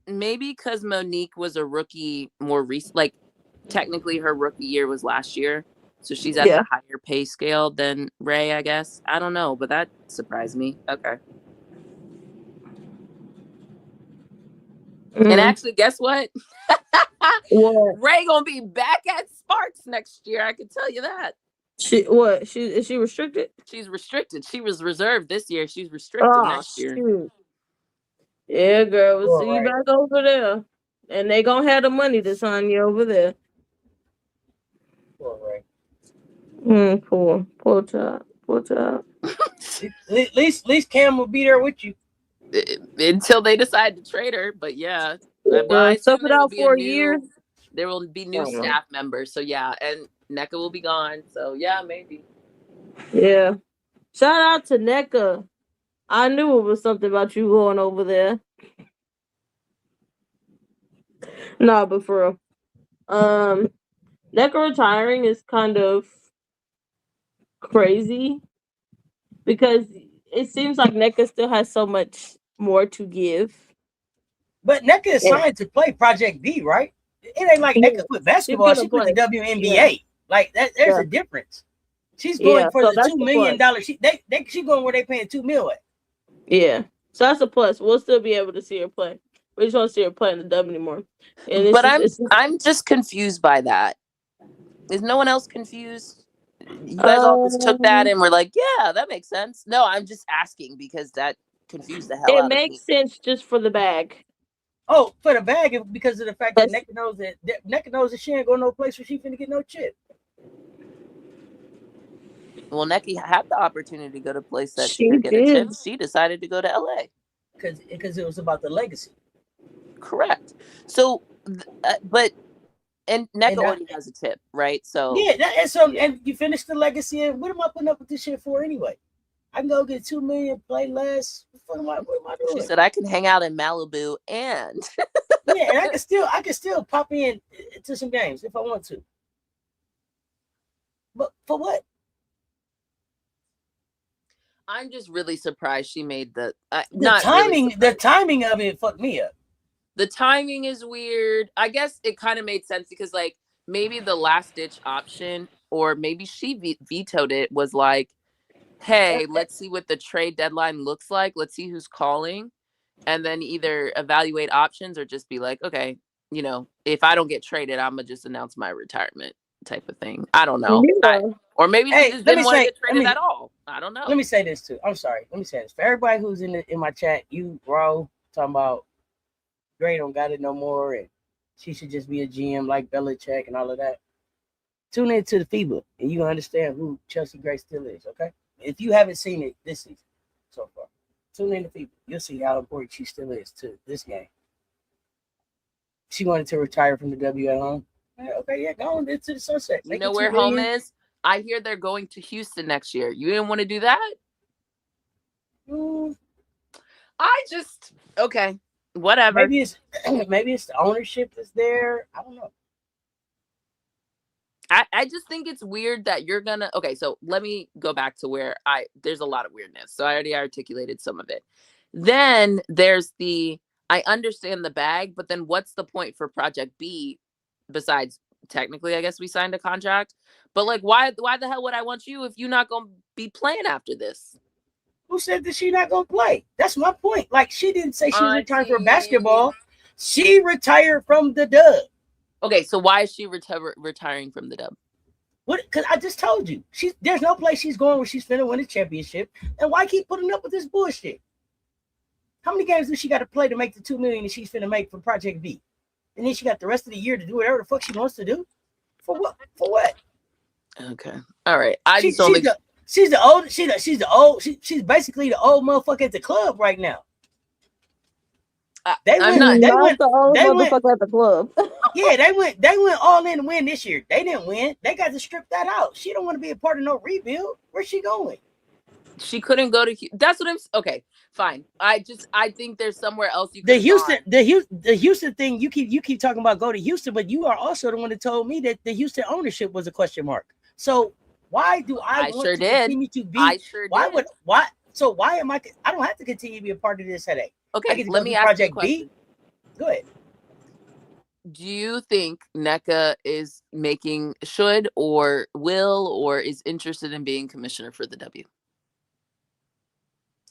Speaker 3: Maybe because Monique was a rookie more recent. Like, technically her rookie year was last year. So she's at a higher pay scale than Ray, I guess. I don't know, but that surprised me. Okay. And actually, guess what? Ray gonna be back at Sparks next year. I can tell you that.
Speaker 2: Is she restricted?
Speaker 3: She's restricted. She was reserved this year. She's restricted next year.
Speaker 2: Shoot. Yeah, girl. We'll see you back over there. And they gonna have the money to sign you over there.
Speaker 1: Poor Ray.
Speaker 2: Poor child.
Speaker 1: At least Cam will be there with you
Speaker 3: until they decide to trade her. But yeah,
Speaker 2: tough it out for a year.
Speaker 3: There will be new staff members. So yeah, and NECA will be gone. So yeah, maybe.
Speaker 2: Yeah. Shout out to NECA. I knew it was something about you going over there. Nah, but for real. NECA retiring is kind of crazy because it seems like NECA still has so much more to give.
Speaker 1: But NECA is signed to play Project B, right? It ain't like NECA quit basketball. She quit the WNBA. Yeah. Like that. There's a difference. She's going for the $2 million. She's going where they paying $2 million at.
Speaker 2: Yeah. So that's a plus. We'll still be able to see her play. We just want to see her play in the W anymore.
Speaker 3: But I'm just confused by that. Is no one else confused? You guys all just took that and were like, yeah, that makes sense. No, I'm just asking because that confused the hell out of me.
Speaker 2: It makes sense just for the bag.
Speaker 1: Oh, for the bag, because of the fact that NECA knows that she ain't going no place where she finna get no chip.
Speaker 3: Well, NECA had the opportunity to go to a place that she could get a chip. She decided to go to LA.
Speaker 1: Because it was about the legacy.
Speaker 3: Correct. So, and NECA already has a tip, right? So
Speaker 1: and you finish the legacy. And what am I putting up with this shit for anyway? I can go get $2 million, play less. What am I doing?
Speaker 3: She said I can hang out in Malibu and
Speaker 1: and I can still pop in to some games if I want to. But for what?
Speaker 3: I'm just really surprised she made the
Speaker 1: timing. Really, the timing of it fucked me up.
Speaker 3: The timing is weird. I guess it kind of made sense because, like, maybe the last ditch option, or maybe she vetoed it, was like, hey, let's see what the trade deadline looks like. Let's see who's calling. And then either evaluate options or just be like, okay, you know, if I don't get traded, I'm going to just announce my retirement type of thing. I don't know.
Speaker 2: Yeah.
Speaker 3: Or maybe she just didn't want to get traded at all. I don't know.
Speaker 1: Let me say this too. I'm sorry. Let me say this for everybody who's in my chat. You, bro, talking about Gray don't got it no more, and she should just be a GM like Belichick and all of that. Tune into the FIBA, and you gonna understand who Chelsea Gray still is. Okay, if you haven't seen it this season so far, tune in to FIBA. You'll see how important she still is to this game. She wanted to retire from the W at home. Okay, yeah, go on into the sunset.
Speaker 3: You know where home is? I hear they're going to Houston next year. You didn't want to do that? Okay, whatever.
Speaker 1: Maybe it's the ownership that's there. I don't know.
Speaker 3: I just think it's weird that you're gonna. Okay, so let me go back to where there's a lot of weirdness. So I already articulated some of it. Then there's I understand the bag, but then what's the point for Project B besides technically, I guess we signed a contract, but like, why the hell would I want you if you're not going to be playing after this?
Speaker 1: Who said that she not going to play? That's my point. Like, she didn't say she was retiring for basketball. She retired from the dub.
Speaker 3: Okay, so why is she retiring from the dub?
Speaker 1: What? Because I just told you, there's no place she's going where she's finna win a championship. And why keep putting up with this bullshit? How many games does she got to play to make the $2 million that she's finna make from Project B? And then she got the rest of the year to do whatever the fuck she wants to do. For what? For what?
Speaker 3: Okay. All right. She's
Speaker 1: basically the old motherfucker at the club right now.
Speaker 2: They went at the club.
Speaker 1: Yeah, they went all in to win this year. They didn't win. They got to strip that out. She don't want to be a part of no rebuild. Where's she going?
Speaker 3: She couldn't go to. That's what I'm. Okay, fine. I think there's somewhere else you.
Speaker 1: The Houston thing. You keep talking about go to Houston, but you are also the one that told me that the Houston ownership was a question mark. So why do I want
Speaker 3: sure
Speaker 1: to
Speaker 3: did.
Speaker 1: continue to be?
Speaker 3: I sure
Speaker 1: why
Speaker 3: did.
Speaker 1: would why? So why am I? I don't have to continue to be a part of this headache.
Speaker 3: Okay, let me ask Project you a question.
Speaker 1: B. Go ahead.
Speaker 3: Do you think NECA should or will or is interested in being commissioner for the W?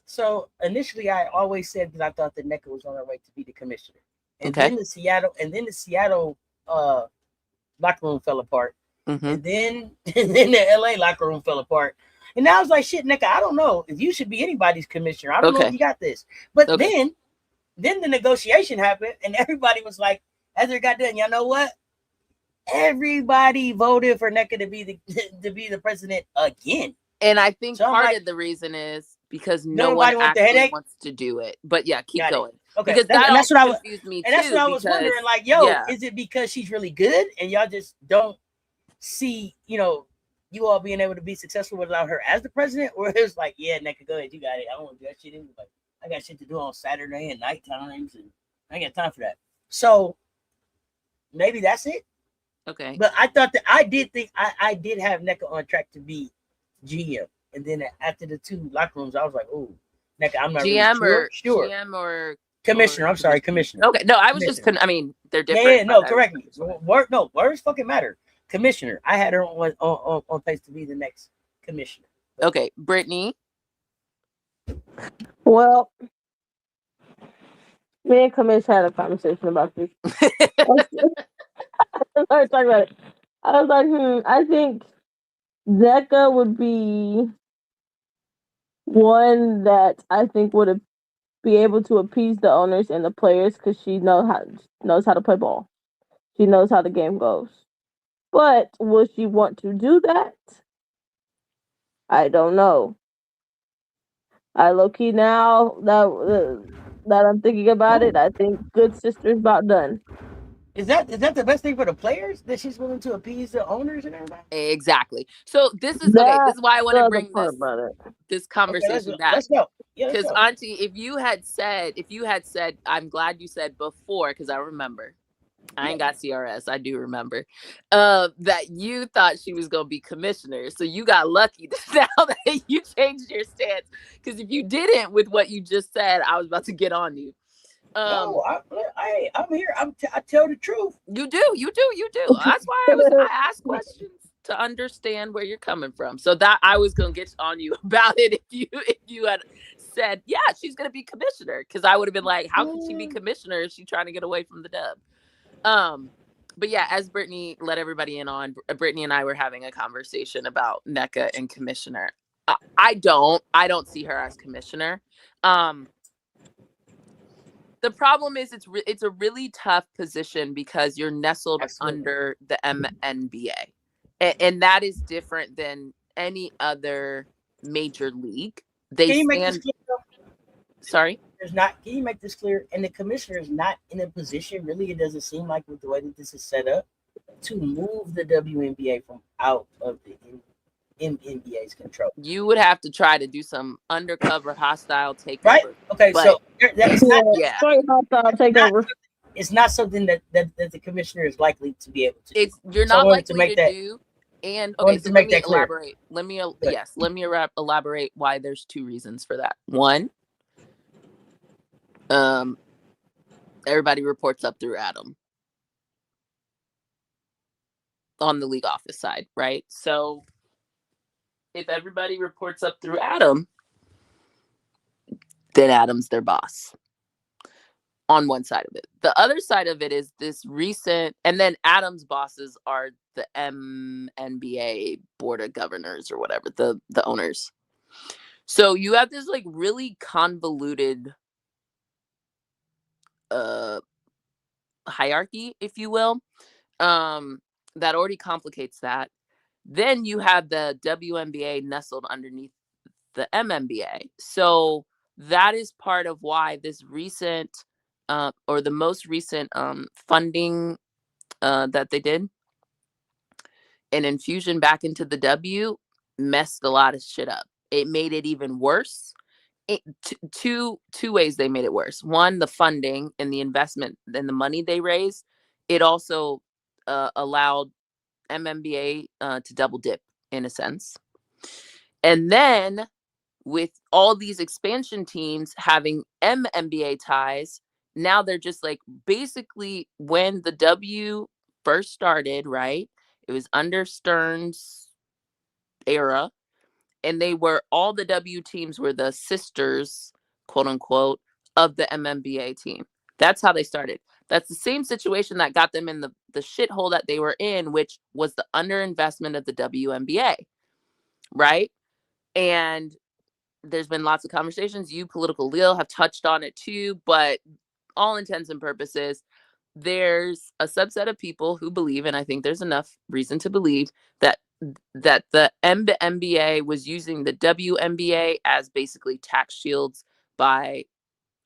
Speaker 1: So initially, I always said that I thought that NECA was on her way to be the commissioner, and then the Seattle locker room fell apart, and then the LA locker room fell apart, and now I was like, shit, NECA, I don't know if you should be anybody's commissioner. I don't know if you got this, but then the negotiation happened, and everybody was like, as it got done, y'all know what? Everybody voted for NECA to be the president again,
Speaker 3: and I think part of the reason is because no one actually wants to do it. But yeah, keep going.
Speaker 1: Okay,
Speaker 3: because that's what confused me too.
Speaker 1: And that's what I was wondering. Like, is it because she's really good and y'all just don't see, you all being able to be successful without her as the president, or it's like, yeah, NECA, go ahead, you got it. I don't want to do that shit anyway. I got shit to do on Saturday and night times, and I ain't got time for that. So maybe that's it.
Speaker 3: Okay,
Speaker 1: but I thought that I did think I did have NECA on track to be GM. And then after the two locker rooms, I was like, "Oh, NECA, I'm not
Speaker 3: GM
Speaker 1: really sure."
Speaker 3: GM or
Speaker 1: commissioner. I'm sorry, commissioner.
Speaker 3: Okay, no, I was just. I mean, they're different.
Speaker 1: Yeah, no, correct me. Words fucking matter. Commissioner. I had her on pace to be the next commissioner.
Speaker 3: Okay, Brittany.
Speaker 2: Well, me and Commish had a conversation about this. I was like, I think NECA would be one that I think would be able to appease the owners and the players because she knows how to play ball. She knows how the game goes. But will she want to do that? I don't know. I low-key now that I'm thinking about it, I think good sister's about done.
Speaker 1: Is that the best thing for the players, that she's willing to appease the owners and everybody?
Speaker 3: Exactly. So this is why I want to bring this conversation back.
Speaker 1: Let's go.
Speaker 3: Because Auntie, if you had said, I'm glad you said before, because I remember. I ain't got CRS. I do remember that you thought she was going to be commissioner. So you got lucky now that you changed your stance. Because if you didn't with what you just said, I was about to get on you.
Speaker 1: No, I'm here. I tell the truth.
Speaker 3: You do. That's why I ask questions to understand where you're coming from. So that I was going to get on you about it if you had said, yeah, she's going to be commissioner. Because I would have been like, how can she be commissioner if she's trying to get away from the dub? But yeah, as Brittany let everybody in on, Brittany and I were having a conversation about NECA and commissioner. I don't see her as commissioner. The problem is it's a really tough position because you're nestled under the WNBA, and that is different than any other major league.
Speaker 1: Can you make this clear?
Speaker 3: Sorry?
Speaker 1: Can you make this clear? And the commissioner is not in a position, really, it doesn't seem like, with the way that this is set up, to move the WNBA from out of the NBA's control.
Speaker 3: You would have to try to do some undercover hostile takeover.
Speaker 1: Right? Okay,
Speaker 3: but,
Speaker 1: so that's not
Speaker 2: hostile takeover.
Speaker 1: It's not something that the commissioner is likely to be able to do.
Speaker 3: You're not likely to do. And okay, so let me elaborate. Let me elaborate why there's two reasons for that. One, everybody reports up through Adam on the league office side, right? So if everybody reports up through Adam, then Adam's their boss on one side of it. The other side of it is this recent, and then Adam's bosses are the WNBA board of governors or whatever, the owners. So you have this like really convoluted hierarchy, if you will, that already complicates that. Then you have the WNBA nestled underneath the WNBA. So that is part of why this recent or the most recent funding that they did, an infusion back into the W, messed a lot of shit up. It made it even worse. Two ways they made it worse. One, the funding and the investment and the money they raised. It also allowed WNBA to double dip in a sense. And then with all these expansion teams having WNBA ties, now they're just like, basically when the W first started, right? It was under Stern's era. And they were, all the W teams were the sisters, quote unquote, of the WNBA team. That's how they started. That's the same situation that got them in the shithole that they were in, which was the underinvestment of the WNBA, right? And there's been lots of conversations. You, Political Lil, have touched on it too, but all intents and purposes, there's a subset of people who believe, and I think there's enough reason to believe, that the WNBA was using the WNBA as basically tax shields by,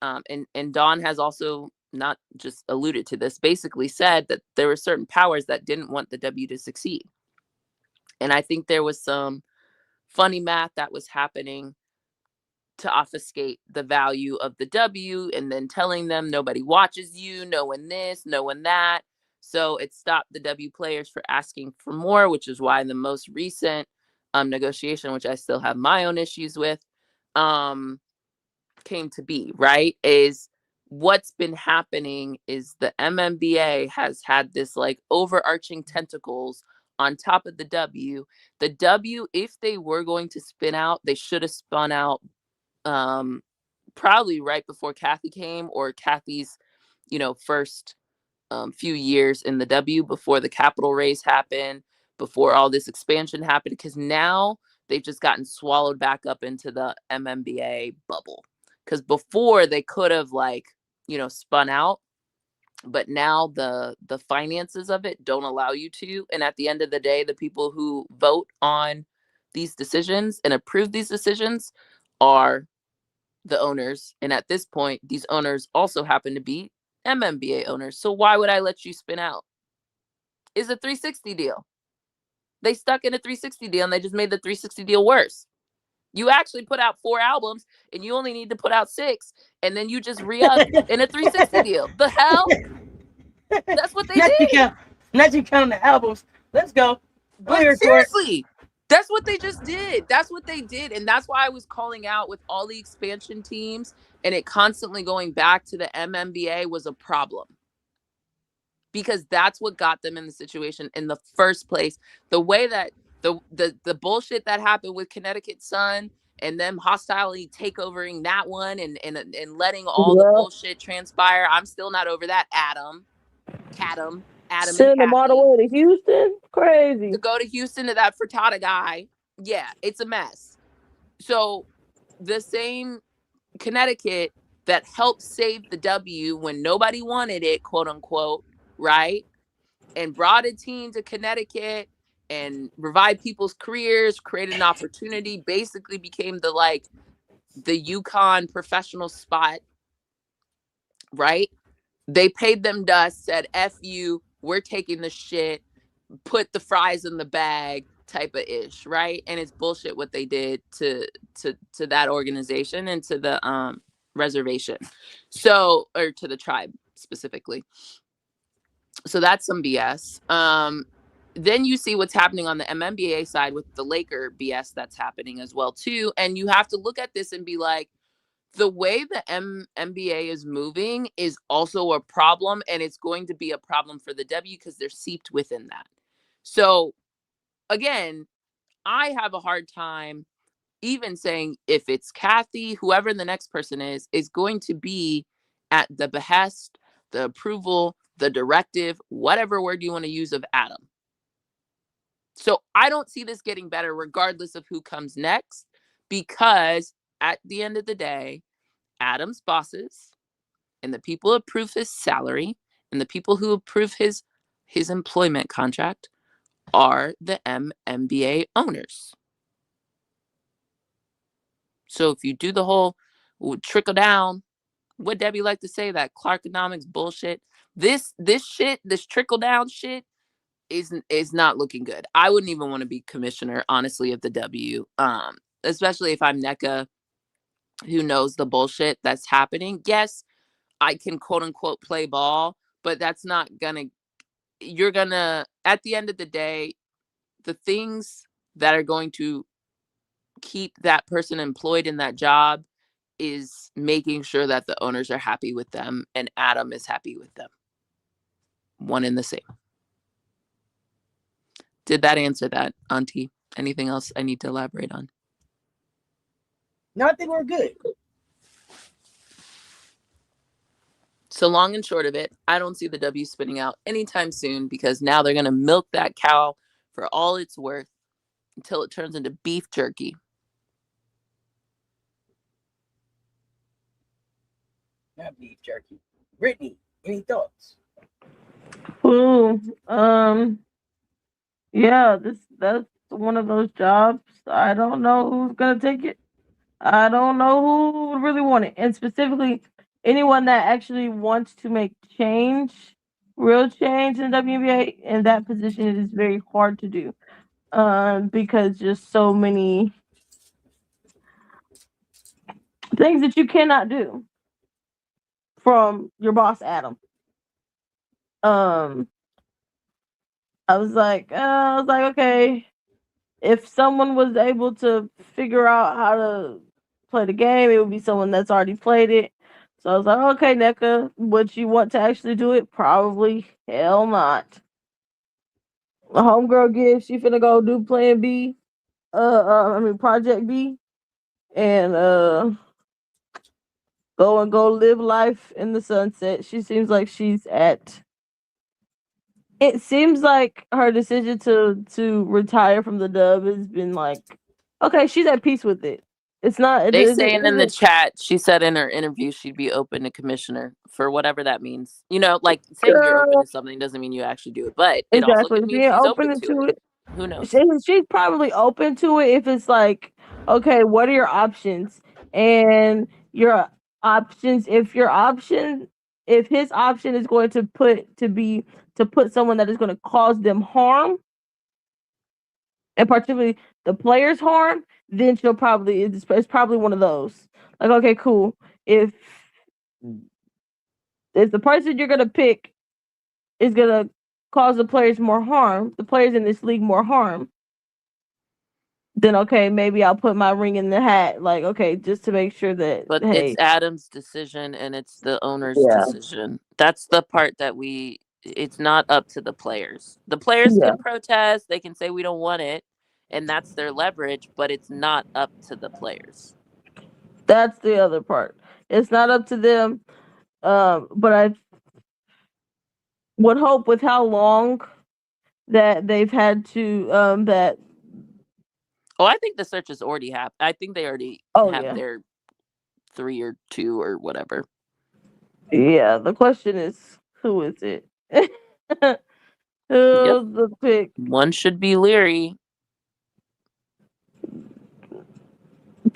Speaker 3: and Dawn has also not just alluded to this, basically said that there were certain powers that didn't want the W to succeed. And I think there was some funny math that was happening to obfuscate the value of the W, and then telling them nobody watches you, no one this, no one that. So it stopped the W players for asking for more, which is why the most recent negotiation, which I still have my own issues with, came to be, right? Is what's been happening is the WNBA has had this like overarching tentacles on top of the W. The W, if they were going to spin out, they should have spun out probably right before Kathy came, or Kathy's, first few years in the W, before the capital raise happened, before all this expansion happened, because now they've just gotten swallowed back up into the WNBA bubble. Because before they could have spun out, but now the finances of it don't allow you to. And at the end of the day, the people who vote on these decisions and approve these decisions are the owners. And at this point, these owners also happen to be WNBA owners. So why would I let you spin out? It's a 360 deal. They stuck in a 360 deal and they just made the 360 deal worse. You actually put out 4 albums and you only need to put out 6, and then you just re-up in a 360 deal. The hell? That's what they did.
Speaker 1: Not you counting the albums. Let's go.
Speaker 3: Seriously. That's what they just did. That's what they did. And that's why I was calling out with all the expansion teams and it constantly going back to the WNBA was a problem. Because that's what got them in the situation in the first place. The way that the bullshit that happened with Connecticut Sun and them hostilely takeovering that one and letting all the bullshit transpire. I'm still not over that. Adam
Speaker 2: send them all the way to Houston. Crazy.
Speaker 3: To go to Houston to that Furtada guy. Yeah, it's a mess. So the same Connecticut that helped save the W when nobody wanted it, quote unquote, right? And brought a team to Connecticut and revived people's careers, created an opportunity, basically became the UConn professional spot, right? They paid them dust, said, F you, we're taking the shit, put the fries in the bag type of ish, right? And it's bullshit what they did to that organization and to the reservation. So, or to the tribe specifically. So that's some BS. Then you see what's happening on the MNBA side with the Laker BS that's happening as well too. And you have to look at this and be like, the way the NBA is moving is also a problem, and it's going to be a problem for the W because they're seeped within that. So again, I have a hard time even saying if it's Kathy, whoever the next person is going to be at the behest, the approval, the directive, whatever word you want to use of Adam. So I don't see this getting better regardless of who comes next, because at the end of the day, Adam's bosses and the people who approve his salary and the people who approve his employment contract are the MNBA owners. So if you do the whole trickle down, what Debbie like to say, that Clarkonomics bullshit, this trickle down shit is not looking good. I wouldn't even want to be commissioner, honestly, of the W, especially if I'm NECA, who knows the bullshit that's happening. Yes, I can quote unquote play ball, but that's not you're gonna, at the end of the day, the things that are going to keep that person employed in that job is making sure that the owners are happy with them and Adam is happy with them. One and the same. Did that answer that, Auntie? Anything else I need to elaborate on?
Speaker 1: No, I think we're good.
Speaker 3: So long and short of it, I don't see the W spinning out anytime soon, because now they're going to milk that cow for all it's worth until it turns into beef jerky.
Speaker 1: Not beef jerky. Brittany, any thoughts?
Speaker 2: Ooh, yeah, that's one of those jobs. I don't know who's gonna take it. I don't know who would really want it, and specifically anyone that actually wants to make change, real change in WNBA. In that position, it is very hard to do, because just so many things that you cannot do from your boss, Adam. I was like, okay, if someone was able to figure out how to play the game, it would be someone that's already played it. So I was like, okay, NECA, would you want to actually do it? Probably hell not. A homegirl gives, she finna go do plan B, project B, and go live life in the sunset. She seems like she's at. It seems like her decision to retire from the dub has been like, okay, she's at peace with it. It's not.
Speaker 3: They saying in the chat, she said in her interview she'd be open to commissioner for whatever that means. You know, like saying you're open to something doesn't mean you actually do it, but it also could mean she's open to it. Who knows?
Speaker 2: She's probably open to it if it's like, okay, what are your options? And your options, if his option is going to put someone that is going to cause them harm, and particularly the players harm, then she'll probably, it's probably one of those. Like, okay, cool. If the person you're gonna pick is gonna cause the players more harm, the players in this league more harm, then okay, maybe I'll put my ring in the hat. Like, okay, just to make sure that.
Speaker 3: But
Speaker 2: hey,
Speaker 3: it's Adam's decision and it's the owner's decision. That's the part that it's not up to the players. The players can protest, they can say we don't want it, and that's their leverage, but it's not up to the players.
Speaker 2: That's the other part. It's not up to them. But I would hope, with how long that they've had to that
Speaker 3: Oh, I think the search is already happened. I think they already have their 3 or 2 or whatever.
Speaker 2: Yeah, the question is, who is it? Who's the pick?
Speaker 3: One should be Leary.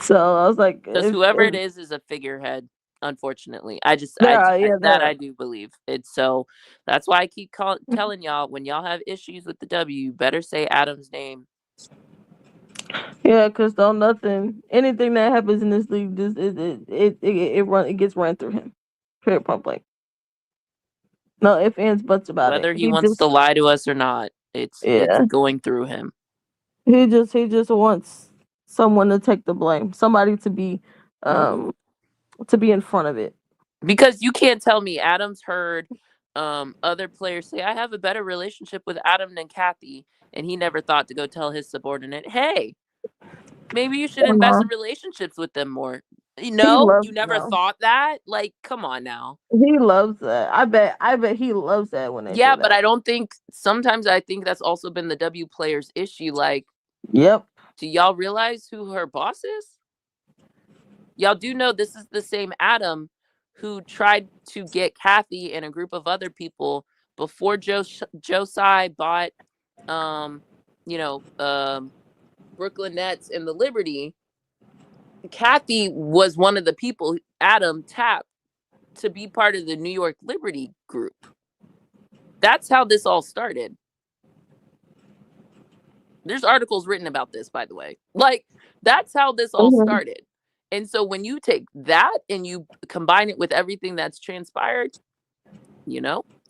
Speaker 2: So I was like,
Speaker 3: because whoever it is a figurehead. Unfortunately, I do believe it's so. That's why I keep telling y'all, when y'all have issues with the W, you better say Adam's name.
Speaker 2: Yeah, because anything that happens in this league, it gets run through him. Period, point blank. No ifs, ands, buts about
Speaker 3: Whether
Speaker 2: it.
Speaker 3: he wants to lie to us or not, it's going through him.
Speaker 2: He just wants someone to take the blame, somebody to be in front of it.
Speaker 3: Because you can't tell me Adam's heard other players say, I have a better relationship with Adam than Kathy, and he never thought to go tell his subordinate, hey, maybe you should invest in relationships with them more. You never thought that? Like, come on now.
Speaker 2: He loves that. I bet he loves that when they do that.
Speaker 3: But I don't think, sometimes I think that's also been the W players' issue. Like,
Speaker 2: yep.
Speaker 3: Do y'all realize who her boss is? Y'all do know this is the same Adam who tried to get Kathy and a group of other people before Josai bought, Brooklyn Nets and the Liberty. Kathy was one of the people Adam tapped to be part of the New York Liberty group. That's how this all started. There's articles written about this, by the way. Like, that's how this all started. And so when you take that and you combine it with everything that's transpired,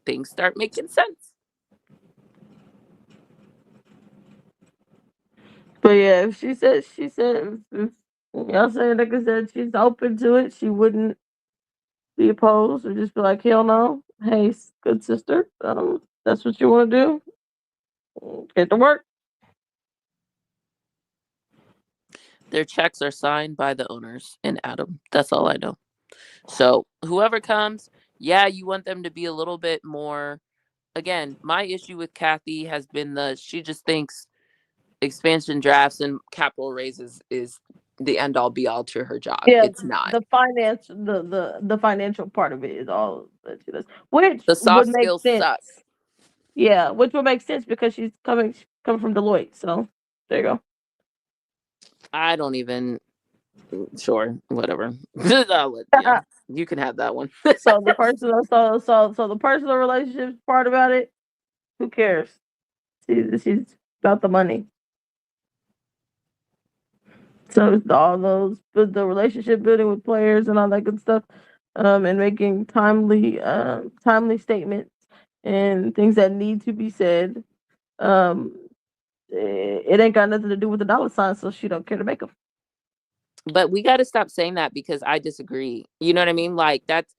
Speaker 3: things start making sense.
Speaker 2: But yeah, if she said, if y'all saying, like I said, she's open to it, she wouldn't be opposed or just be like, hell no. Hey, good sister, that's what you want to do, get to work.
Speaker 3: Their checks are signed by the owners and Adam. That's all I know. So whoever comes, you want them to be a little bit more. Again, my issue with Kathy has been she just thinks expansion drafts and capital raises is the end all be all to her job.
Speaker 2: Yeah,
Speaker 3: it's not.
Speaker 2: The finance, the financial part of it is all that she does, which
Speaker 3: the soft
Speaker 2: would make
Speaker 3: skills
Speaker 2: sense.
Speaker 3: Suck.
Speaker 2: Yeah, which would make sense because she's coming from Deloitte. So there you go.
Speaker 3: I don't even. Sure, whatever. You can have that one.
Speaker 2: So the personal, so the personal relationships part about it, who cares? She's about the money. So all the relationship building with players and all that good stuff, and making timely statements and things that need to be said. It ain't got nothing to do with the dollar sign, so she don't care to make them.
Speaker 3: But we got to stop saying that because I disagree. You know what I mean? Like that's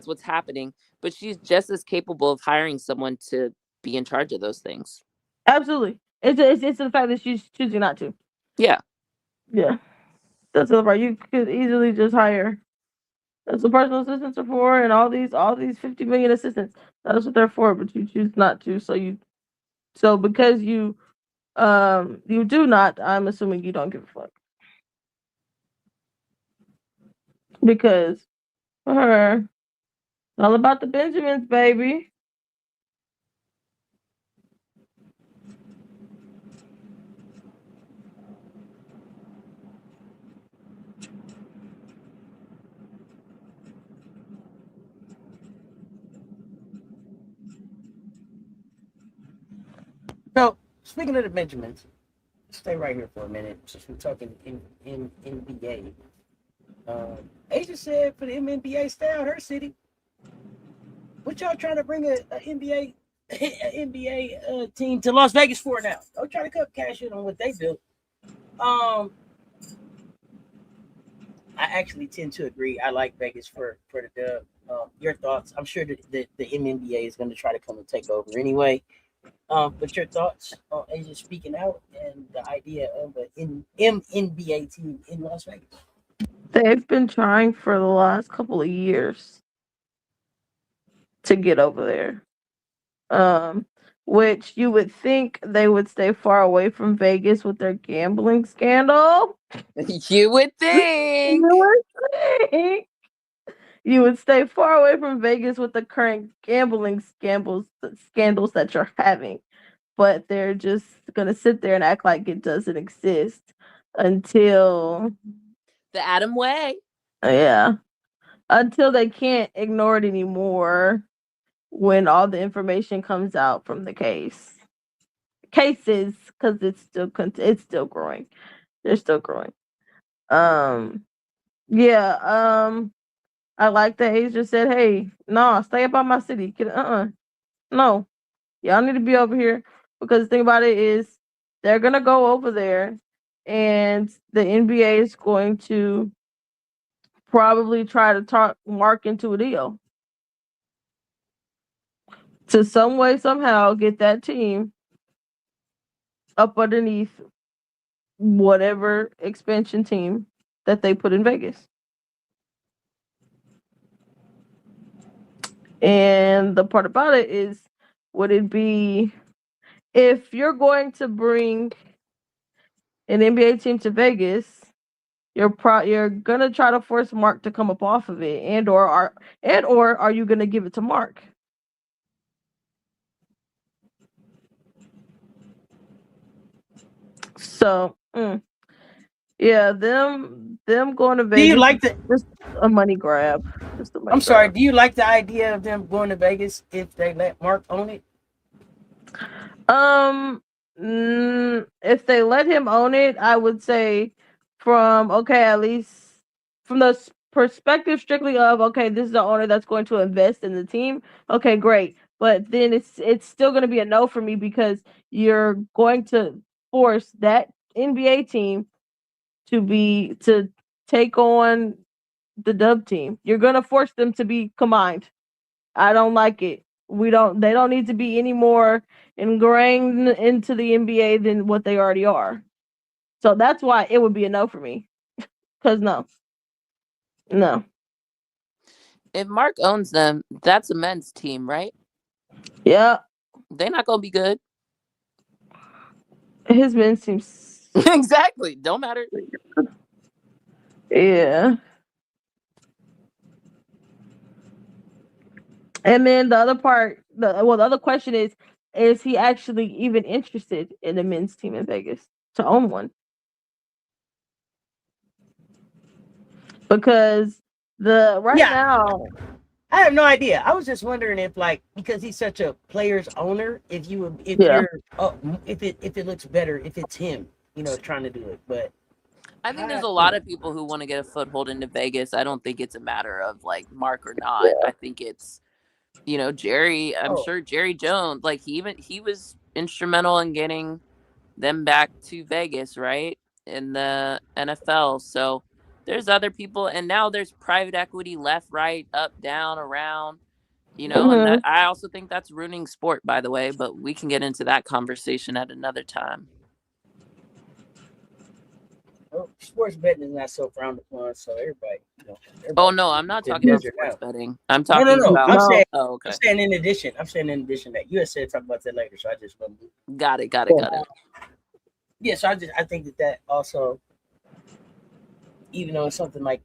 Speaker 3: what's happening. But she's just as capable of hiring someone to be in charge of those things.
Speaker 2: Absolutely, it's the fact that she's choosing not to.
Speaker 3: Yeah.
Speaker 2: That's the part. You could easily just hire. That's what personal assistants are for, and all these 50 million assistants. That's what they're for. But you choose not to. So because you do not. I'm assuming you don't give a fuck. Because for her, it's all about the Benjamins, baby.
Speaker 1: So, speaking of the Benjamins, stay right here for a minute since we're talking in NBA. Asia said for the NBA, stay out her city. What y'all trying to bring a NBA team to Las Vegas for now? Don't try to cut cash in on what they do. I actually tend to agree. I like Vegas for the dub. Your thoughts? I'm sure that the NBA is going to try to come and take over anyway. But your thoughts on Asia speaking out and the idea of an NBA team in Las Vegas?
Speaker 2: They've been trying for the last couple of years to get over there. which you would think they would stay far away from Vegas with their gambling scandal.
Speaker 3: You would think.
Speaker 2: You would stay far away from Vegas with the current gambling scandals that you're having. But they're just gonna sit there and act like it doesn't exist until
Speaker 3: the Adam way.
Speaker 2: Yeah. Until they can't ignore it anymore when all the information comes out from the cases, because it's still growing. They're still growing. Yeah. I like that Ace just said, "Hey, no, stay up on my city. No, y'all need to be over here." Because the thing about it is, they're gonna go over there, and the NBA is going to probably try to talk Mark into a deal to some way, somehow get that team up underneath whatever expansion team that they put in Vegas. And the part about it is, would it be if you're going to bring an NBA team to Vegas, you're gonna try to force Mark to come up off of it, and or are you gonna give it to Mark? So, yeah, them going to Vegas.
Speaker 1: Do you like
Speaker 2: just a money grab?
Speaker 1: I'm sorry. Do you like the idea of them going to Vegas if they let Mark own it?
Speaker 2: If they let him own it, I would say at least from the perspective strictly of, okay, this is the owner that's going to invest in the team. Okay, great. But then it's still going to be a no for me, because you're going to force that NBA team to take on the dub team. You're going to force them to be combined. I don't like it. They don't need to be any more ingrained into the NBA than what they already are. So that's why it would be a no for me. Because no.
Speaker 3: If Mark owns them, that's a men's team, right?
Speaker 2: Yeah.
Speaker 3: They're not gonna be good.
Speaker 2: His men's team
Speaker 3: exactly. Don't matter.
Speaker 2: Yeah. And then the other part, the other question is he actually even interested in a men's team in Vegas to own one? Because now,
Speaker 1: I have no idea. I was just wondering if, like, because he's such a player's owner, if it looks better if it's him, trying to do it. But
Speaker 3: I think there's a lot of people who want to get a foothold into Vegas. I don't think it's a matter of like Mark or not. Yeah. I think it's, Jerry. I'm sure Jerry Jones, like he was instrumental in getting them back to Vegas, right, in the NFL. So there's other people, and now there's private equity left, right, up, down, around. And I also think that's ruining sport, by the way. But we can get into that conversation at another time.
Speaker 1: Sports betting is not so frowned upon, so everybody.
Speaker 3: Oh no, I'm not talking about sports betting. I'm talking about.
Speaker 1: I'm saying.
Speaker 3: Oh, okay.
Speaker 1: I'm saying in addition that you had said talk about that later, so I just
Speaker 3: got it.
Speaker 1: Yeah, so I think that also, even though it's something like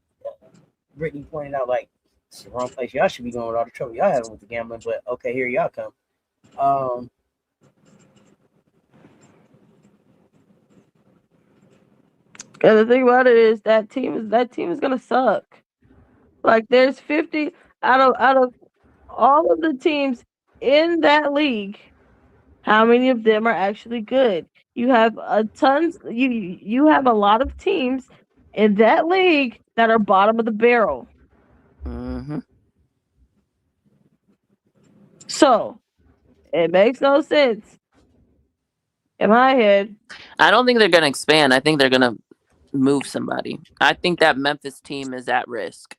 Speaker 1: Brittany pointed out, like it's the wrong place. Y'all should be going with all the trouble y'all having with the gambling, but okay, here y'all come.
Speaker 2: And the thing about it is that team is gonna suck. Like, there's 50 out of all of the teams in that league. How many of them are actually good? You have you have a lot of teams in that league that are bottom of the barrel.
Speaker 3: Mm-hmm.
Speaker 2: So it makes no sense in my head.
Speaker 3: I don't think they're gonna expand. I think they're gonna move somebody. I think that Memphis team is at risk.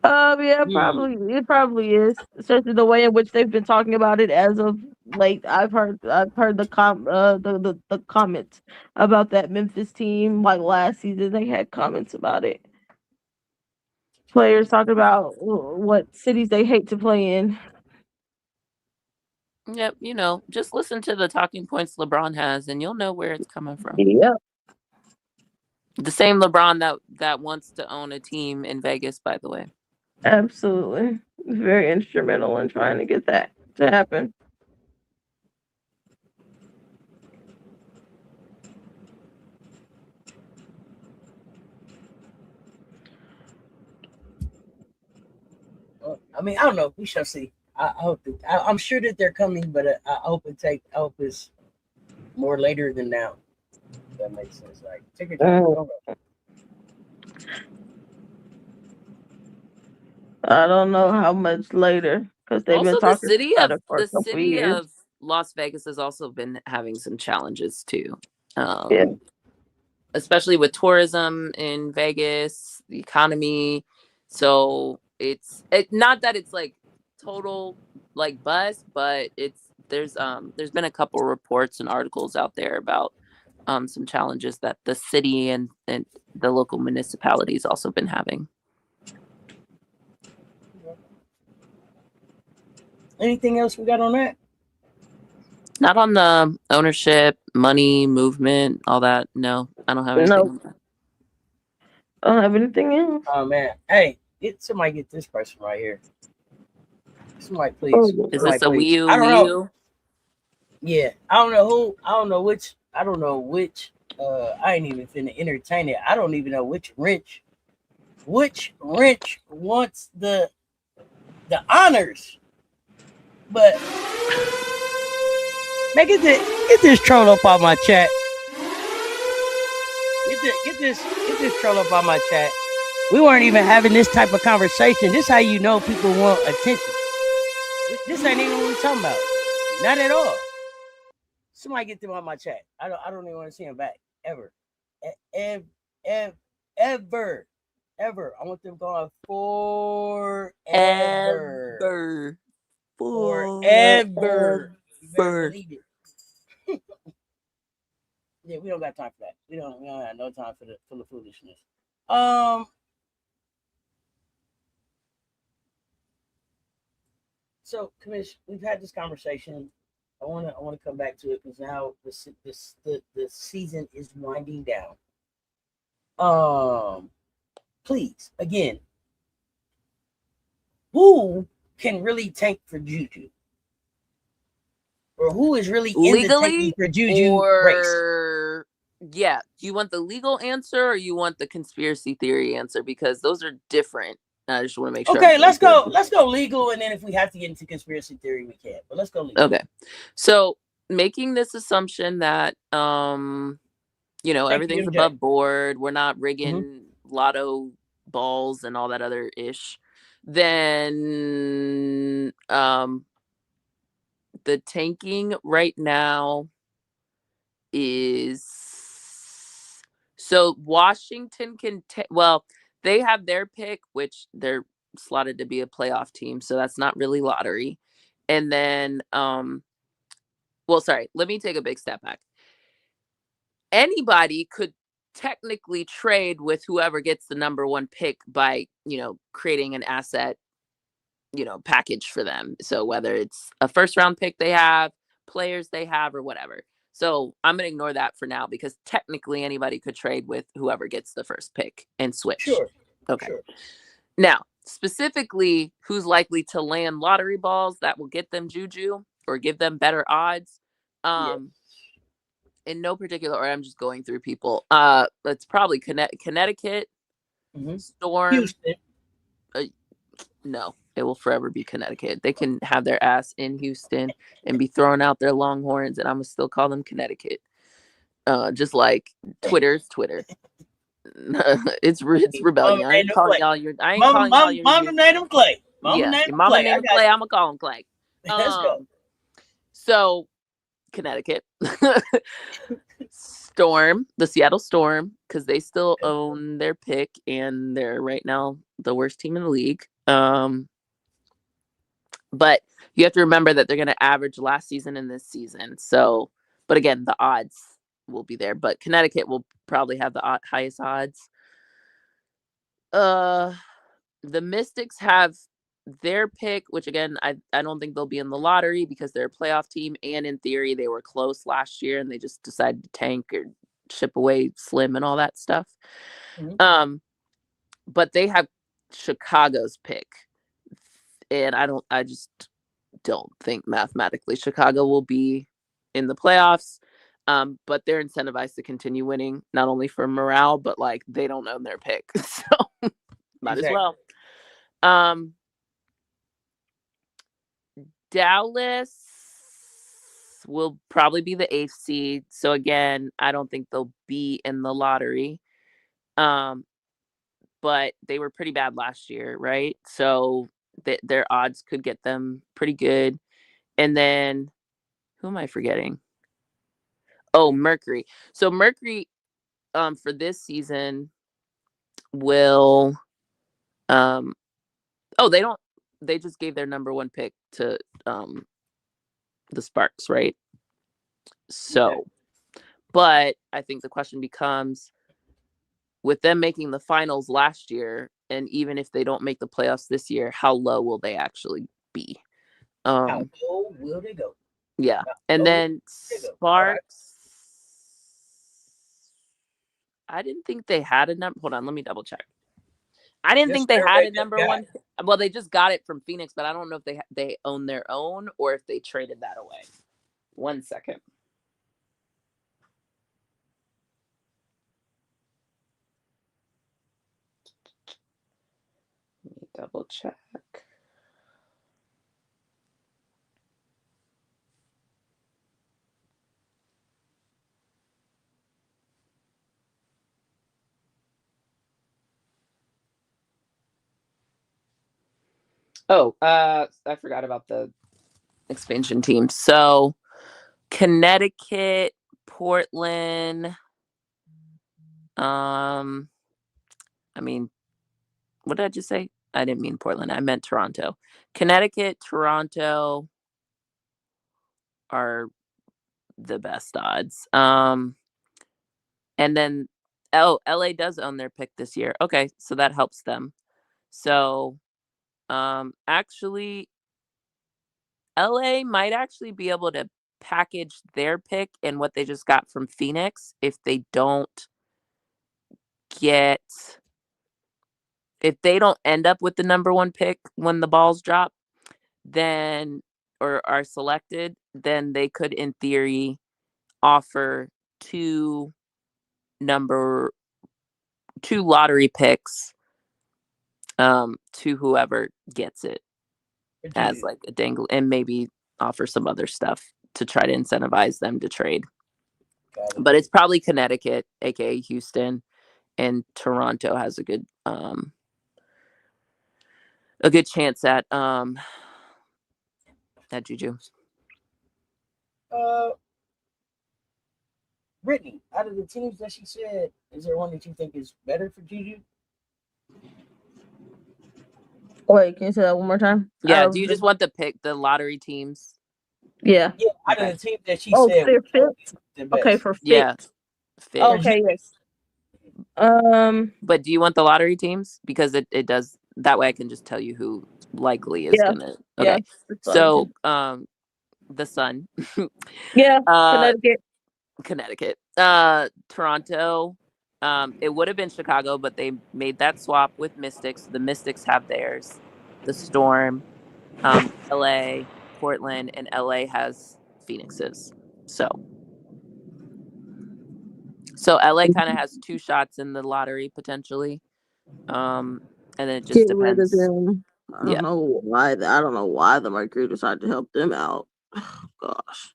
Speaker 2: Yeah, it probably is. Especially the way in which they've been talking about it as of late. I've heard the comments about that Memphis team. Like last season, they had comments about it. Players talking about what cities they hate to play in.
Speaker 3: Yep, just listen to the talking points LeBron has, and you'll know where it's coming from.
Speaker 2: Yep.
Speaker 3: The same LeBron that wants to own a team in Vegas, by the way.
Speaker 2: Absolutely. Very instrumental in trying to get that to happen.
Speaker 1: I mean, I don't know. We shall see. I hope I'm sure that they're coming, but I hope it's more later than now. If that makes sense. Like, take your time.
Speaker 2: I don't know how much later because they've been talking about it for a couple of years.
Speaker 3: Of Las Vegas has also been having some challenges too. Especially with tourism in Vegas, the economy. So it's not that it's like total like bust, but there's been a couple reports and articles out there about some challenges that the city and the local municipalities also been having.
Speaker 1: Anything else we got on that?
Speaker 3: Not on the ownership, money, movement, all that. No, I don't have anything.
Speaker 2: No. I don't have anything else.
Speaker 1: Oh man. Hey, somebody get this person right here. Somebody please.
Speaker 3: Is this a Wii U?
Speaker 1: I don't know. Yeah. I don't know who. I don't know which. I ain't even finna entertain it. I don't even know which wrench wants the honors. But man, get this troll up on my chat. Get this troll up on my chat. We weren't even having this type of conversation. This is how you know people want attention. This ain't even what we're talking about. Not at all. Somebody get them on my chat. I don't even want to see them back. Ever. Ever. I want them going forever. Forever. You better believe it. Yeah, we don't got time for that. We don't have no time for the foolishness. So, Commish, we've had this conversation. I want to come back to it because now the season is winding down. Please, again, who can really tank for JuJu? Or who is really legally for JuJu race?
Speaker 3: Yeah, do you want the legal answer or you want the conspiracy theory answer? Because those are different. I just want to make sure.
Speaker 1: Okay, let's go legal, and then if we have to get into conspiracy theory, we can. But let's go legal.
Speaker 3: Okay, so making this assumption that everything's above board, we're not rigging lotto balls and all that other ish, then the tanking right now is so Washington can they have their pick, which they're slotted to be a playoff team, so that's not really lottery. And then let me take a big step back. Anybody could technically trade with whoever gets the number one pick by creating an asset package for them. So whether it's a first round pick they have, players they have, or whatever. So I'm going to ignore that for now because technically anybody could trade with whoever gets the first pick and switch.
Speaker 1: Sure.
Speaker 3: Okay.
Speaker 1: Sure.
Speaker 3: Now, specifically, who's likely to land lottery balls that will get them JuJu or give them better odds? In no particular order, I'm just going through people. It's probably Connecticut, Storm.
Speaker 1: Houston.
Speaker 3: No, it will forever be Connecticut. They can have their ass in Houston and be throwing out their Longhorns, and I'm gonna still call them Connecticut. Just like Twitter's Twitter. it's rebellion. I ain't calling y'all your. I ain't calling y'all your.
Speaker 1: Mama name him Clay.
Speaker 3: Mama name him Clay. I'm gonna call him Clay.
Speaker 1: Let's go.
Speaker 3: So, Connecticut, Storm, the Seattle Storm, because they still own their pick, and they're right now the worst team in the league. But you have to remember that they're going to average last season and this season. So, but again, the odds will be there. But Connecticut will probably have the highest odds. The Mystics have their pick, which again, I don't think they'll be in the lottery because they're a playoff team, and in theory they were close last year and they just decided to tank or ship away Slim and all that stuff.
Speaker 1: Mm-hmm.
Speaker 3: But they have Chicago's pick, and I just don't think mathematically Chicago will be in the playoffs. But they're incentivized to continue winning, not only for morale, but like they don't own their pick, so might as well. Dallas will probably be the 8th seed. So again, I don't think they'll be in the lottery. But they were pretty bad last year, right? So their odds could get them pretty good. And then who am I forgetting? Oh, Mercury. So Mercury for this season will they just gave their number 1 pick to the Sparks, right? So, okay. But I think the question becomes, with them making the finals last year, and even if they don't make the playoffs this year, how low will they actually be?
Speaker 1: How low will they go?
Speaker 3: Yeah. And then Sparks, I didn't think they had a number. Hold on, let me double check. I didn't think they had a number 1. Well, they just got it from Phoenix, but I don't know if they own their own or if they traded that away. 1 second. Let me double check. Oh, I forgot about the expansion team. So Connecticut, Portland. I mean, what did I just say? I didn't mean Portland. I meant Toronto. Connecticut, Toronto are the best odds. And then LA does own their pick this year. Okay, so that helps them. So actually LA might actually be able to package their pick and what they just got from Phoenix if they don't end up with the number 1 pick when the balls drop, then or are selected, then they could in theory offer 2 lottery picks to whoever gets it as like a dangle, and maybe offer some other stuff to try to incentivize them to trade. But it's probably Connecticut, aka Houston, and Toronto has a good chance at JuJu.
Speaker 1: Brittany, out of the teams that she said, is there one that you think is better for JuJu?
Speaker 2: Wait, can you say that one more time?
Speaker 3: Yeah, do you just want the lottery teams?
Speaker 2: Yeah.
Speaker 1: Yeah, out of the teams that she said.
Speaker 2: Okay, for fit.
Speaker 3: Yeah.
Speaker 2: Fit. Okay, yes.
Speaker 3: But do you want the lottery teams? Because it does, that way I can just tell you who likely is gonna. Okay. Yeah, so the Sun.
Speaker 2: Yeah,
Speaker 3: Connecticut. Toronto. It would have been Chicago, but they made that swap with Mystics. The Mystics have theirs. The Storm, LA, Portland, and LA has Phoenixes. So LA kind of has 2 shots in the lottery potentially. And then it just depends.
Speaker 2: I don't know why the Mercury decided to help them out. Oh, gosh.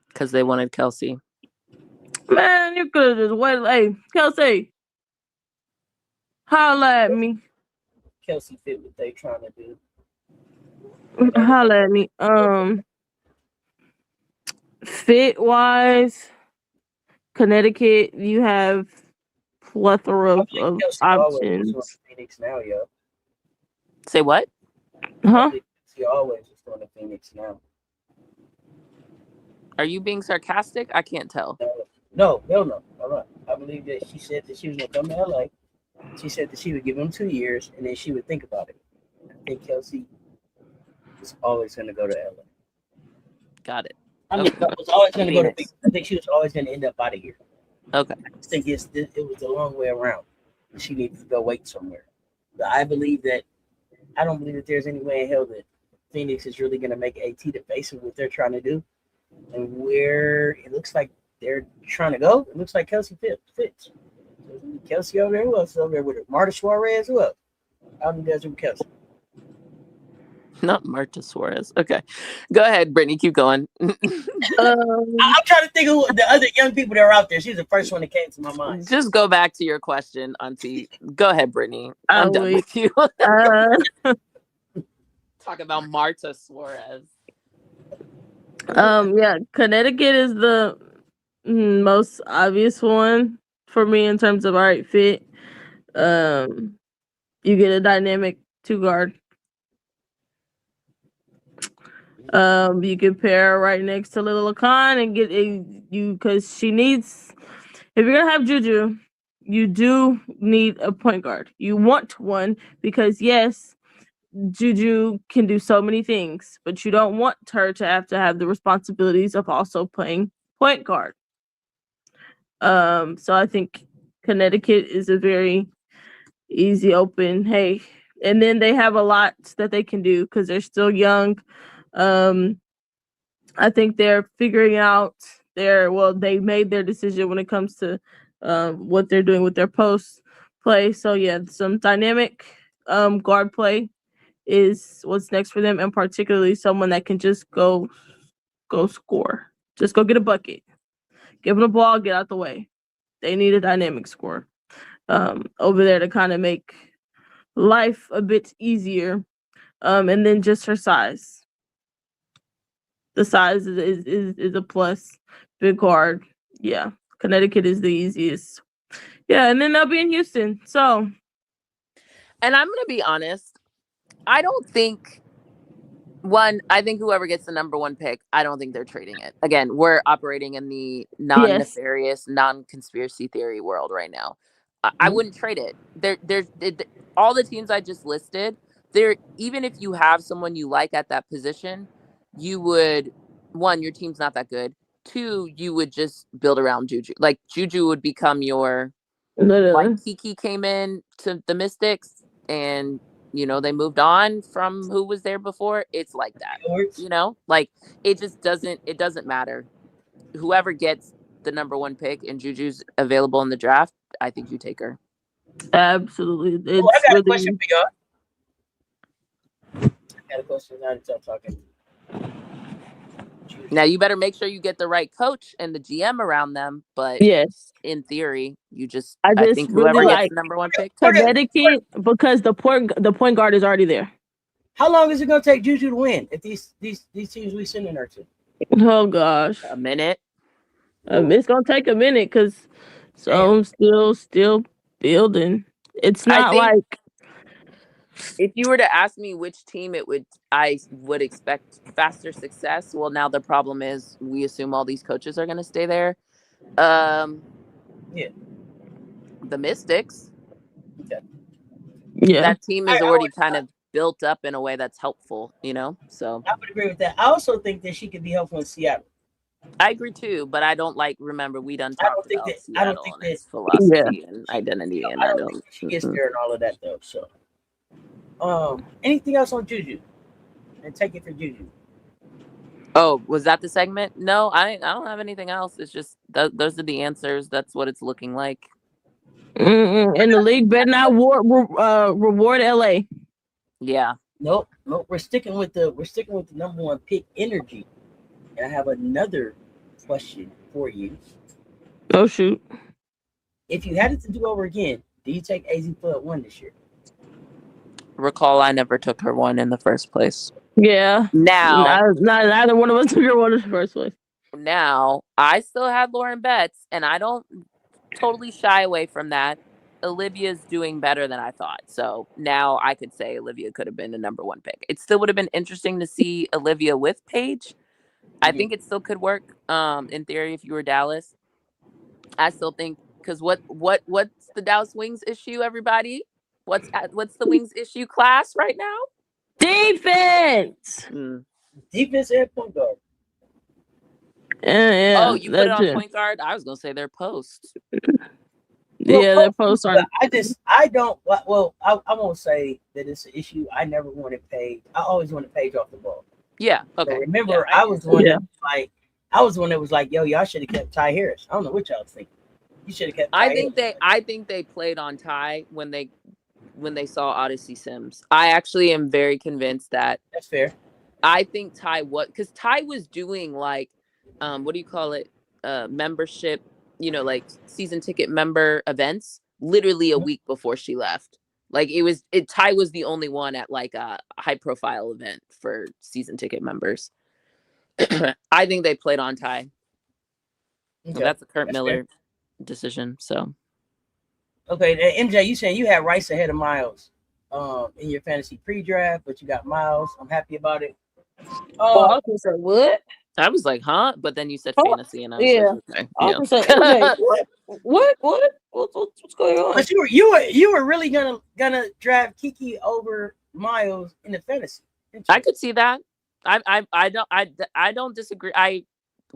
Speaker 3: Because they wanted Kelsey.
Speaker 2: Man, you could have just waited. Hey, Kelsey, holla at me.
Speaker 1: Kelsey fit what they trying to do.
Speaker 2: Holla at me. Fit wise, Connecticut, you have plethora of options.
Speaker 1: Phoenix now, yo.
Speaker 3: Say what?
Speaker 2: Huh?
Speaker 1: She always is going to Phoenix now.
Speaker 3: Are you being sarcastic? I can't tell.
Speaker 1: No. All right. I believe that she said that she was going to come to LA. She said that she would give him 2 years and then she would think about it. think Kelsey was always going to go to LA.
Speaker 3: Got it.
Speaker 1: I mean,
Speaker 3: Okay.
Speaker 1: was always going to go to.
Speaker 3: Phoenix.
Speaker 1: I think she was always going to end up out of here.
Speaker 3: Okay.
Speaker 1: I just think it was a long way around. She needed to go wait somewhere. But I don't believe that there's any way in hell that Phoenix is really going to make AT the face of what they're trying to do, and where it looks like they're trying to go. It looks like Kelsey fits. Kelsey over there. Who else is over there with her? Marta Suarez. Who else? I don't think that's with Kelsey.
Speaker 3: Not Marta Suarez. Okay. Go ahead, Brittany. Keep going.
Speaker 1: I'm trying to think of the other young people that are out there. She's the first one that came to my mind.
Speaker 3: Just go back to your question, Auntie. Go ahead, Brittany. I'm done with you. Talk about Marta Suarez.
Speaker 2: Yeah, Connecticut is the most obvious one for me in terms of fit. You get a dynamic 2-guard. You can pair her right next to Lil Khan and get because she needs. If you're gonna have JuJu, you do need a point guard. You want one because yes, JuJu can do so many things, but you don't want her to have the responsibilities of also playing point guard. So I think Connecticut is a very easy open. Hey, and then they have a lot that they can do because they're still young. I think they're figuring out they made their decision when it comes to what they're doing with their post play. So yeah, some dynamic guard play is what's next for them, and particularly someone that can just go score. Just go get a bucket. Give them the ball, get out the way. They need a dynamic scorer over there to kind of make life a bit easier. And then just her size. The size is a plus. Big guard. Yeah. Connecticut is the easiest. Yeah, and then they'll be in Houston. So.
Speaker 3: And I'm going to be honest. I don't think I think whoever gets the number 1 pick, I don't think they're trading it. Again, we're operating in the non-nefarious, non-conspiracy theory world right now. I wouldn't trade it. There's all the teams I just listed. Even if you have someone you like at that position, you would, 1, your team's not that good. 2, you would just build around JuJu. Like JuJu would become your, like Kiki came in to the Mystics and, they moved on from who was there before. It's like that, like it just doesn't matter. Whoever gets the number 1 pick and JuJu's available in the draft, I think you take her.
Speaker 2: Absolutely.
Speaker 1: I got a question for y'all. I got a question now that y'all talking.
Speaker 3: Now you better make sure you get the right coach and the GM around them. But
Speaker 2: yes,
Speaker 3: in theory,
Speaker 2: I
Speaker 3: think whoever
Speaker 2: really
Speaker 3: gets the number 1 pick,
Speaker 2: Connecticut, because the point guard is already there.
Speaker 1: How long is it gonna take JuJu to win if these teams we sending her to?
Speaker 2: Oh gosh,
Speaker 3: a minute.
Speaker 2: It's gonna take a minute because I'm still building. It's not like.
Speaker 3: If you were to ask me which team I would expect faster success, well, now the problem is we assume all these coaches are going to stay there. The Mystics.
Speaker 1: Okay.
Speaker 2: Yeah.
Speaker 3: That team is already kind of built up in a way that's helpful, so.
Speaker 1: I would agree with that. I also think that she could be helpful in Seattle.
Speaker 3: I agree too, but I don't remember we done talked about Seattle
Speaker 1: I don't think
Speaker 3: and its philosophy and identity.
Speaker 1: I don't think she gets there and all of that though, so. Anything else on JuJu? And take it for JuJu.
Speaker 3: Oh, was that the segment? No, I don't have anything else. It's just those are the answers. That's what it's looking like.
Speaker 2: And the league better not reward LA.
Speaker 3: Yeah.
Speaker 1: Nope. We're sticking with the number 1 pick energy. And I have another question for you.
Speaker 2: Oh shoot!
Speaker 1: If you had it to do over again, do you take AZ Flood 1 this year?
Speaker 3: Recall, I never took her 1 in the first place.
Speaker 2: Yeah.
Speaker 3: Now,
Speaker 2: neither one of us took her 1 in the first place.
Speaker 3: Now, I still had Lauren Betts, and I don't totally shy away from that. Olivia's doing better than I thought. So now I could say Olivia could have been the number 1 pick. It still would have been interesting to see Olivia with Paige. I think it still could work. In theory, if you were Dallas, I still think because what's the Dallas Wings issue? Everybody, what's the Wings issue class right now?
Speaker 2: Defense.
Speaker 1: Defense and point guard.
Speaker 2: Yeah,
Speaker 3: oh, you put it on point guard? I was gonna say they're post.
Speaker 2: Yeah, they're post on.
Speaker 1: I won't say that it's an issue. I never wanted Paige. I always wanted Paige off the ball.
Speaker 3: Yeah. Okay.
Speaker 1: So remember, I was the one that was like, yo, y'all should have kept Ty Harris. I don't know what y'all was thinking. You should have kept. Ty
Speaker 3: I think they played on Ty when they saw Odyssey Sims. I actually am very convinced that
Speaker 1: that's fair.
Speaker 3: I think Ty because Ty was doing like, what do you call it? Membership, like season ticket member events literally a week before she left. Like Ty was the only one at like a high profile event for season ticket members. I think they played on Ty. Okay. That's a Kurt Miller decision. So
Speaker 1: okay, MJ, you saying you had Rice ahead of Miles in your fantasy pre-draft, but you got Miles. I'm happy about it.
Speaker 2: I was gonna say what?
Speaker 3: I was like, huh? But then you said fantasy, and I was like, okay.
Speaker 2: I was like, MJ, what's going on?
Speaker 1: But you were really gonna draft Kiki over Miles in the fantasy.
Speaker 3: I could see that. I don't disagree.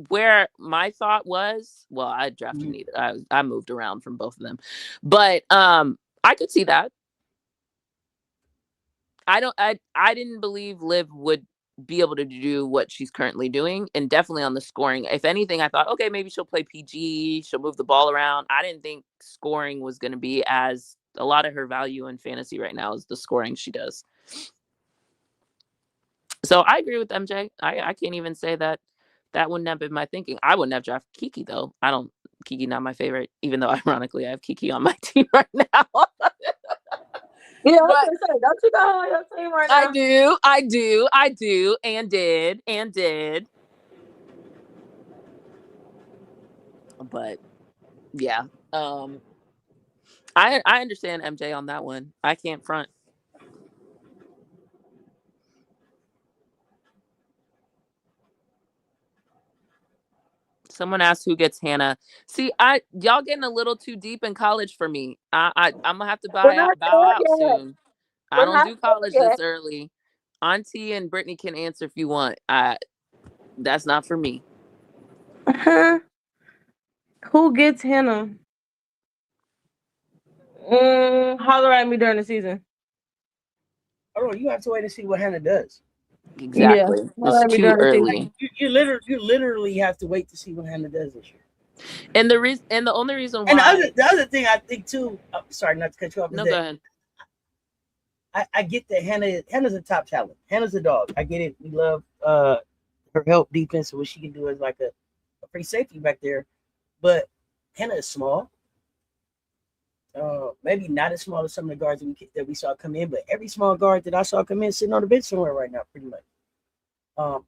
Speaker 3: Where my thought was, well, I drafted neither. I moved around from both of them, but I could see that. I didn't believe Liv would be able to do what she's currently doing, and definitely on the scoring. If anything, I thought, okay, maybe she'll play PG, she'll move the ball around. I didn't think scoring was going to be as a lot of her value in fantasy right now is the scoring she does. So I agree with MJ. I can't even say that wouldn't have been my thinking. I wouldn't have drafted Kiki though. Kiki not my favorite, even though ironically I have Kiki on my team right now.
Speaker 2: Yeah, I was gonna say, don't you got on your team right now?
Speaker 3: I do, and did. But yeah, I understand MJ on that one. I can't front. Someone asked who gets Hannah. See, y'all getting a little too deep in college for me. I'm gonna have to bow out soon. I don't do college this early. Auntie and Brittany can answer if you want. That's not for me.
Speaker 2: Who gets Hannah? Holler at me during the season.
Speaker 1: Oh, you have to wait to see what Hannah does.
Speaker 3: Exactly. Yeah. It's too early.
Speaker 1: You literally have to wait to see what Hannah does this year.
Speaker 3: And the only reason why.
Speaker 1: And the other thing I think too. Sorry, not to cut you off.
Speaker 3: No, go ahead.
Speaker 1: I get that Hannah's a top talent. Hannah's a dog. I get it. We love her help defense and what she can do as like a free safety back there. But Hannah is small. Maybe not as small as some of the guards that we saw come in, but every small guard that I saw come in sitting on the bench somewhere right now, pretty much.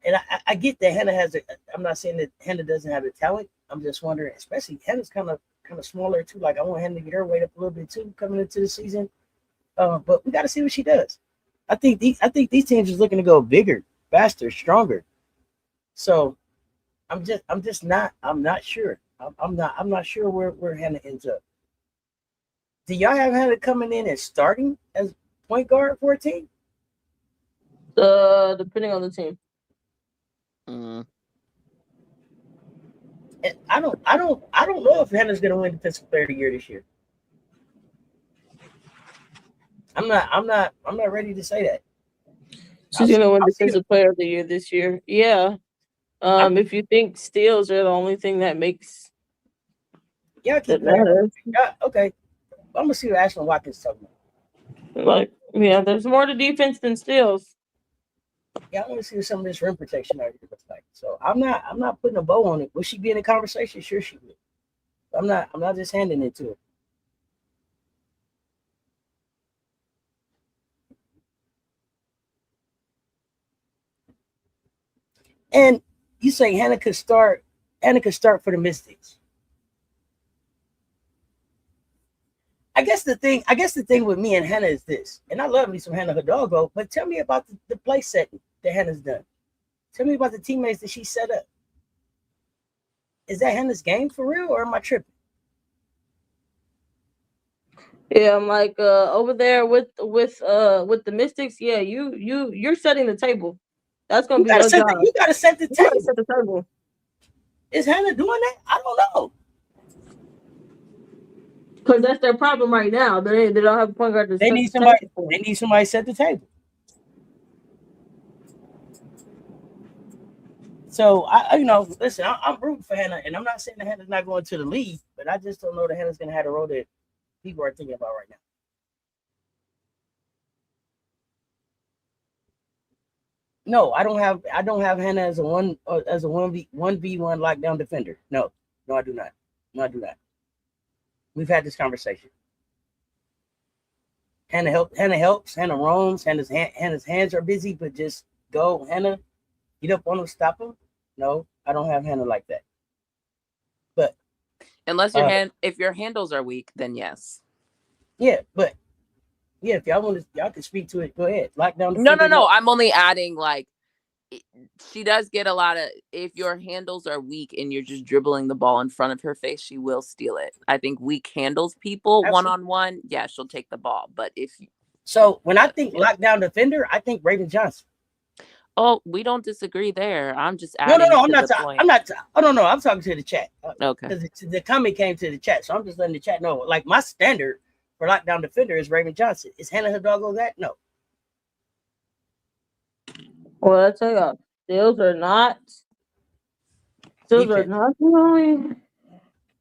Speaker 1: And I get that Hannah I'm not saying that Hannah doesn't have the talent. I'm just wondering, especially Hannah's kind of smaller too. Like I want Hannah to get her weight up a little bit too coming into the season. But we got to see what she does. I think these teams is looking to go bigger, faster, stronger. So I'm not sure. I'm not sure where Hannah ends up. Do y'all have Hannah coming in and starting as point guard for a team?
Speaker 2: Depending on the team.
Speaker 1: And I don't know if Hannah's gonna win Defensive Player of the Year this year. I'm not ready to say that.
Speaker 2: She's gonna win Defensive Player of the Year this year. Yeah. If you think steals are the only thing that makes
Speaker 1: that matters. Yeah, okay. I'm gonna see what Ashlyn Watkins talking about.
Speaker 2: Like, yeah, there's more to defense than steals.
Speaker 1: Yeah, I want to see what some of this rim protection out here looks like. So I'm not putting a bow on it. Will she be in the conversation? Sure, she will. I'm not just handing it to her. And you say Hannah could start for the Mystics. I guess the thing with me and Hannah is this, and I love me some Hannah Hidalgo, but tell me about the play setting that Hannah's done. Tell me about the teammates that she set up. Is that Hannah's game for real, or am I tripping?
Speaker 2: Yeah, I'm like over there with the Mystics. Yeah, you're setting the table. That's gonna be your job.
Speaker 1: You gotta set the table.
Speaker 2: Set the table.
Speaker 1: Is Hannah doing that? I don't know.
Speaker 2: Because that's their problem right now. They don't have a point guard to
Speaker 1: They
Speaker 2: set
Speaker 1: need
Speaker 2: the
Speaker 1: somebody.
Speaker 2: table for.
Speaker 1: They need somebody to set the table. So listen, I'm rooting for Hannah, and I'm not saying that Hannah's not going to the league, but I just don't know that Hannah's going to have the role that people are thinking about right now. No, I don't have Hannah as a 1v1 lockdown defender. No, I do not. No, I do not. We've had this conversation. Hannah helps. Hannah roams. Hannah's hands are busy, but just go, Hannah. Get up on them, stop them. No, I don't have Hannah like that. But
Speaker 3: unless if your handles are weak, then yes.
Speaker 1: Yeah, but yeah, if y'all can speak to it. Go ahead. Lockdown.
Speaker 3: No. I'm only adding like she does get a lot of. If your handles are weak and you're just dribbling the ball in front of her face, she will steal it. I think weak handles people one-on-one. Yeah, she'll take the ball. But
Speaker 1: when I think lockdown defender, I think Raven Johnson.
Speaker 3: Oh, we don't disagree there. I'm just adding.
Speaker 1: No. I'm not. Oh no. I'm talking to the chat.
Speaker 3: Okay.
Speaker 1: Because the comment came to the chat, so I'm just letting the chat know. Like my standard for lockdown defender is Raven Johnson. Is Hannah Hidalgo that? No.
Speaker 2: Well, I tell you, steals are not really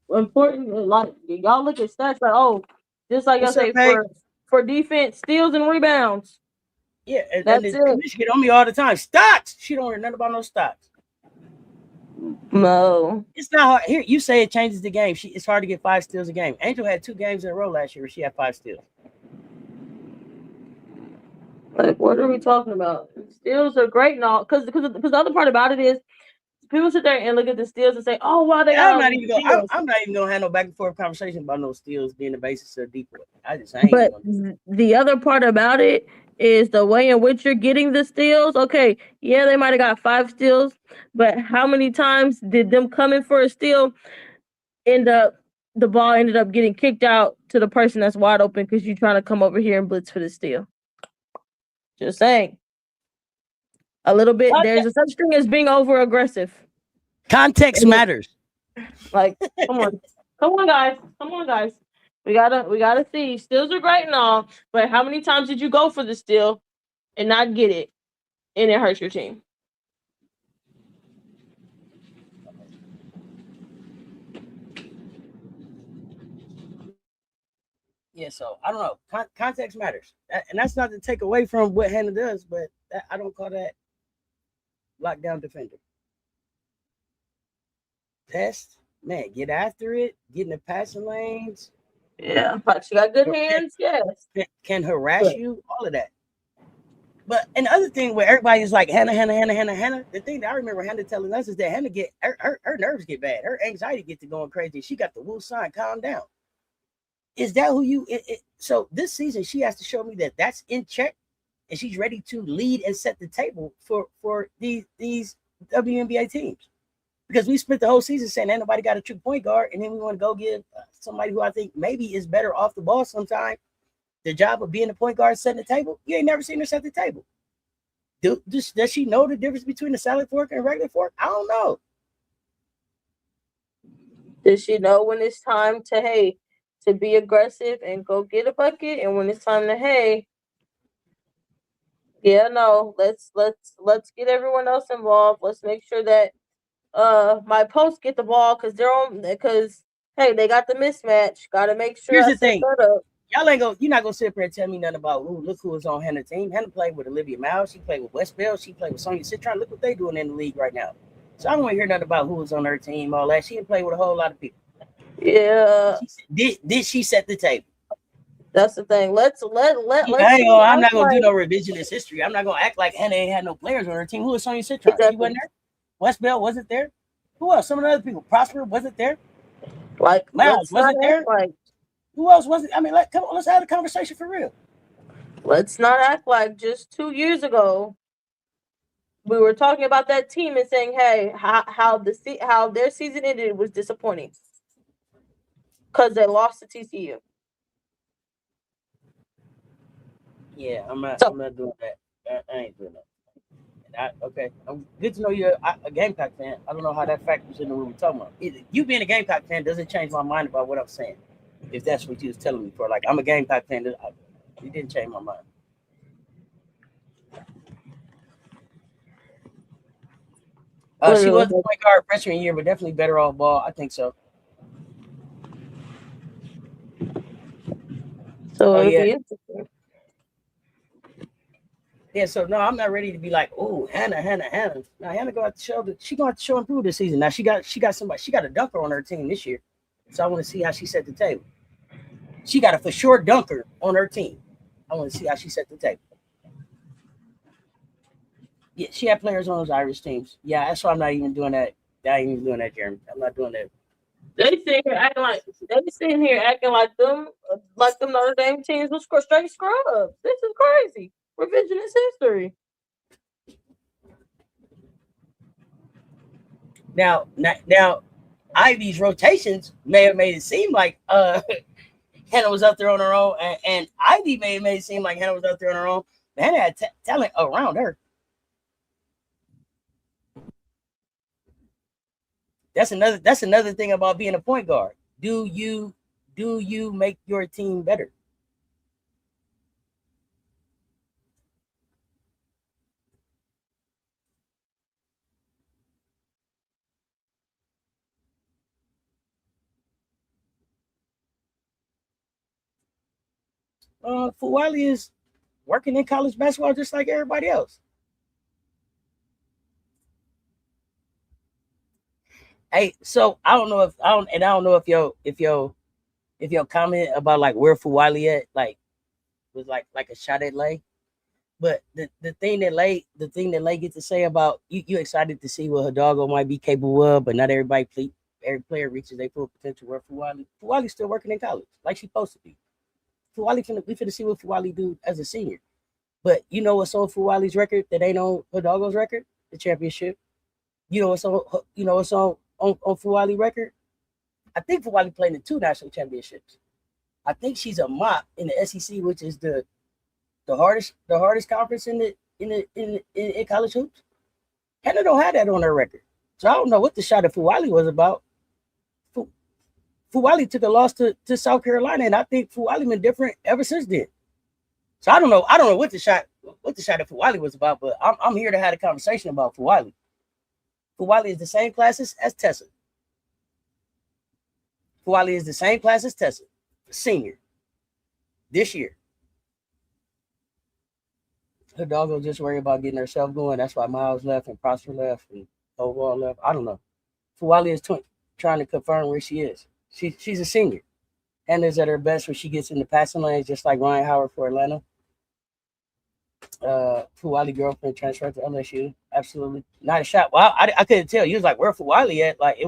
Speaker 2: important. Like y'all look at stats, like just like y'all say for defense, steals and rebounds.
Speaker 1: Yeah, and that's it. Commish get on me all the time. Stats. She don't hear nothing about no stats.
Speaker 2: No,
Speaker 1: it's not hard. Here, you say it changes the game. It's hard to get 5 steals a game. Angel had 2 games in a row last year where she had 5 steals.
Speaker 2: Like, what are we talking about? Steals are great and all, because the other part about it is people sit there and look at the steals and say, "Oh, wow, they got."
Speaker 1: I'm not even gonna have no back and forth conversation about no steals being the basis of decoy.
Speaker 2: But the other part about it is the way in which you're getting the steals. Okay, yeah, they might have got 5 steals, but how many times did them coming for a steal the ball ended up getting kicked out to the person that's wide open because you're trying to come over here and blitz for the steal? Just saying. A little bit. There's a such thing as being over aggressive.
Speaker 1: Context matters.
Speaker 2: Like, come on, guys. We gotta see. Steals are great and all, but how many times did you go for the steal and not get it, and it hurts your team?
Speaker 1: Yeah, so I don't know. Context matters, and that's not to take away from what Hannah does, but I don't call that lockdown defender. Test, man, get after it, get in the passing lanes.
Speaker 2: Yeah, but she got good hands. Yes,
Speaker 1: can harass you, all of that. But and the other thing where everybody's like Hannah. The thing that I remember Hannah telling us is that Hannah get her nerves get bad, her anxiety gets to going crazy. She got the woo sign, calm down. Is that who you? So this season she has to show me that that's in check, and she's ready to lead and set the table for these WNBA teams. Because we spent the whole season saying ain't nobody got a true point guard, and then we want to go give somebody who I think maybe is better off the ball sometime the job of being the point guard, setting the table. You ain't never seen her set the table. Does she know the difference between a salad fork and a regular fork? I don't know.
Speaker 2: Does she know when it's time to be aggressive and go get a bucket, and when it's time to let's get everyone else involved. Let's make sure that my posts get the ball because they got the mismatch. Gotta make sure.
Speaker 1: Here's the thing. You're not gonna sit up here and tell me nothing about look who was on Hannah's team. Hannah played with Olivia Miles, she played with West Bell, she played with Sonia Citron. Look what they doing in the league right now. So I don't want to hear nothing about who was on her team, all that. She didn't play with a whole lot of people.
Speaker 2: Yeah.
Speaker 1: Did she set the table?
Speaker 2: That's the thing.
Speaker 1: I'm not gonna do no revisionist history. I'm not gonna act like Hannah ain't had no players on her team. Who was Sonia Citron? Exactly. She wasn't there. West Bell wasn't there. Who else? Some of the other people. Prosper wasn't there.
Speaker 2: Like
Speaker 1: Miles wasn't there.
Speaker 2: Like
Speaker 1: who else wasn't? I mean, come on, let's have a conversation for real.
Speaker 2: Let's not act like just 2 years ago we were talking about that team and saying, "Hey, how their season ended was disappointing because they lost to TCU."
Speaker 1: Yeah, I'm not doing that. I ain't doing that. Okay, I'm good to know you're a Gamecock fan. I don't know how that factors into what we're talking about. You being a Gamecock fan doesn't change my mind about what I'm saying. If that's what you was telling me for, like, I'm a Gamecock fan. It didn't change my mind. She was the point guard freshman year, but definitely better off ball. I think so.
Speaker 2: So
Speaker 1: yeah. Yeah, so no, I'm not ready to be like, oh, Hannah. Now Hannah going to show that she going to show and prove this season. Now she got somebody, she got a dunker on her team this year. So I want to see how she set the table. She got a for sure dunker on her team. I want to see how she set the table. Yeah, she had players on those Irish teams. Yeah, that's why I'm not even doing that. I ain't even doing that, Jeremy. I'm not doing that.
Speaker 2: They sitting here acting like them Notre Dame teams was straight scrubs. This is crazy. Revisionist history.
Speaker 1: Now, Ivy's rotations may have made it seem like Hannah was up there on her own, and Ivy may have made it seem like Hannah was up there on her own. But Hannah had talent around her. That's another thing about being a point guard. Do you make your team better? Fuwali is working in college basketball just like everybody else. Hey, so I don't know if your comment about like where Fuwali at like was like a shot at Lay, but the thing that Lay get to say about you excited to see what Hidalgo might be capable of, but not every player reaches their full potential. Where Fuwali's still working in college like she's supposed to be. We finna see what Fuwali do as a senior. But you know what's on Fuwali's record that ain't on Hidalgo's record? The championship. You know what's on Fuwali record? I think Fuwali played in 2 national championships. I think she's a mop in the SEC, which is the hardest conference in college hoops. Hannah don't have that on her record. So I don't know what the shot at Fuwali was about. Fuwali took a loss to South Carolina, and I think Fuwali been different ever since then. So I don't know what the shot at Fuwali was about, but I'm here to have a conversation about Fuwali. Fuwali is the same class as Tessa. Fuwali is the same class as Tessa, senior, this year. Hidalgo just worried about getting herself going. That's why Miles left and Prosper left and Overall left. I don't know. Fuwali is trying to confirm where she is. She's a senior. Hannah's at her best when she gets in the passing lanes, just like Ryan Howard for Atlanta. Fuwali girlfriend transferred to LSU. Absolutely not a shot. Well, I couldn't tell. You was like, where Fuwali at? Like,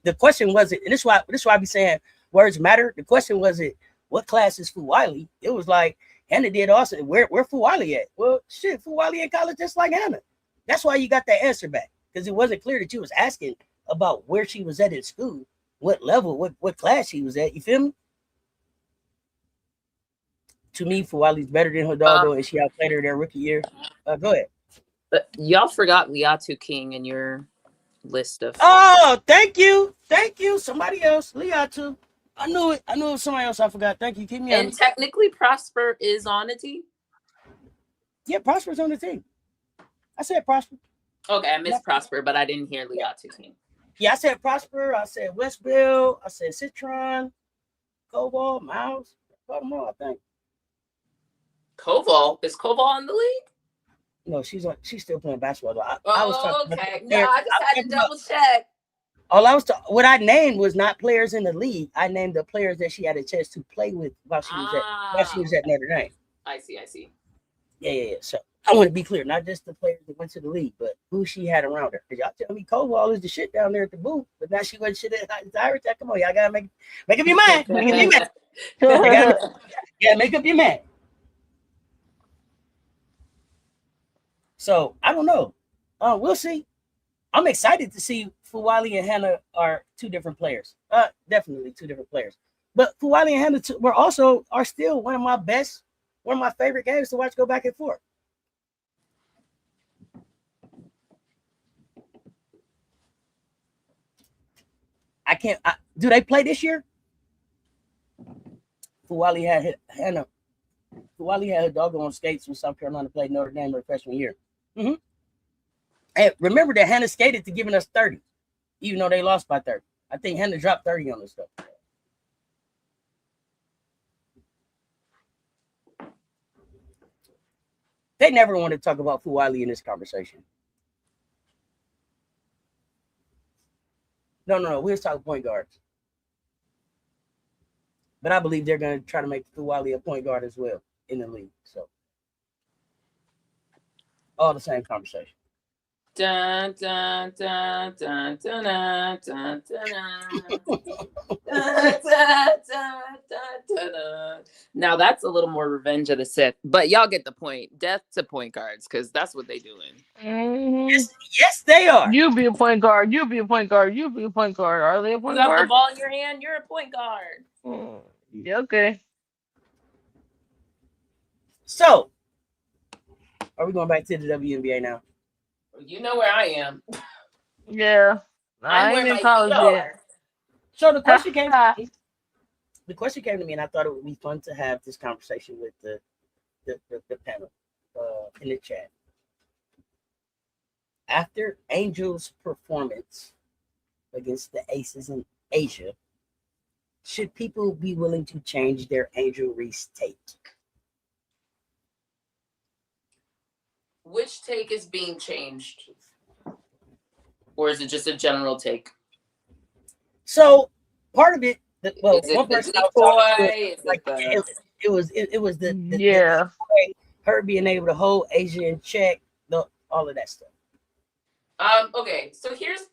Speaker 1: the question wasn't, and this is why I be saying words matter. The question wasn't what class is Fuwali. It was like Hannah did also. Where Fuwali at? Well, shit, Fuwali in college just like Hannah. That's why you got that answer back, because it wasn't clear that you was asking about where she was at in school, what level, what class she was at. You feel me? To me, Fuwali's better than Hidalgo, and she outplayed her their rookie year. Go ahead.
Speaker 3: But y'all forgot Liatu King in your list of.
Speaker 1: Oh, thank you. Somebody else, Liatu. I knew it was somebody else. I forgot. Thank you. Keep me.
Speaker 3: And technically, Prosper is on the team.
Speaker 1: Yeah, Prosper's on the team. I said Prosper.
Speaker 3: Okay, I missed Prosper, but I didn't hear Liatu King.
Speaker 1: Yeah, I said Prosper. I said Westville. I said Citron, Koval, Miles. Got them all, I think.
Speaker 3: Koval? Is Koval in the league?
Speaker 1: No, she's still playing basketball. Though.
Speaker 3: I was talking okay. No, I just had to double check.
Speaker 1: What I named was not players in the league. I named the players that she had a chance to play with while she was at Notre Dame.
Speaker 3: I see.
Speaker 1: Yeah. So I want to be clear, not just the players that went to the league, but who she had around her. Because y'all tell me Koval is the shit down there at the booth, but now she wasn't shit at Irish. Come on, y'all gotta make up your mind. Make up your mind. So I don't know. We'll see. I'm excited to see Fuwali and Hannah are 2 different players. Definitely 2 different players. But Fuwali and Hannah are still one of my best One of my favorite games to watch go back and forth. Do they play this year? Fuwali had her dog on skates when South Carolina played Notre Dame her freshman year. Mm-hmm. And remember that Hannah skated to giving us 30, even though they lost by 30. I think Hannah dropped 30 on this stuff. They never want to talk about Fuwali in this conversation. No. We was talking point guards. But I believe they're going to try to make Fuwali a point guard as well in the league. So, all the same conversation.
Speaker 3: Dun, dun, dun, dun, dun, dun, dun, dun. Now that's a little more Revenge of the Sith, but y'all get the point. Death to point guards, because that's what they doing.
Speaker 2: Mm-hmm.
Speaker 1: Yes, they are.
Speaker 2: You be a point guard. You be a point guard. You be a point guard. Are they a point guard?
Speaker 3: You have the ball in your hand. You're a point guard.
Speaker 2: Yeah, okay.
Speaker 1: So, are we going back to the WNBA now?
Speaker 3: You know where I am.
Speaker 2: Yeah. I ain't in college yet.
Speaker 1: So the question came to me. The question came to me, and I thought it would be fun to have this conversation with the panel in the chat. After Angel's performance against the Aces in Asia, should people be willing to change their Angel Reese take?
Speaker 3: Which take is being changed? Or is it just a general take?
Speaker 1: So part of it, one person it was the her being able to hold Asia in check, all of that stuff.
Speaker 3: Okay, so here's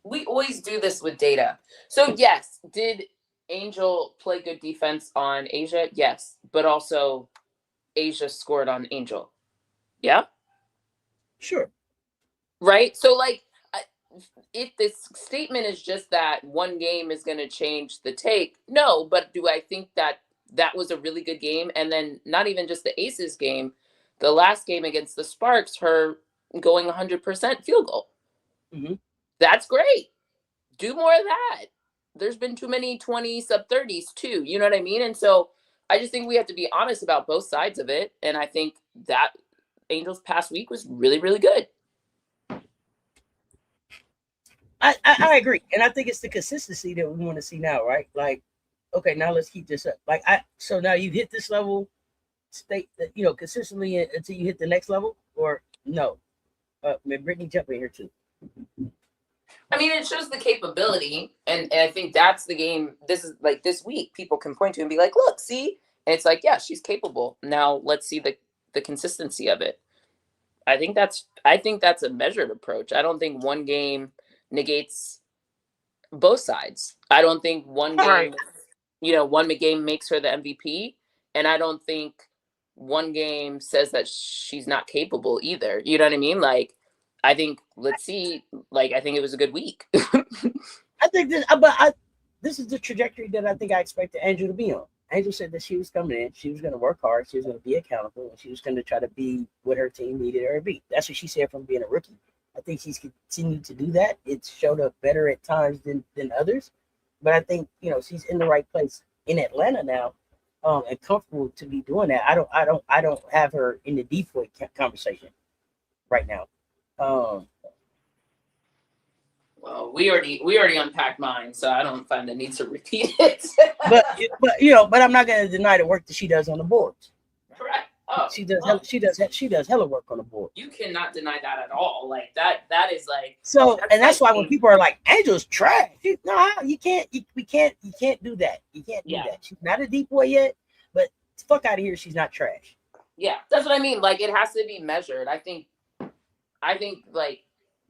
Speaker 3: we always do this with data. So yes, did Angel play good defense on Asia? Yes, but also Asia scored on Angel. Yeah?
Speaker 1: Sure.
Speaker 3: Right? So like if this statement is just that one game is going to change the take, no, but do I think that was a really good game? And then not even just the Aces game, the last game against the Sparks, her going 100% field goal.
Speaker 1: Mm-hmm.
Speaker 3: That's great. Do more of that. There's been too many 20 sub-30s too. You know what I mean? And so I just think we have to be honest about both sides of it. And I think that Angel's past week was really, really good.
Speaker 1: I agree. And I think it's the consistency that we want to see now, right? Like, okay, now let's keep this up. Like, so now you hit this level, stay, consistently until you hit the next level, or no? Brittany, jump in here too.
Speaker 3: I mean, it shows the capability, and I think that's the game. This is like this week, people can point to and be like, look, see? And it's like, yeah, she's capable. Now let's see the consistency of it. I think that's a measured approach. I don't think one game negates both sides. I don't think one game, one game makes her the MVP, and I don't think one game says that she's not capable either. You know what I mean? Like, I think let's see. Like, I think it was a good week.
Speaker 1: I think this, this is the trajectory that I think I expected Angel to be on. Angel said that she was coming in, she was going to work hard, she was going to be accountable, and she was going to try to be what her team needed her to be. That's what she said from being a rookie. I think she's continued to do that. It's showed up better at times than others, but I think she's in the right place in Atlanta now, and comfortable to be doing that. I don't have her in the default conversation right now.
Speaker 3: Well, we already unpacked mine, so I don't find the need to repeat it.
Speaker 1: but I'm not going to deny the work that she does on the boards.
Speaker 3: Correct. Oh,
Speaker 1: she does hella work on the board.
Speaker 3: You cannot deny that at all. Like that is like
Speaker 1: so, and that's why when people are like, Angel's trash, no, you can't do that. You can't do that. She's not a deep boy yet, but fuck out of here, she's not trash.
Speaker 3: Yeah, that's what I mean. Like, it has to be measured. I think like,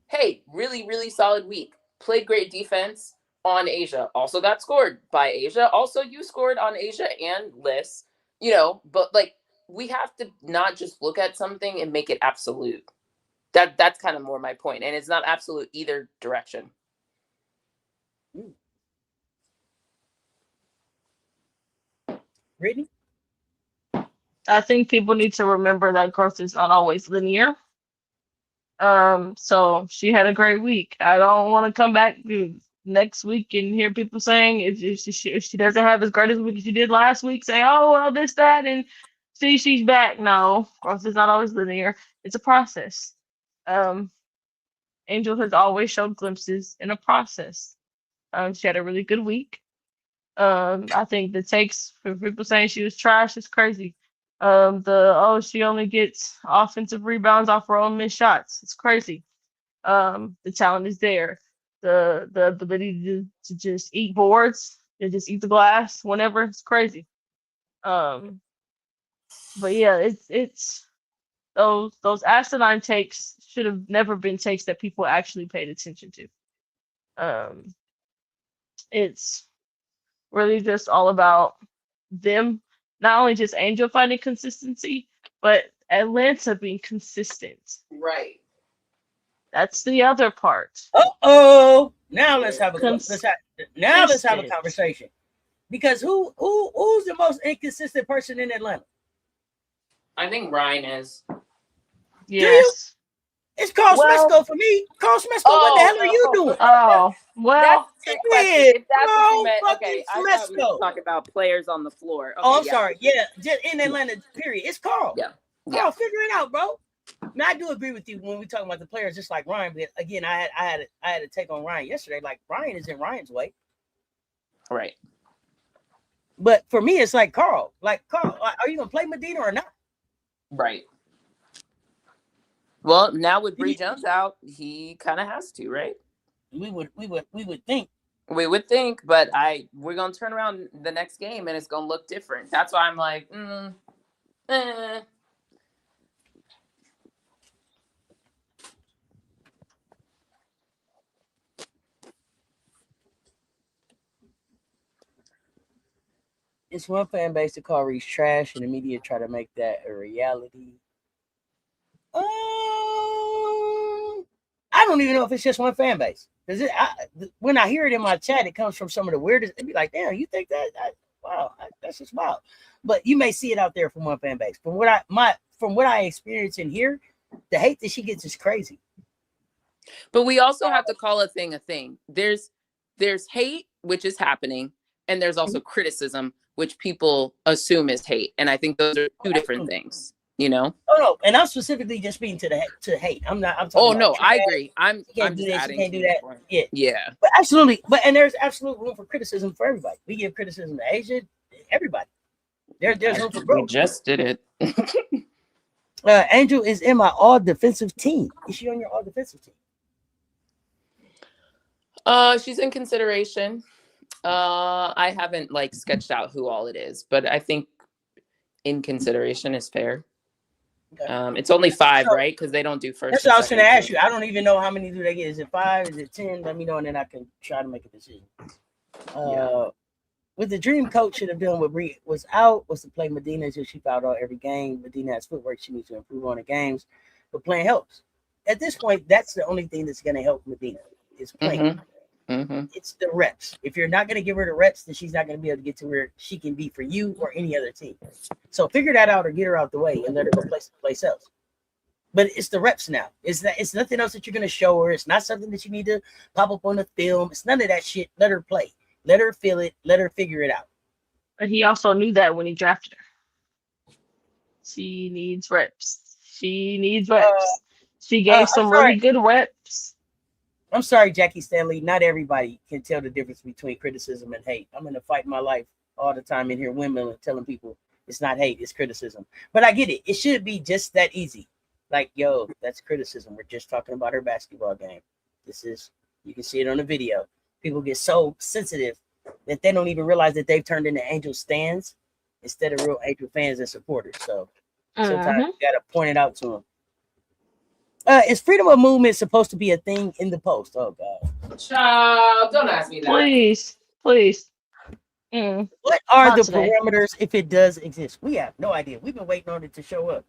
Speaker 3: hey, really, really solid week. Played great defense on Asia. Also got scored by Asia. Also, you scored on Asia and Liz. But like, we have to not just look at something and make it absolute. That's kind of more my point. And it's not absolute either direction.
Speaker 1: Brittany?
Speaker 2: I think people need to remember that growth is not always linear. So she had a great week. I don't want to come back next week and hear people saying if she doesn't have as great as week as she did last week, say, oh well, this, that, and see she's back. No, growth is not always linear. It's a process. Angel has always showed glimpses in a process. She had a really good week. I think the takes for people saying she was trash is crazy. She only gets offensive rebounds off her own missed shots. It's crazy. The talent is there. The ability to just eat boards and just eat the glass whenever, it's crazy. But yeah, it's those asinine takes should have never been takes that people actually paid attention to. It's really just all about them, not only just Angel finding consistency, but Atlanta being consistent.
Speaker 3: Right.
Speaker 2: That's the other part.
Speaker 1: Uh-oh. Now let's have a conversation. Because who's the most inconsistent person in Atlanta?
Speaker 3: I think Ryan is.
Speaker 2: Yes.
Speaker 1: It's Carl Smesco for me. Carl Smesco, what the hell are you doing?
Speaker 2: Oh, well,
Speaker 3: that's a question. If that's what you meant,
Speaker 1: okay.
Speaker 3: I thought we were talking about players on the floor. Okay,
Speaker 1: I'm sorry. Yeah, just in Atlanta, period. It's Carl.
Speaker 3: Yeah.
Speaker 1: Carl, figure it out, bro. Now, I do agree with you when we talk about the players, just like Ryan. But again, I had a take on Ryan yesterday. Like Ryan is in Ryan's way,
Speaker 3: right?
Speaker 1: But for me, it's like Carl. Like Carl, are you gonna play Medina or not?
Speaker 3: Right. Well, now with Bree Jones out, he kind of has to, right?
Speaker 1: We would think.
Speaker 3: We would think, but we're gonna turn around the next game and it's gonna look different. That's why I'm like,
Speaker 1: It's one fan base to call Reese trash, and the media try to make that a reality. I don't even know if it's just one fan base. Because when I hear it in my chat, it comes from some of the weirdest. It'd be like, damn, you think that? Wow, that's just wild. But you may see it out there from one fan base. From what I experience in here, the hate that she gets is crazy.
Speaker 3: But we also have to call a thing a thing. There's hate, which is happening, and there's also criticism, which people assume is hate. And I think those are two different things. You know?
Speaker 1: Oh no, and I'm specifically just speaking to hate. I'm talking.
Speaker 3: Oh no, I agree. I'm
Speaker 1: just adding. Can't do that. Yeah. But absolutely. And there's absolute room for criticism for everybody. We give criticism to Asia, everybody. There's room for growth.
Speaker 3: We just did it.
Speaker 1: Angel is in my all defensive team. Is she on your all defensive team?
Speaker 3: She's in consideration. I haven't sketched out who all it is, but I think in consideration is fair. Okay. It's only 5, right? Because they don't do first.
Speaker 1: That's what I was going to ask you. I don't even know how many do they get. Is it 5? Is it 10? Let me know, and then I can try to make a decision. What the dream coach should have done with Bree was to play Medina until she fouled out every game. Medina has footwork she needs to improve on the games, but playing helps. At this point, that's the only thing that's going to help Medina is playing. It's the reps. If you're not going to give her the reps, then she's not going to be able to get to where she can be for you or any other team. So figure that out or get her out the way and let her go place else. But it's the reps now. It's nothing else that you're going to show her. It's not something that you need to pop up on the film. It's none of that shit. Let her play. Let her feel it. Let her figure it out.
Speaker 2: But he also knew that when he drafted her. She needs reps. She gave some really good reps.
Speaker 1: I'm sorry, Jackie Stanley. Not everybody can tell the difference between criticism and hate. I'm in a fight in my life all the time in here, women telling people it's not hate, it's criticism. But I get it. It should be just that easy. Like, yo, that's criticism. We're just talking about her basketball game. You can see it on the video. People get so sensitive that they don't even realize that they've turned into Angel stands instead of real Angel fans and supporters. So sometimes you got to point it out to them. Is freedom of movement supposed to be a thing in the post? Oh, God.
Speaker 3: Child, don't ask me that.
Speaker 2: Please.
Speaker 1: What are the parameters if it does exist? We have no idea. We've been waiting on it to show up.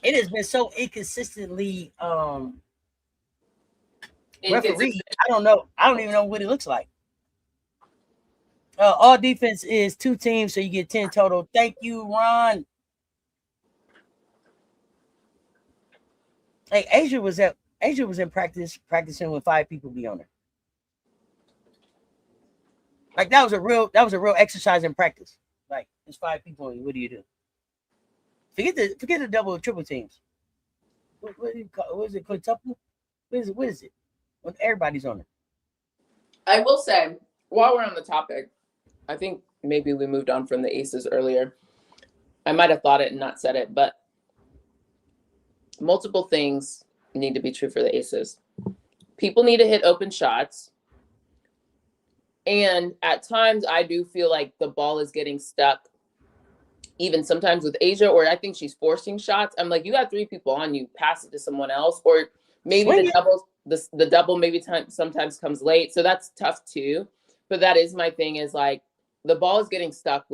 Speaker 1: It has been so inconsistently refereed. I don't know. I don't even know what it looks like. All defense is 2 teams, so you get 10 total. Thank you, Ron. Hey, Asia was in practicing with 5 people be on her. Like that was a real exercise in practice. Like there's 5 people on you. What do you do? Forget the double or triple teams. What do you call, what is it? Quintuple? What is it? When everybody's on it.
Speaker 3: I will say, while we're on the topic, I think maybe we moved on from the aces earlier. I might have thought it and not said it, but multiple things need to be true for the aces. People need to hit open shots. And at times I do feel like the ball is getting stuck, even sometimes with Asia, or I think she's forcing shots. I'm like, you got 3 people on you, pass it to someone else, or maybe the double maybe sometimes comes late. So that's tough too. But that is my thing, is like the ball is getting stuck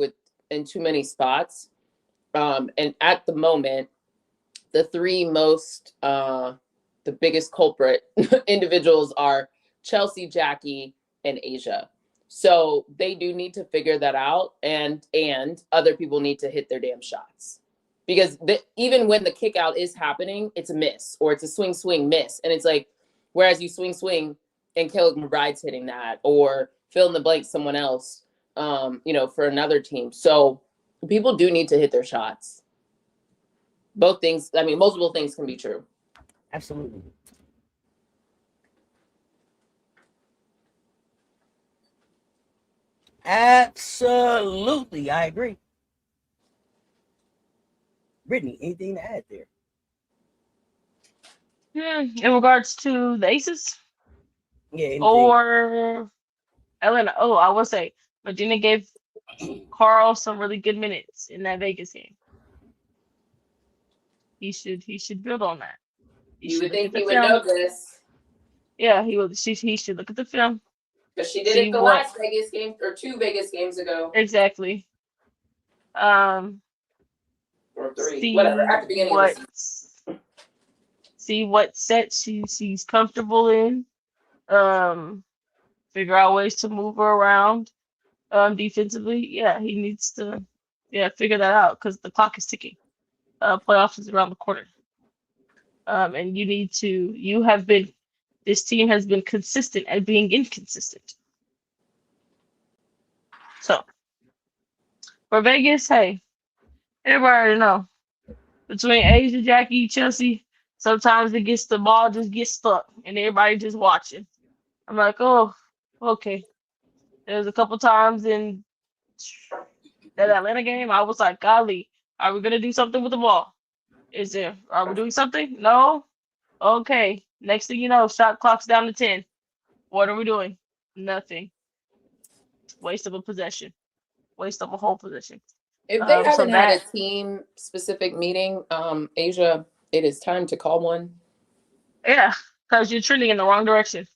Speaker 3: in too many spots. And at the moment, the 3 most, the biggest culprit individuals are Chelsea, Jackie, and Asia. So they do need to figure that out, and other people need to hit their damn shots, because even when the kick out is happening, it's a miss, or it's a swing miss, and it's like, whereas you swing and Caleb McBride's hitting that, or fill in the blank someone else, for another team. So people do need to hit their shots. Both things. I mean, multiple things can be true.
Speaker 1: Absolutely. Absolutely, I agree. Brittany, anything to add there?
Speaker 2: In regards to the aces,
Speaker 1: Yeah. Anything.
Speaker 2: Or Elena. Oh, I will say, Medina gave Carl some really good minutes in that Vegas game. He should build on that.
Speaker 3: You would think he would know this.
Speaker 2: Yeah, he would. He should look at the film.
Speaker 3: Because she did it the last Vegas game, or 2 Vegas games ago.
Speaker 2: Exactly.
Speaker 3: Or 3, whatever. At the beginning of the season.
Speaker 2: See what set she's comfortable in. Figure out ways to move her around. Defensively, yeah, he needs to, figure that out, because the clock is ticking. Playoffs is around the corner. And this team has been consistent at being inconsistent. So, for Vegas, hey, everybody already know. Between Asia, Jackie, Chelsea, sometimes the ball just gets stuck, and everybody just watching. I'm like, oh, okay. There's a couple times in that Atlanta game, I was like, golly, are we going to do something with the ball? Are we doing something? No? Okay. Next thing you know, shot clock's down to 10. What are we doing? Nothing. Waste of a possession. Waste of a whole possession.
Speaker 3: If they haven't had a team-specific meeting, Asia, it is time to call one.
Speaker 2: Yeah, because you're trending in the wrong direction.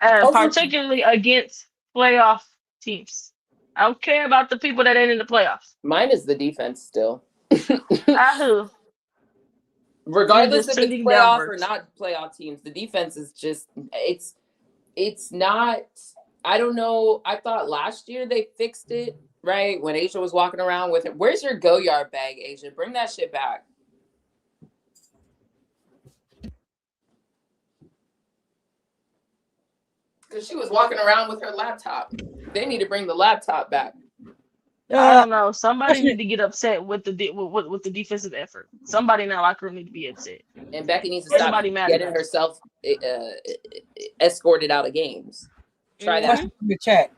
Speaker 2: And particularly against playoff teams. I don't care about the people that ain't in the playoffs.
Speaker 3: Mine is the defense still.
Speaker 2: Who?
Speaker 3: Regardless if it's playoff or not playoff teams, the defense is just, it's not, I don't know. I thought last year they fixed it, right? When Asia was walking around with it. Where's your go yard bag, Asia? Bring that shit back. Because she was walking around with her laptop. They need to bring the laptop back.
Speaker 2: I don't know. Somebody need to get upset with the defensive effort. Somebody in that locker room need to be upset.
Speaker 3: And Becky needs to stop getting herself escorted out of games. Try that.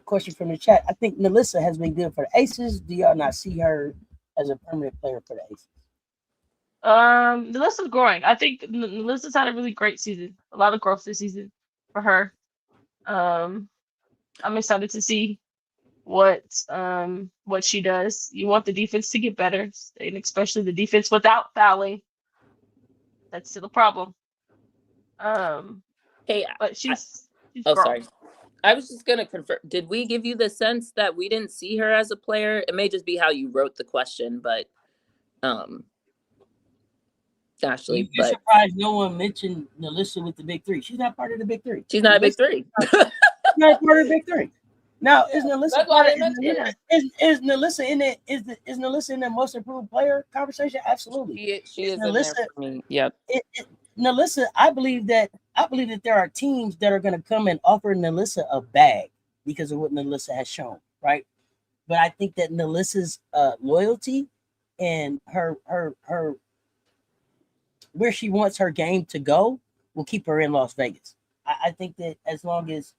Speaker 1: Question from the chat. I think Melissa has been good for the Aces. Do y'all not see her as a permanent player for the Aces?
Speaker 2: Melissa's growing. I think Melissa's had a really great season. A lot of growth this season for her. I'm excited to see what she does. You want the defense to get better, and especially the defense without fouling. That's still a problem. But she's growing.
Speaker 3: Sorry. I was just gonna confirm. Did we give you the sense that we didn't see her as a player? It may just be how you wrote the question, but Ashley,
Speaker 1: You're surprised no one mentioned Melissa with the big 3. She's not part of the big 3.
Speaker 3: She's not a big 3.
Speaker 1: She's not part of the big 3. Now, is Nalissa
Speaker 3: That's why they mentioned her.
Speaker 1: is Nalissa in it? Is Nalissa in the most improved player conversation? Absolutely.
Speaker 3: She is in there for me. Yep.
Speaker 1: Nalissa, I believe that there are teams that are going to come and offer Nalissa a bag because of what Nalissa has shown, right? But I think that Nalissa's loyalty and her where she wants her game to go will keep her in Las Vegas. I think that as long as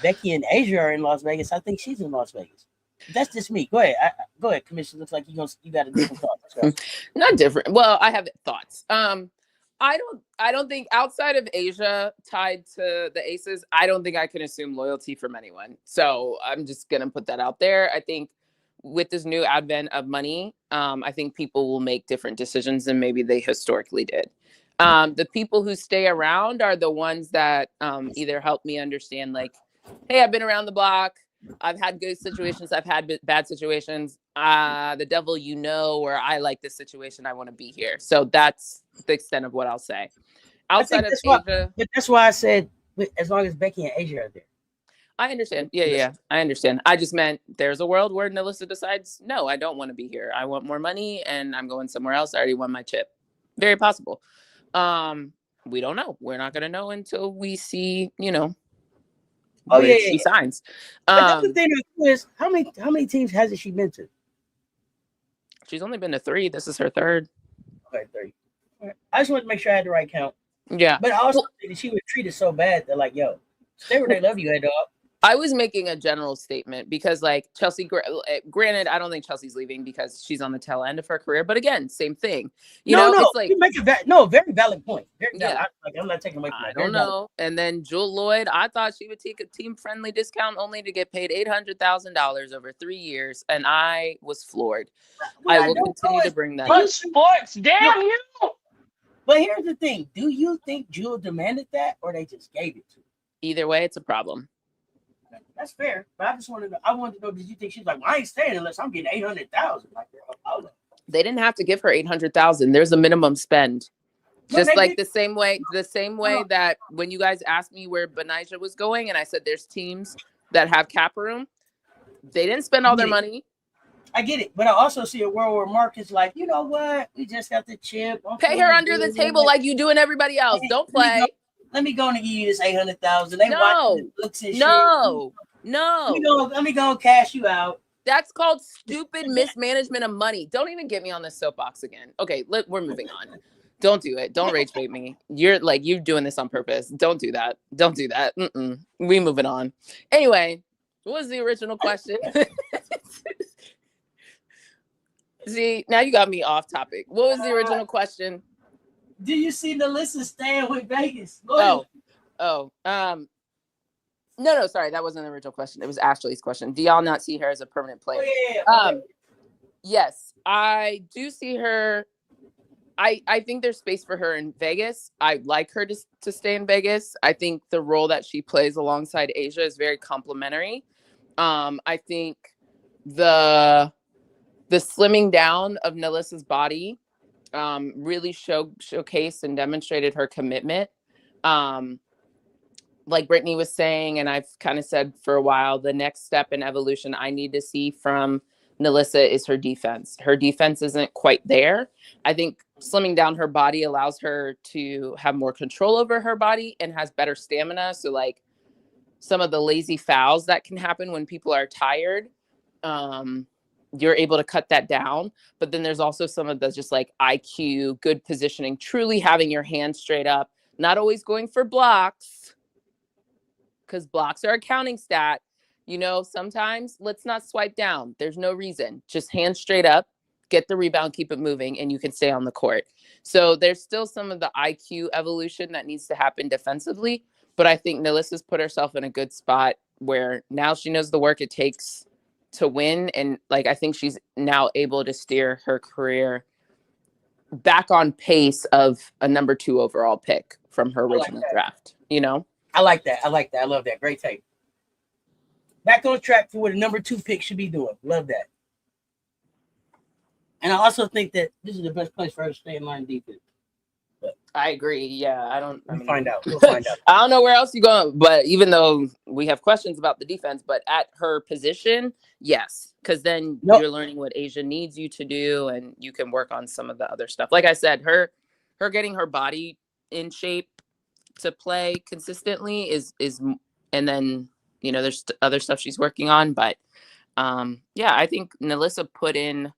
Speaker 1: Becky and Asia are in Las Vegas, I think she's in Las Vegas. That's just me. Go ahead. Go ahead, Commission. Looks like you got a different thought. So.
Speaker 3: Not different. Well, I have thoughts. I don't think outside of Asia tied to the Aces, I don't think I can assume loyalty from anyone. So I'm just gonna put that out there. I think with this new advent of money, I think people will make different decisions than maybe they historically did. The people who stay around are the ones that either help me understand, like, hey, I've been around the block. I've had good situations. I've had bad situations. The devil, or I like this situation. I want to be here. So that's the extent of what I'll say. Outside of Asia.
Speaker 1: But that's why I said, as long as Becky and Asia are there.
Speaker 3: I understand. Yeah. I understand. I just meant there's a world where Nalissa decides, no, I don't want to be here. I want more money and I'm going somewhere else. I already won my chip. Very possible. We don't know. We're not going to know until we see, she signs.
Speaker 1: But the thing is, how many teams hasn't she been to?
Speaker 3: She's only been to 3. This is her 3rd.
Speaker 1: Okay, 3. I just wanted to make sure I had the right count.
Speaker 3: Yeah.
Speaker 1: But I also think that she was treated so bad that, like, yo, stay where they love you, dog.
Speaker 3: I was making a general statement because, like, Chelsea, granted, I don't think Chelsea's leaving because she's on the tail end of her career. But again, same thing. It's like,
Speaker 1: you make very valid point. I'm not taking away from that.
Speaker 3: I don't know. And then Jewel Lloyd, I thought she would take a team-friendly discount only to get paid $800,000 over 3 years, and I was floored. I will continue to bring that up.
Speaker 2: Sports, damn you!
Speaker 1: But here's the thing: do you think Jewel demanded that, or they just gave it to her?
Speaker 3: Either way, it's a problem.
Speaker 1: That's fair, but I wanted to know, did you think she's like, well, I ain't staying unless I'm getting 800,000? Like,
Speaker 3: they didn't have to give her 800,000. There's a minimum spend. Just like the same way that when you guys asked me where Benijah was going, and I said there's teams that have cap room, they didn't spend all their money.
Speaker 1: I get it, but I also see a world where Mark is like, you know what? We just got the chip.
Speaker 3: Pay her under the table like you do in everybody else. Don't play.
Speaker 1: Let me go and give you this 800,000. No. Let me go and cash you out.
Speaker 3: That's called stupid mismanagement of money. Don't even get me on this soapbox again. Okay, we're moving on. Don't do it. Don't rage bait me. You're doing this on purpose. Don't do that. Don't do that. We moving on. Anyway, what was the original question? See, now you got me off topic. What was the original question?
Speaker 1: Do you see Nalissa staying with Vegas?
Speaker 3: No, sorry, that wasn't the original question. It was Ashley's question. Do y'all not see her as a permanent player? Yes, I do see her. I think there's space for her in Vegas. I'd like her to stay in Vegas. I think the role that she plays alongside Asia is very complimentary. I think the slimming down of Nalissa's body really showcased and demonstrated her commitment. Like Brittany was saying, and I've kind of said for a while, the next step in evolution I need to see from Nalissa is her defense. Her defense isn't quite there. I think slimming down her body allows her to have more control over her body and has better stamina. So, like, some of the lazy fouls that can happen when people are tired, you're able to cut that down. But then there's also some of the just like IQ, good positioning, truly having your hands straight up, not always going for blocks, because blocks are a counting stat. Sometimes let's not swipe down. There's no reason. Just hands straight up, get the rebound, keep it moving, and you can stay on the court. So there's still some of the IQ evolution that needs to happen defensively. But I think Nalissa's put herself in a good spot where now she knows the work it takes to win. And like, I think she's now able to steer her career back on pace of a number 2 overall pick from her original draft.
Speaker 1: I like that. I love that. Great take. Back on track for what a number 2 pick should be doing. Love that. And I also think that this is the best place for her to stay in line defense. But
Speaker 3: I agree. Yeah, I don't.
Speaker 1: We'll find out.
Speaker 3: I don't know where else you're going, but even though we have questions about the defense, but at her position, yes, because then you're learning what Asia needs you to do, and you can work on some of the other stuff. Like I said, her getting her body in shape to play consistently is, and then there's other stuff she's working on, but yeah, I think Nalissa put in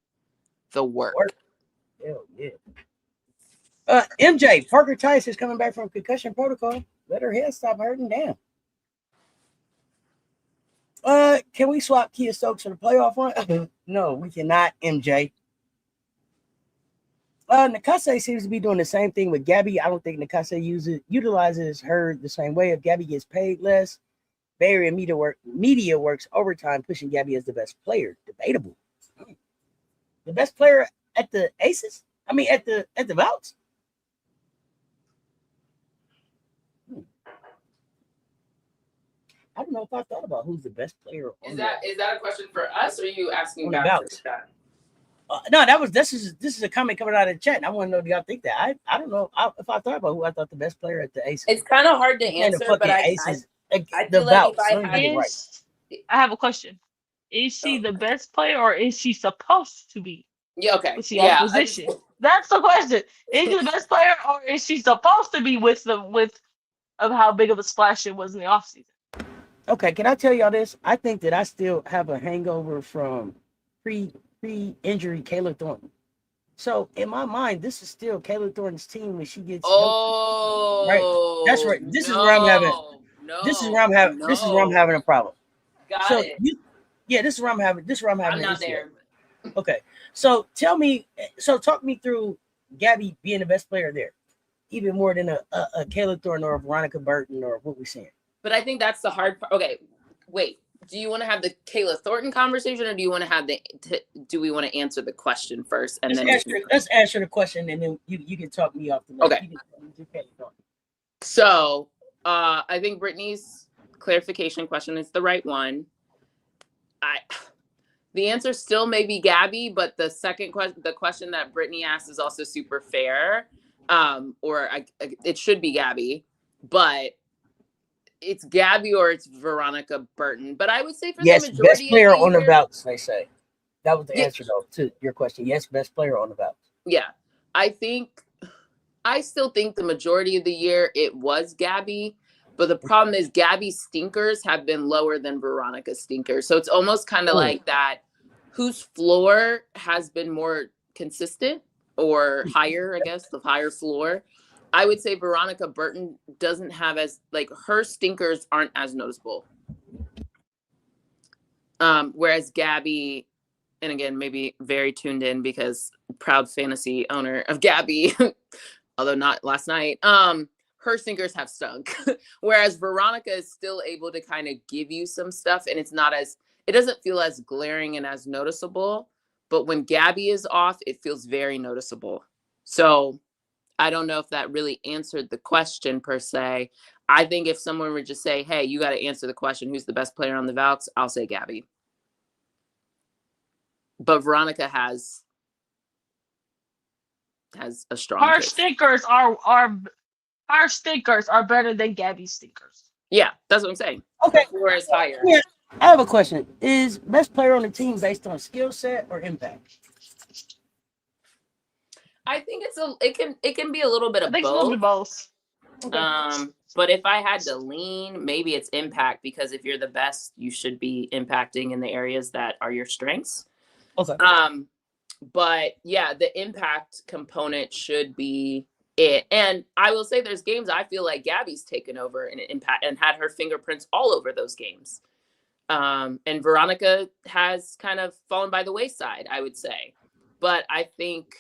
Speaker 3: the work.
Speaker 1: Hell yeah. MJ Parker-Tyus is coming back from concussion protocol. Let her head stop hurting. Damn. Can we swap Kia Stokes for the playoff run? No, we cannot, MJ. Nakase seems to be doing the same thing with Gabby. I don't think Nakase utilizes her the same way. If Gabby gets paid less, Bay Area media works overtime, pushing Gabby as the best player. Debatable. The best player at the Aces? I mean, at the Vouts? I don't know if I thought about who's the best player.
Speaker 3: Is that a question for us, or are you asking about that?
Speaker 1: No, this is a comment coming out of the chat. And I want to know, do y'all think that? I don't know if I thought about who I thought the best player at the Aces.
Speaker 3: It's kind of hard to answer, but I feel like
Speaker 2: I have a question. Is she the best player, or is she supposed to be?
Speaker 3: Yeah, okay.
Speaker 2: With the opposition. That's the question. Is she the best player, or is she supposed to be with of how big of a splash it was in the offseason?
Speaker 1: Okay, can I tell y'all this? I think that I still have a hangover from pre-injury Kayla Thornton. So in my mind, this is still Kayla Thornton's team when she gets
Speaker 3: healthy,
Speaker 1: right. That's right. This is where I'm having. This is where I'm having. This is where I'm having a problem.
Speaker 3: Got it.
Speaker 1: This is where I'm having. This is where I'm having.
Speaker 3: I'm not there.
Speaker 1: Okay, so talk me through Gabby being the best player there, even more than a Kayla Thornton or a Veronica Burton or what we're seeing.
Speaker 3: But I think that's the hard part. Okay, wait. Do you want to have the Kayla Thornton conversation, or do you want to have do we want to answer the question first and
Speaker 1: let's answer the question, and then you can talk me off the list.
Speaker 3: Okay. So I think Brittany's clarification question is the right one. The answer still may be Gabby, but the second question, the question that Brittany asked, is also super fair. It should be Gabby, but it's Gabby or it's Veronica Burton. But I would say for the majority
Speaker 1: best player
Speaker 3: of the
Speaker 1: on
Speaker 3: year,
Speaker 1: the Vouts, they say. That was the answer though to your question. Yes, best player on the Vouts.
Speaker 3: Yeah. I still think the majority of the year it was Gabby, but the problem is Gabby's stinkers have been lower than Veronica's stinkers. So it's almost kind of like that, whose floor has been more consistent or higher, I guess, the higher floor. I would say Veronica Burton doesn't have her stinkers aren't as noticeable. Whereas Gabby, and again, maybe very tuned in because proud fantasy owner of Gabby, although not last night, her stinkers have stunk. Whereas Veronica is still able to kind of give you some stuff, and it doesn't feel as glaring and as noticeable. But when Gabby is off, it feels very noticeable. So I don't know if that really answered the question per se. I think if someone would just say, hey, you got to answer the question, who's the best player on the Vouts? I'll say Gabby. But Veronica has a strong
Speaker 2: Her
Speaker 3: case.
Speaker 2: stinkers are better than Gabby's stinkers.
Speaker 3: Yeah, that's what I'm saying.
Speaker 1: Okay.
Speaker 3: The floor is higher.
Speaker 1: Yeah, I have a question. Is best player on the team based on skill set or impact?
Speaker 3: I think it can be a little bit of both.
Speaker 2: A little bit both.
Speaker 1: Okay.
Speaker 3: But if I had to lean, maybe it's impact, because if you're the best, you should be impacting in the areas that are your strengths.
Speaker 1: Okay.
Speaker 3: But yeah, the impact component should be it. And I will say there's games I feel like Gabby's taken over and impact and had her fingerprints all over those games. And Veronica has kind of fallen by the wayside, I would say. But I think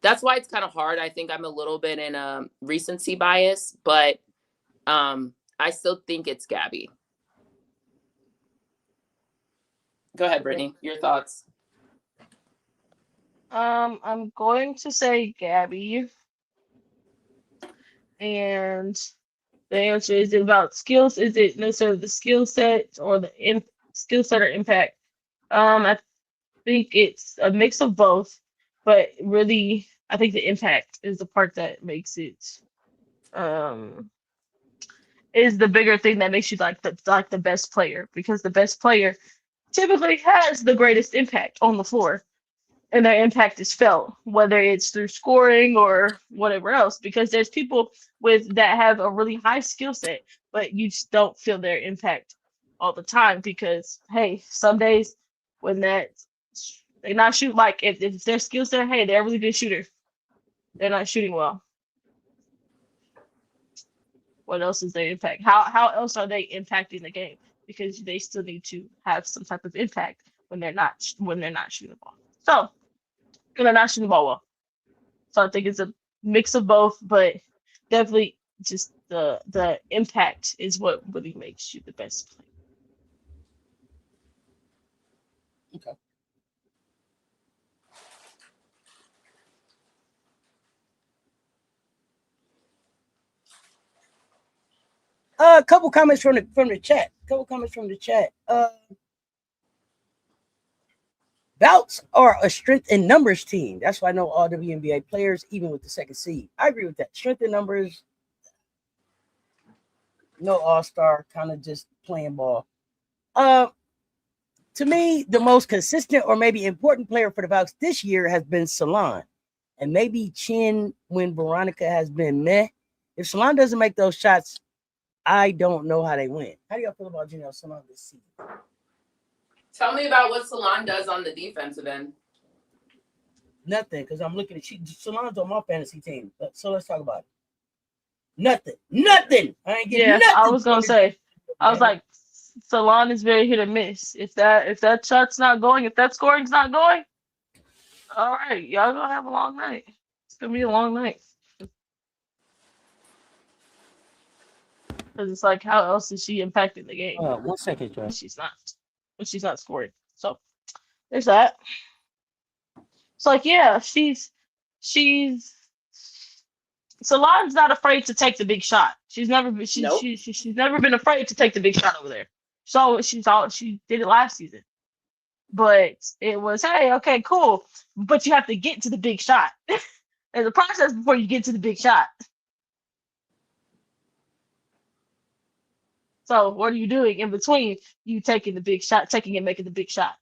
Speaker 3: that's why it's kind of hard. I think I'm a little bit in a recency bias, but I still think it's Gabby. Go ahead, Brittany. Your thoughts.
Speaker 2: I'm going to say Gabby. And the answer is about skills. Is it necessarily the skill set or the skill set or impact? I think it's a mix of both. but really, I think the impact is the part that makes it is the bigger thing that makes you like the best player, because the best player typically has the greatest impact on the floor, and their impact is felt, whether it's through scoring or whatever else, because there's people with that have a really high skill set, but you just don't feel their impact all the time, because hey, some days when that they not shoot, like if their skill set, hey, they're a really good shooter, they're not shooting well. What else is their impact? How else are they impacting the game? Because they still need to have some type of impact when they're not shooting the ball. So when they're not shooting the ball well. So I think it's a mix of both, but definitely just the impact is what really makes you the best player.
Speaker 1: Okay. A couple comments from the chat. Bouts are a strength in numbers team. That's why I know all WNBA players, even with the second seed. I agree with that. Strength in numbers, no all-star, kind of just playing ball. To me, the most consistent or maybe important player for the Valks this year has been Salon. And maybe Chin when Veronica has been meh. If Salon doesn't make those shots, I don't know how they win. How do y'all feel about Janelle Salon this season?
Speaker 3: Tell me about what Salon does on the defensive end.
Speaker 1: Nothing, because I'm looking at Salon's on my fantasy team. So let's talk about it. Nothing. I ain't getting nothing.
Speaker 2: I was gonna say, I was like, Salon is very hit or miss. If that shot's not going, if that scoring's not going, all right, y'all gonna have a long night. It's gonna be a long night. Because it's like, how else is she impacting the game?
Speaker 1: 1 second, Joe.
Speaker 2: She's not scoring. So there's that. It's like, yeah, she's Salon's not afraid to take the big shot. She's never been afraid to take the big shot over there. So she did it last season. But it was, hey, okay, cool. But you have to get to the big shot. There's a process before you get to the big shot. So what are you doing in between you taking the big shot, taking and making the big shot?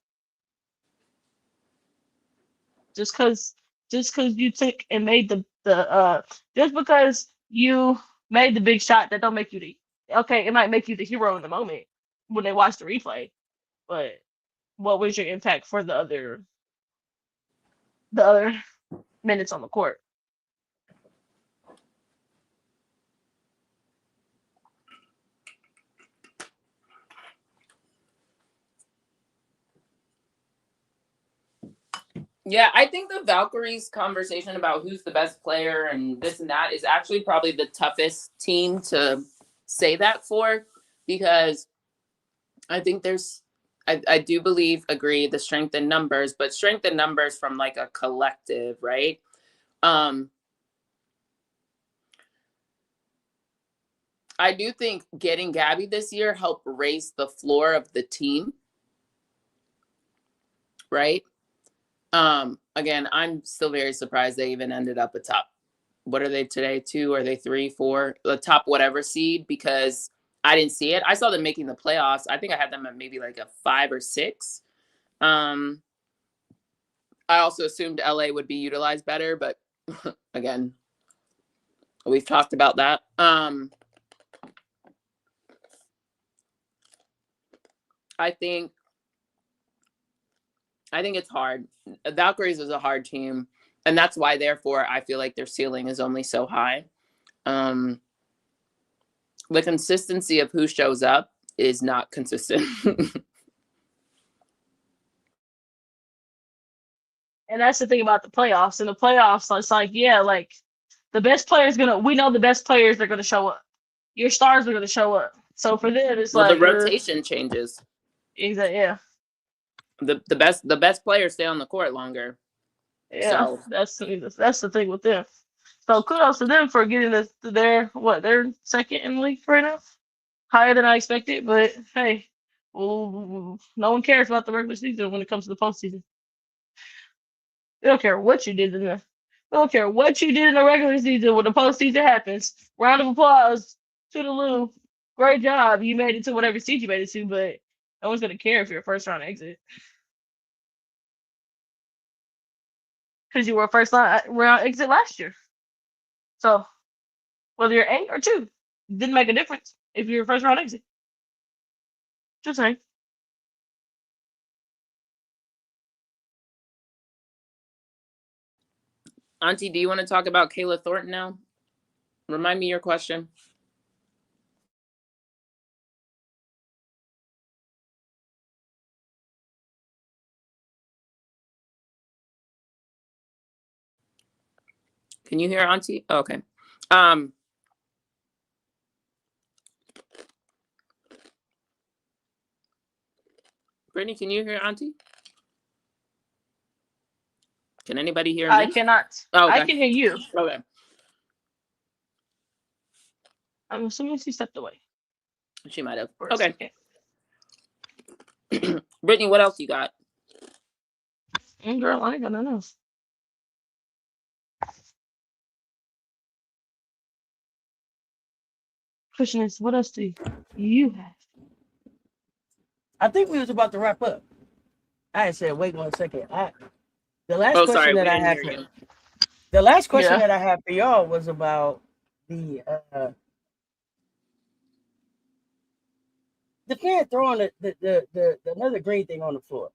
Speaker 2: Just because you took and made just because you made the big shot, that don't make you it might make you the hero in the moment when they watch the replay, but what was your impact for the other minutes on the court?
Speaker 3: Yeah, I think the Valkyries conversation about who's the best player and this and that is actually probably the toughest team to say that for, because I think I do agree the strength in numbers, but strength in numbers from like a collective, right? I do think getting Gabby this year helped raise the floor of the team, right? Again, I'm still very surprised they even ended up atop. What are they today? 2? Are they 3, 4? The top whatever seed, because I didn't see it. I saw them making the playoffs. I think I had them at maybe like a 5 or 6. I also assumed LA would be utilized better, but again, we've talked about that. I think it's hard. Valkyries is a hard team, and that's why, therefore, I feel like their ceiling is only so high. The consistency of who shows up is not consistent.
Speaker 2: And that's the thing about the playoffs. In the playoffs, it's like, yeah, like the best players we know the best players are gonna show up. Your stars are gonna show up. So for them, it's like
Speaker 3: the rotation changes.
Speaker 2: Exactly. Yeah.
Speaker 3: The best players stay on the court longer.
Speaker 2: Yeah, so that's the thing with them. So kudos to them for getting their second in the league right now, higher than I expected. But hey, well, no one cares about the regular season when it comes to the postseason. We don't care what you did in the. We don't care what you did in the regular season. When the postseason happens, round of applause to the Lou. Great job. You made it to whatever seed you made it to, but no one's gonna care if you're a first round exit because you were a first round exit last year. So whether you're 8 or 2, it didn't make a difference if you're a first round exit. Just saying.
Speaker 3: Auntie, do you want to talk about Kayla Thornton now? Remind me your question. Can you hear Auntie? Oh, okay. Brittany, can you hear Auntie? Can anybody hear me?
Speaker 2: I cannot.
Speaker 3: Oh, okay.
Speaker 2: I can hear you.
Speaker 3: Okay.
Speaker 2: I'm assuming she stepped away.
Speaker 3: She might have. Okay. Brittany, what else you got?
Speaker 2: Girl, I ain't got nothing else. Question is, what else do you have?
Speaker 1: I think we was about to wrap up. I said, wait 1 second. The last question that I have for the last question that I have for y'all was about the fan throwing the another green thing on the floor,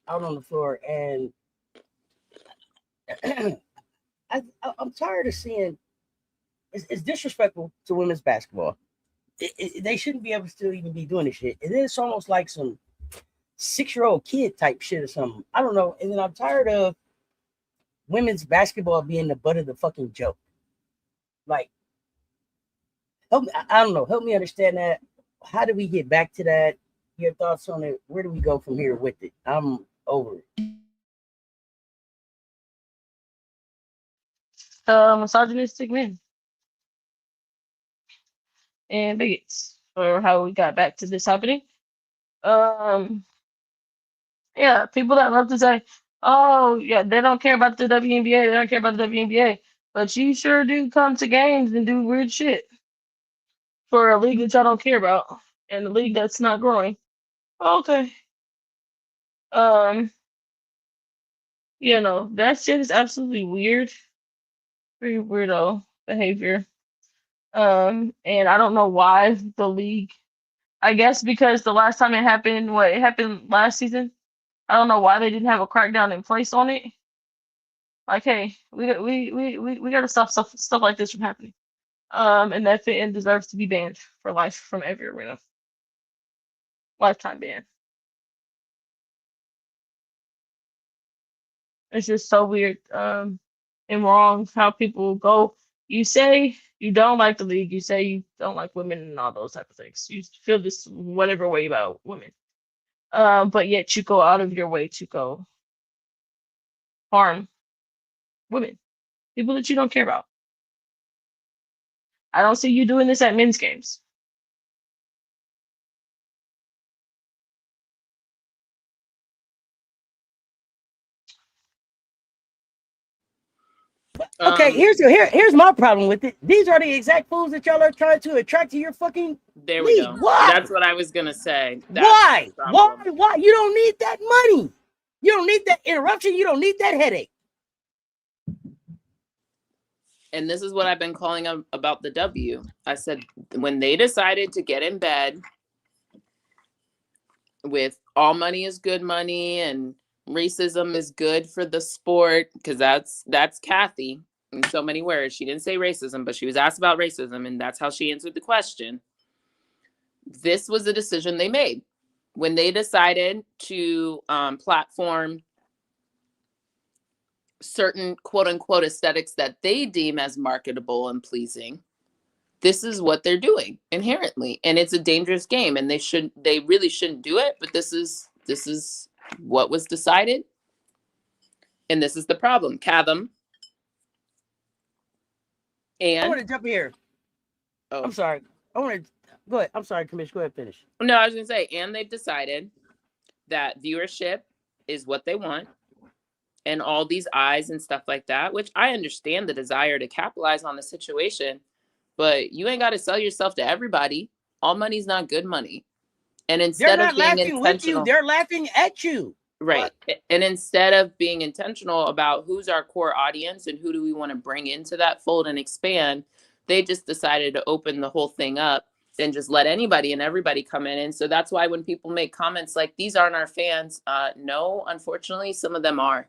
Speaker 1: out on the floor, and I'm tired of seeing it's disrespectful to women's basketball. They shouldn't be able to still even be doing this shit. And then it's almost like some 6-year-old kid type shit or something. I don't know. And then I'm tired of women's basketball being the butt of the fucking joke. Like, help me, I don't know. Help me understand that. How do we get back to that? Your thoughts on it? Where do we go from here with it? I'm over it.
Speaker 2: Misogynistic men and bigots, or how we got back to this happening. Yeah, people that love to say, "Oh, yeah, they don't care about the WNBA. They don't care about the WNBA," but you sure do come to games and do weird shit for a league that y'all don't care about and a league that's not growing. Okay. That shit is absolutely weird. Very weirdo behavior. And I don't know why the league. I guess because the last time it happened, it happened last season. I don't know why they didn't have a crackdown in place on it. Like, hey, we got to stop stuff like this from happening. And that fit deserves to be banned for life from every arena. Lifetime ban. It's just so weird. And wrong how people go. You say you don't like the league. You say you don't like women and all those type of things. You feel this whatever way about women. But yet you go out of your way to go harm women, people that you don't care about. I don't see you doing this at men's games.
Speaker 1: Okay, here's my problem with it. These are the exact fools that y'all are trying to attract to your fucking
Speaker 3: There we
Speaker 1: league.
Speaker 3: go.
Speaker 1: Why?
Speaker 3: That's what I was gonna say.
Speaker 1: Why? Why? You don't need that money. You don't need that interruption. You don't need that headache.
Speaker 3: And this is what I've been calling about the W. I said when they decided to get in bed with all money is good money and racism is good for the sport, because that's Kathy in so many words. She didn't say racism, but she was asked about racism, and that's how she answered the question. This was a decision they made when they decided to platform certain quote unquote aesthetics that they deem as marketable and pleasing. This is what they're doing inherently, and it's a dangerous game, and they really shouldn't do it, but this is what was decided, and this is the problem. Katham. And
Speaker 1: I want to jump here. Oh, I'm sorry. I want to go ahead. I'm sorry, Commish. Go ahead, finish.
Speaker 3: No, I was gonna say, and they've decided that viewership is what they want, and all these eyes and stuff like that, which I understand the desire to capitalize on the situation, but you ain't got to sell yourself to everybody. All money's not good money. And instead
Speaker 1: they're not
Speaker 3: of being
Speaker 1: laughing with you, they're laughing at you.
Speaker 3: Right. What? And instead of being intentional about who's our core audience and who do we want to bring into that fold and expand, they just decided to open the whole thing up and just let anybody and everybody come in. And so that's why when people make comments like, these aren't our fans, no, unfortunately, some of them are.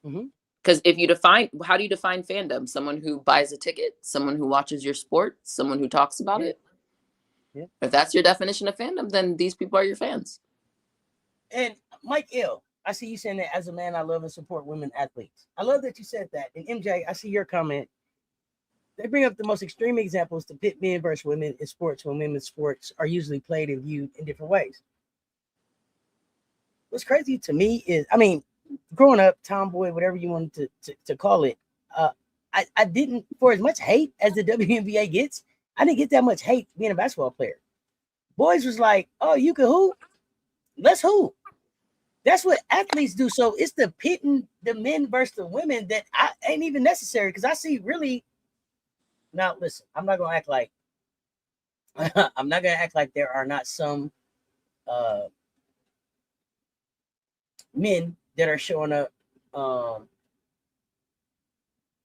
Speaker 3: Because if you define, how do you define fandom? Someone who buys a ticket, someone who watches your sport, someone who talks about it. Yeah. If that's your definition of fandom, then these people are your fans.
Speaker 1: And Mike L, I see you saying that as a man, I love and support women athletes. I love that you said that. And MJ, I see your comment. They bring up the most extreme examples to pit men versus women in sports when women's sports are usually played and viewed in different ways. What's crazy to me is, I mean, growing up, tomboy, whatever you want to call it, I didn't, for as much hate as the WNBA gets, I didn't get that much hate being a basketball player. Boys was like, oh, you can hoop? Let's hoop. That's what athletes do. So it's the pitting the men versus the women that ain't even necessary, because I see really. Now listen, I'm not gonna act like there are not some men that are showing up for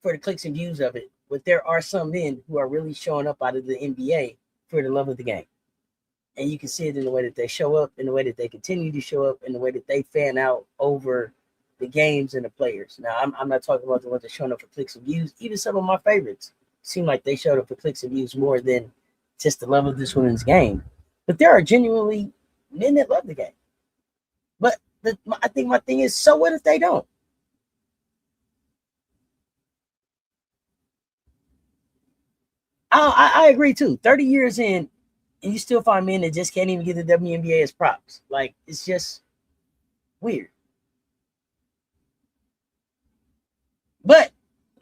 Speaker 1: the clicks and views of it, but there are some men who are really showing up out of the NBA for the love of the game. And you can see it in the way that they show up, in the way that they continue to show up, in the way that they fan out over the games and the players. Now, I'm not talking about the ones that showing up for clicks and views. Even some of my favorites seem like they showed up for clicks and views more than just the love of this women's game. But there are genuinely men that love the game. But I think my thing is, so what if they don't? I agree too. 30 years in, and you still find men that just can't even get the WNBA as props. Like, it's just weird. But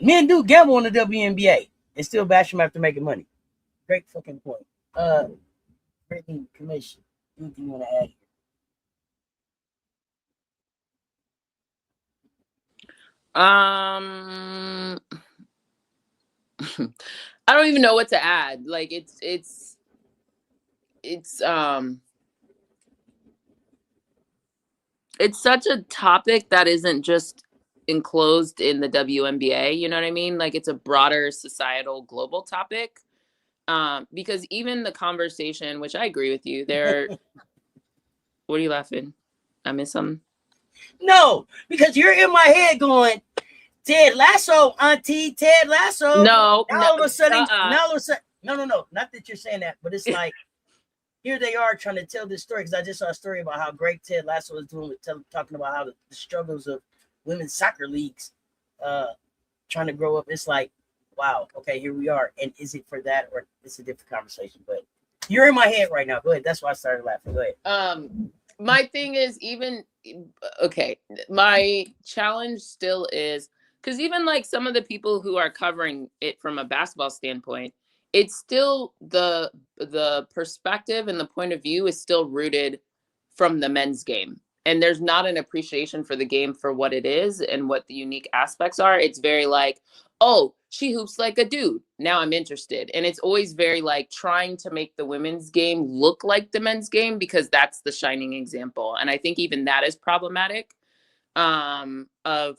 Speaker 1: men do gamble on the WNBA and still bash them after making money. Great fucking point. Brittany, Commish, anything you want to add
Speaker 3: here? I don't even know what to add. Like, it's such a topic that isn't just enclosed in the WNBA, you know what I mean? Like, it's a broader societal global topic. Because even the conversation, which I agree with you, what are you laughing? I missed something?
Speaker 1: No, because you're in my head going, Ted Lasso, Auntie, Ted Lasso.
Speaker 3: No,
Speaker 1: all of a sudden, no, not that you're saying that, but it's like, here they are trying to tell this story, because I just saw a story about how great Ted Lasso is doing with talking about how the struggles of women's soccer leagues trying to grow up. It's like, wow, okay, here we are. And is it for that, or it's a different conversation? But you're in my head right now. Go ahead. That's why I started laughing. Go ahead.
Speaker 3: My thing is, my challenge still is, because even like some of the people who are covering it from a basketball standpoint, it's still the perspective and the point of view is still rooted from the men's game. And there's not an appreciation for the game for what it is and what the unique aspects are. It's very like, oh, she hoops like a dude. Now I'm interested. And it's always very like trying to make the women's game look like the men's game, because that's the shining example. And I think even that is problematic, of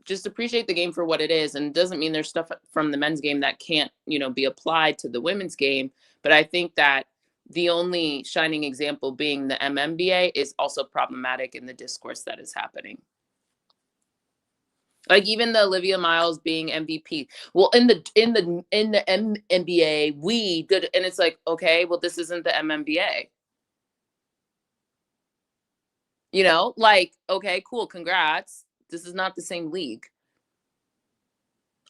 Speaker 3: just appreciate the game for what it is. And it doesn't mean there's stuff from the men's game that can't, be applied to the women's game. But I think that the only shining example being the MNBA is also problematic in the discourse that is happening. Like even the Olivia Miles being MVP. Well, in the NBA, we did, and it's like, okay, well, this isn't the MNBA. Like, okay, cool, congrats. This is not the same league.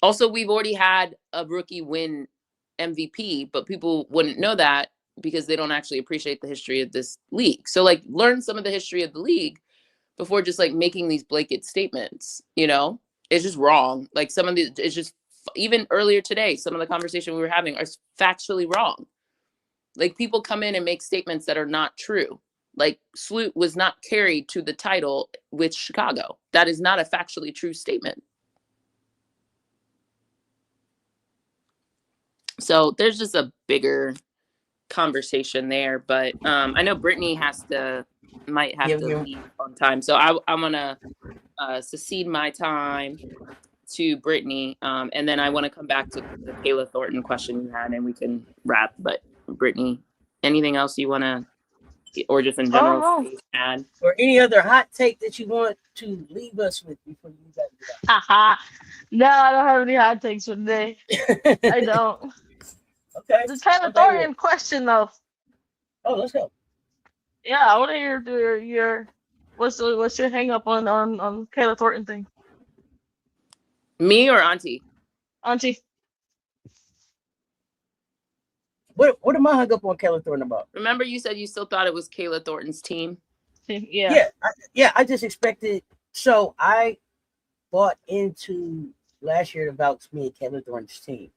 Speaker 3: Also, we've already had a rookie win MVP, but people wouldn't know that because they don't actually appreciate the history of this league. So like learn some of the history of the league before just like making these blanket statements, it's just wrong. Like it's just, even earlier today, some of the conversation we were having are factually wrong. Like people come in and make statements that are not true. Like, Sloot was not carried to the title with Chicago. That is not a factually true statement. So there's just a bigger conversation there. But I know Brittany might have to leave on time. So I'm going to secede my time to Brittany. And then I want to come back to the Kayla Thornton question you had, and we can wrap. But Brittany, anything else you want to, or just in general, add?
Speaker 1: Or any other hot take that you want to leave us with before you guys do
Speaker 2: that? No, I don't have any hot takes for today. I don't.
Speaker 1: Okay.
Speaker 2: The Kayla Thornton question, though.
Speaker 1: Oh, let's go.
Speaker 2: Yeah, I want to hear your what's your hang up on Kayla Thornton thing.
Speaker 3: Me or Auntie?
Speaker 2: Auntie.
Speaker 1: What am I hung up on Kayla Thornton about?
Speaker 3: Remember, you said you still thought it was Kayla Thornton's team?
Speaker 2: Yeah.
Speaker 1: I just expected. So I bought into last year about me and Kayla Thornton's team,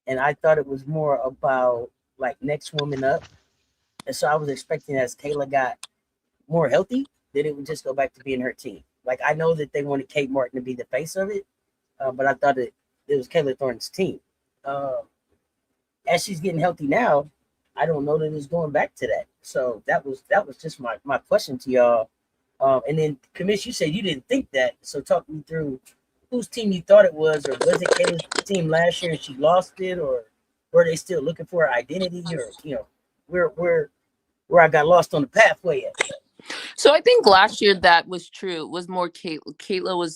Speaker 1: and I thought it was more about like next woman up. And so I was expecting as Kayla got more healthy, that it would just go back to being her team. Like, I know that they wanted Kate Martin to be the face of it, but I thought it was Kayla Thornton's team. As she's getting healthy now, I don't know that it's going back to that. So that was just my question to y'all. And then, Commish, you said you didn't think that. So talk me through whose team you thought it was, or was it Kayla's team last year and she lost it, or were they still looking for her identity, or where I got lost on the pathway at?
Speaker 3: So I think last year that was true. It was more Kayla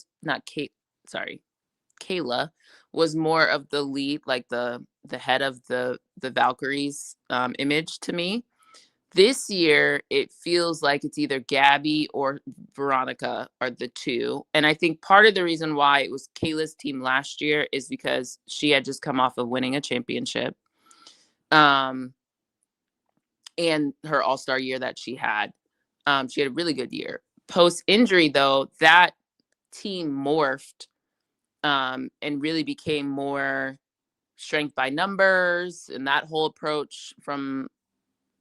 Speaker 3: was more of the lead, like the head of the Valkyries image to me. This year, it feels like it's either Gabby or Veronica are the two. And I think part of the reason why it was Kayla's team last year is because she had just come off of winning a championship. And her all-star year that she had. She had a really good year. Post-injury, though, that team morphed and really became more strength by numbers and that whole approach from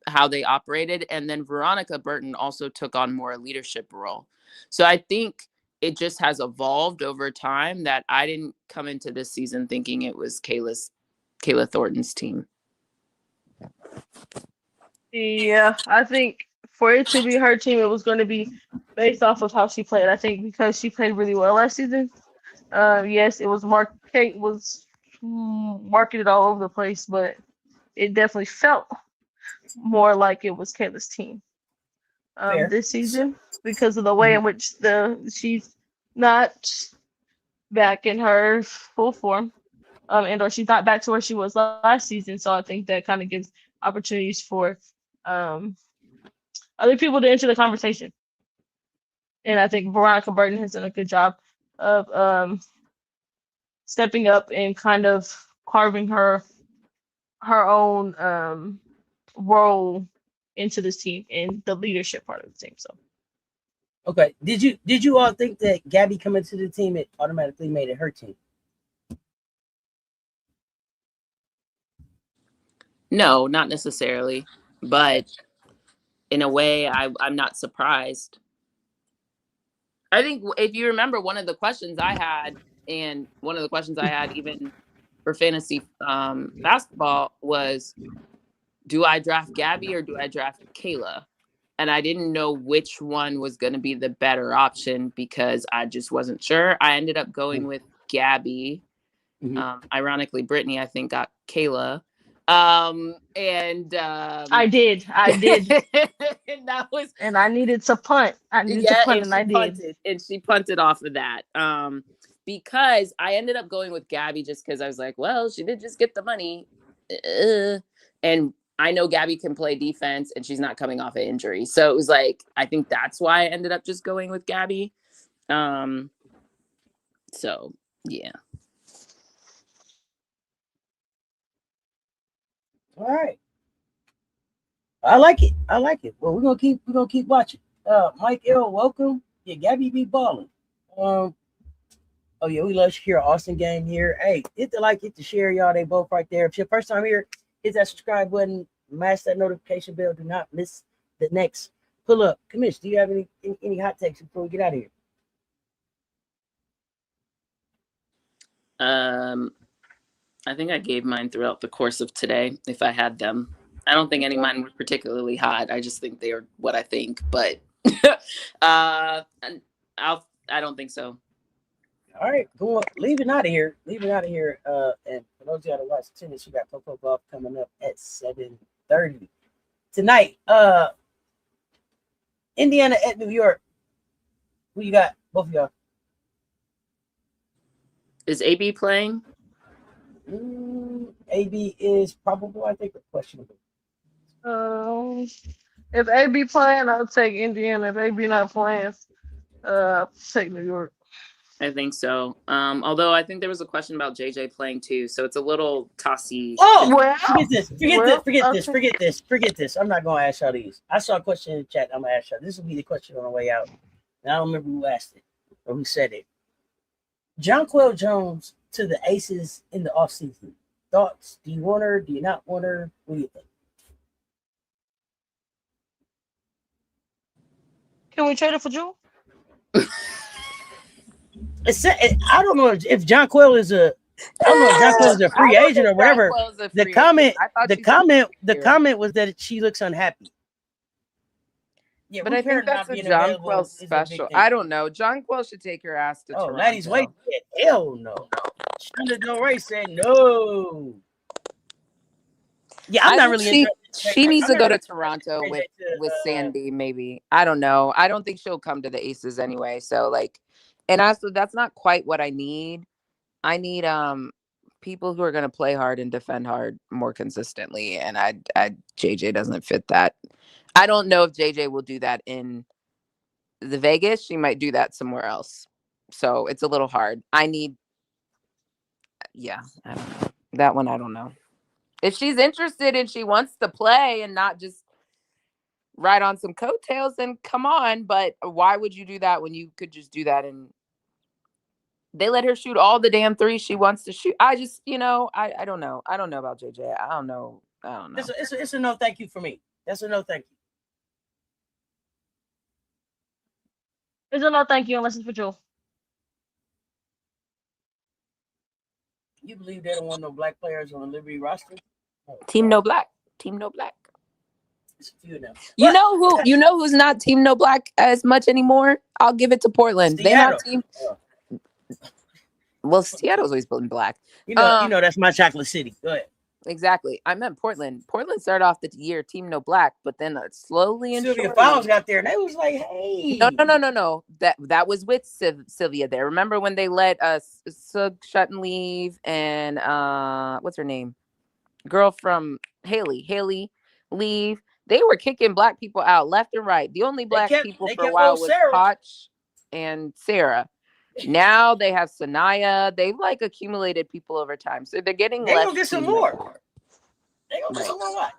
Speaker 3: how they operated. And then Veronica Burton also took on more a leadership role. So I think it just has evolved over time, that I didn't come into this season thinking it was Kayla Thornton's team.
Speaker 2: Yeah, I think for it to be her team, it was going to be based off of how she played. I think because she played really well last season. Yes, it was Kate was marketed all over the place, but it definitely felt more like it was Kayla's team this season, because of the way in which she's not back in her full form, or she's not back to where she was last season. So I think that kind of gives opportunities for other people to enter the conversation. And I think Veronica Burton has done a good job of stepping up and kind of carving her own role into this team and the leadership part of the team. So,
Speaker 1: okay, did you all think that Gabby coming to the team, it automatically made it her team?
Speaker 3: No, not necessarily, but in a way, I'm not surprised. I think if you remember, one of the questions I had, and one of the questions I had even for fantasy basketball was, do I draft Gabby or do I draft Kayla? And I didn't know which one was going to be the better option because I just wasn't sure. I ended up going with Gabby. Ironically, Brittany, I think, got Kayla. I did.
Speaker 2: And I needed to punt. And I did.
Speaker 3: Punted, and she punted off of that. Because I ended up going with Gabby just because I was like, well, she did just get the money. And I know Gabby can play defense and she's not coming off an injury. So it was like, I think that's why I ended up just going with Gabby. So yeah.
Speaker 1: All right. I like it. Well, we're gonna keep watching. Mike L, welcome. Yeah, Gabby be balling. Oh yeah, we love Shakira Austin game here. Hey, hit the like, hit the share, y'all. They both right there. If it's your first time here, hit that subscribe button, mash that notification bell. Do not miss the next pull up. Commish, do you have any hot takes before we get out of here?
Speaker 3: I think I gave mine throughout the course of today, if I had them. I don't think any of mine were particularly hot. I just think they are what I think, but I don't think so.
Speaker 1: All right, go on. Leaving out of here. And for those of y'all that watch tennis, we got Coco Golf coming up at 7:30 tonight. Indiana at New York. Who you got? Both of y'all.
Speaker 3: Is AB playing?
Speaker 1: AB is probable, I think, or questionable.
Speaker 2: If AB playing, I'll take Indiana. If AB not playing, I'll take New York.
Speaker 3: I think so. Although I think there was a question about JJ playing too, so it's a little tossy.
Speaker 1: Oh,
Speaker 2: well,
Speaker 1: forget this. I'm not gonna ask y'all these. I saw a question in the chat. I'm gonna ask y'all. This will be the question on the way out. And I don't remember who asked it or who said it. Jonquel Jones to the Aces in the offseason. Thoughts? Do you want her? Do you not want her? What do you think?
Speaker 2: Can we trade it for Jewel?
Speaker 1: I don't know if Jonquel is a free agent or whatever. The comment was that she looks unhappy.
Speaker 4: Yeah, but I think that's a Jonquel special. I don't know. Jonquel should take your ass to Toronto.
Speaker 1: Laddie's waiting. Hell no. Shonda Del Rey said no. Yeah, I'm not really interested.
Speaker 4: She needs to go to Toronto with Sandy, maybe. I don't know. I don't think she'll come to the Aces anyway. So and also that's not quite what I need. I need people who are going to play hard and defend hard more consistently. And JJ doesn't fit that. I don't know if JJ will do that in the Vegas. She might do that somewhere else. So it's a little hard. I don't know. That one, I don't know. If she's interested and she wants to play and not just ride on some coattails, then come on. But why would you do that when you could just do that? And they let her shoot all the damn threes she wants to shoot. I just, I don't know. I don't know about JJ. I don't know.
Speaker 1: It's a no thank you for me. That's a no thank you.
Speaker 2: It's a no thank you unless it's for Jewel.
Speaker 1: You believe they don't want no black players on the Liberty roster?
Speaker 4: Team No Black. Team No Black.
Speaker 1: It's a few of them.
Speaker 4: You know who's not Team No Black as much anymore? I'll give it to Portland. They're not team. Well, Seattle's always been black.
Speaker 1: You know that's my chocolate city. Go ahead.
Speaker 4: Exactly. I meant Portland. Portland started off the year Team No Black, but then slowly and
Speaker 1: Sylvia Fowles got there, and they was like, "Hey."
Speaker 4: No. That was with Sylvia there. Remember when they let Sug Shutton leave and what's her name? Girl from Haley leave. They were kicking black people out left and right. The only black people for a while was Koch and Sarah. Now they have Sanaya. They've accumulated people over time, so they're getting. They gonna get some more.
Speaker 1: They gonna get some more. What?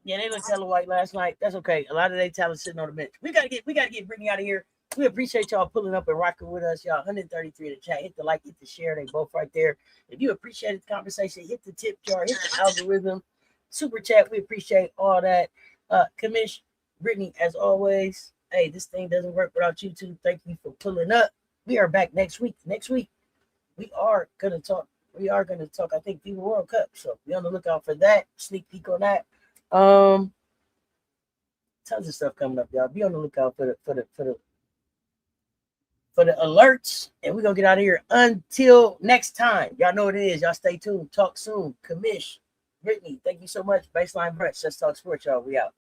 Speaker 1: Yeah, they looked hella white last night. That's okay. A lot of their talent sitting on the bench. We gotta get Brittany out of here. We appreciate y'all pulling up and rocking with us. Y'all 133 in the chat. Hit the like, hit the share. They both right there. If you appreciated the conversation, hit the tip jar, hit the algorithm, super chat. We appreciate all that. Commish, Brittany, as always. Hey, this thing doesn't work without you two. Thank you for pulling up. We are back next week. Next week, we are gonna talk. I think, FIBA World Cup. So be on the lookout for that. Sneak peek on that. Tons of stuff coming up, y'all. Be on the lookout for the alerts, and we're gonna get out of here until next time. Y'all know what it is. Y'all stay tuned. Talk soon. Commish, Brittany, thank you so much. Baseline Brunch. Let's talk sports, y'all. We out.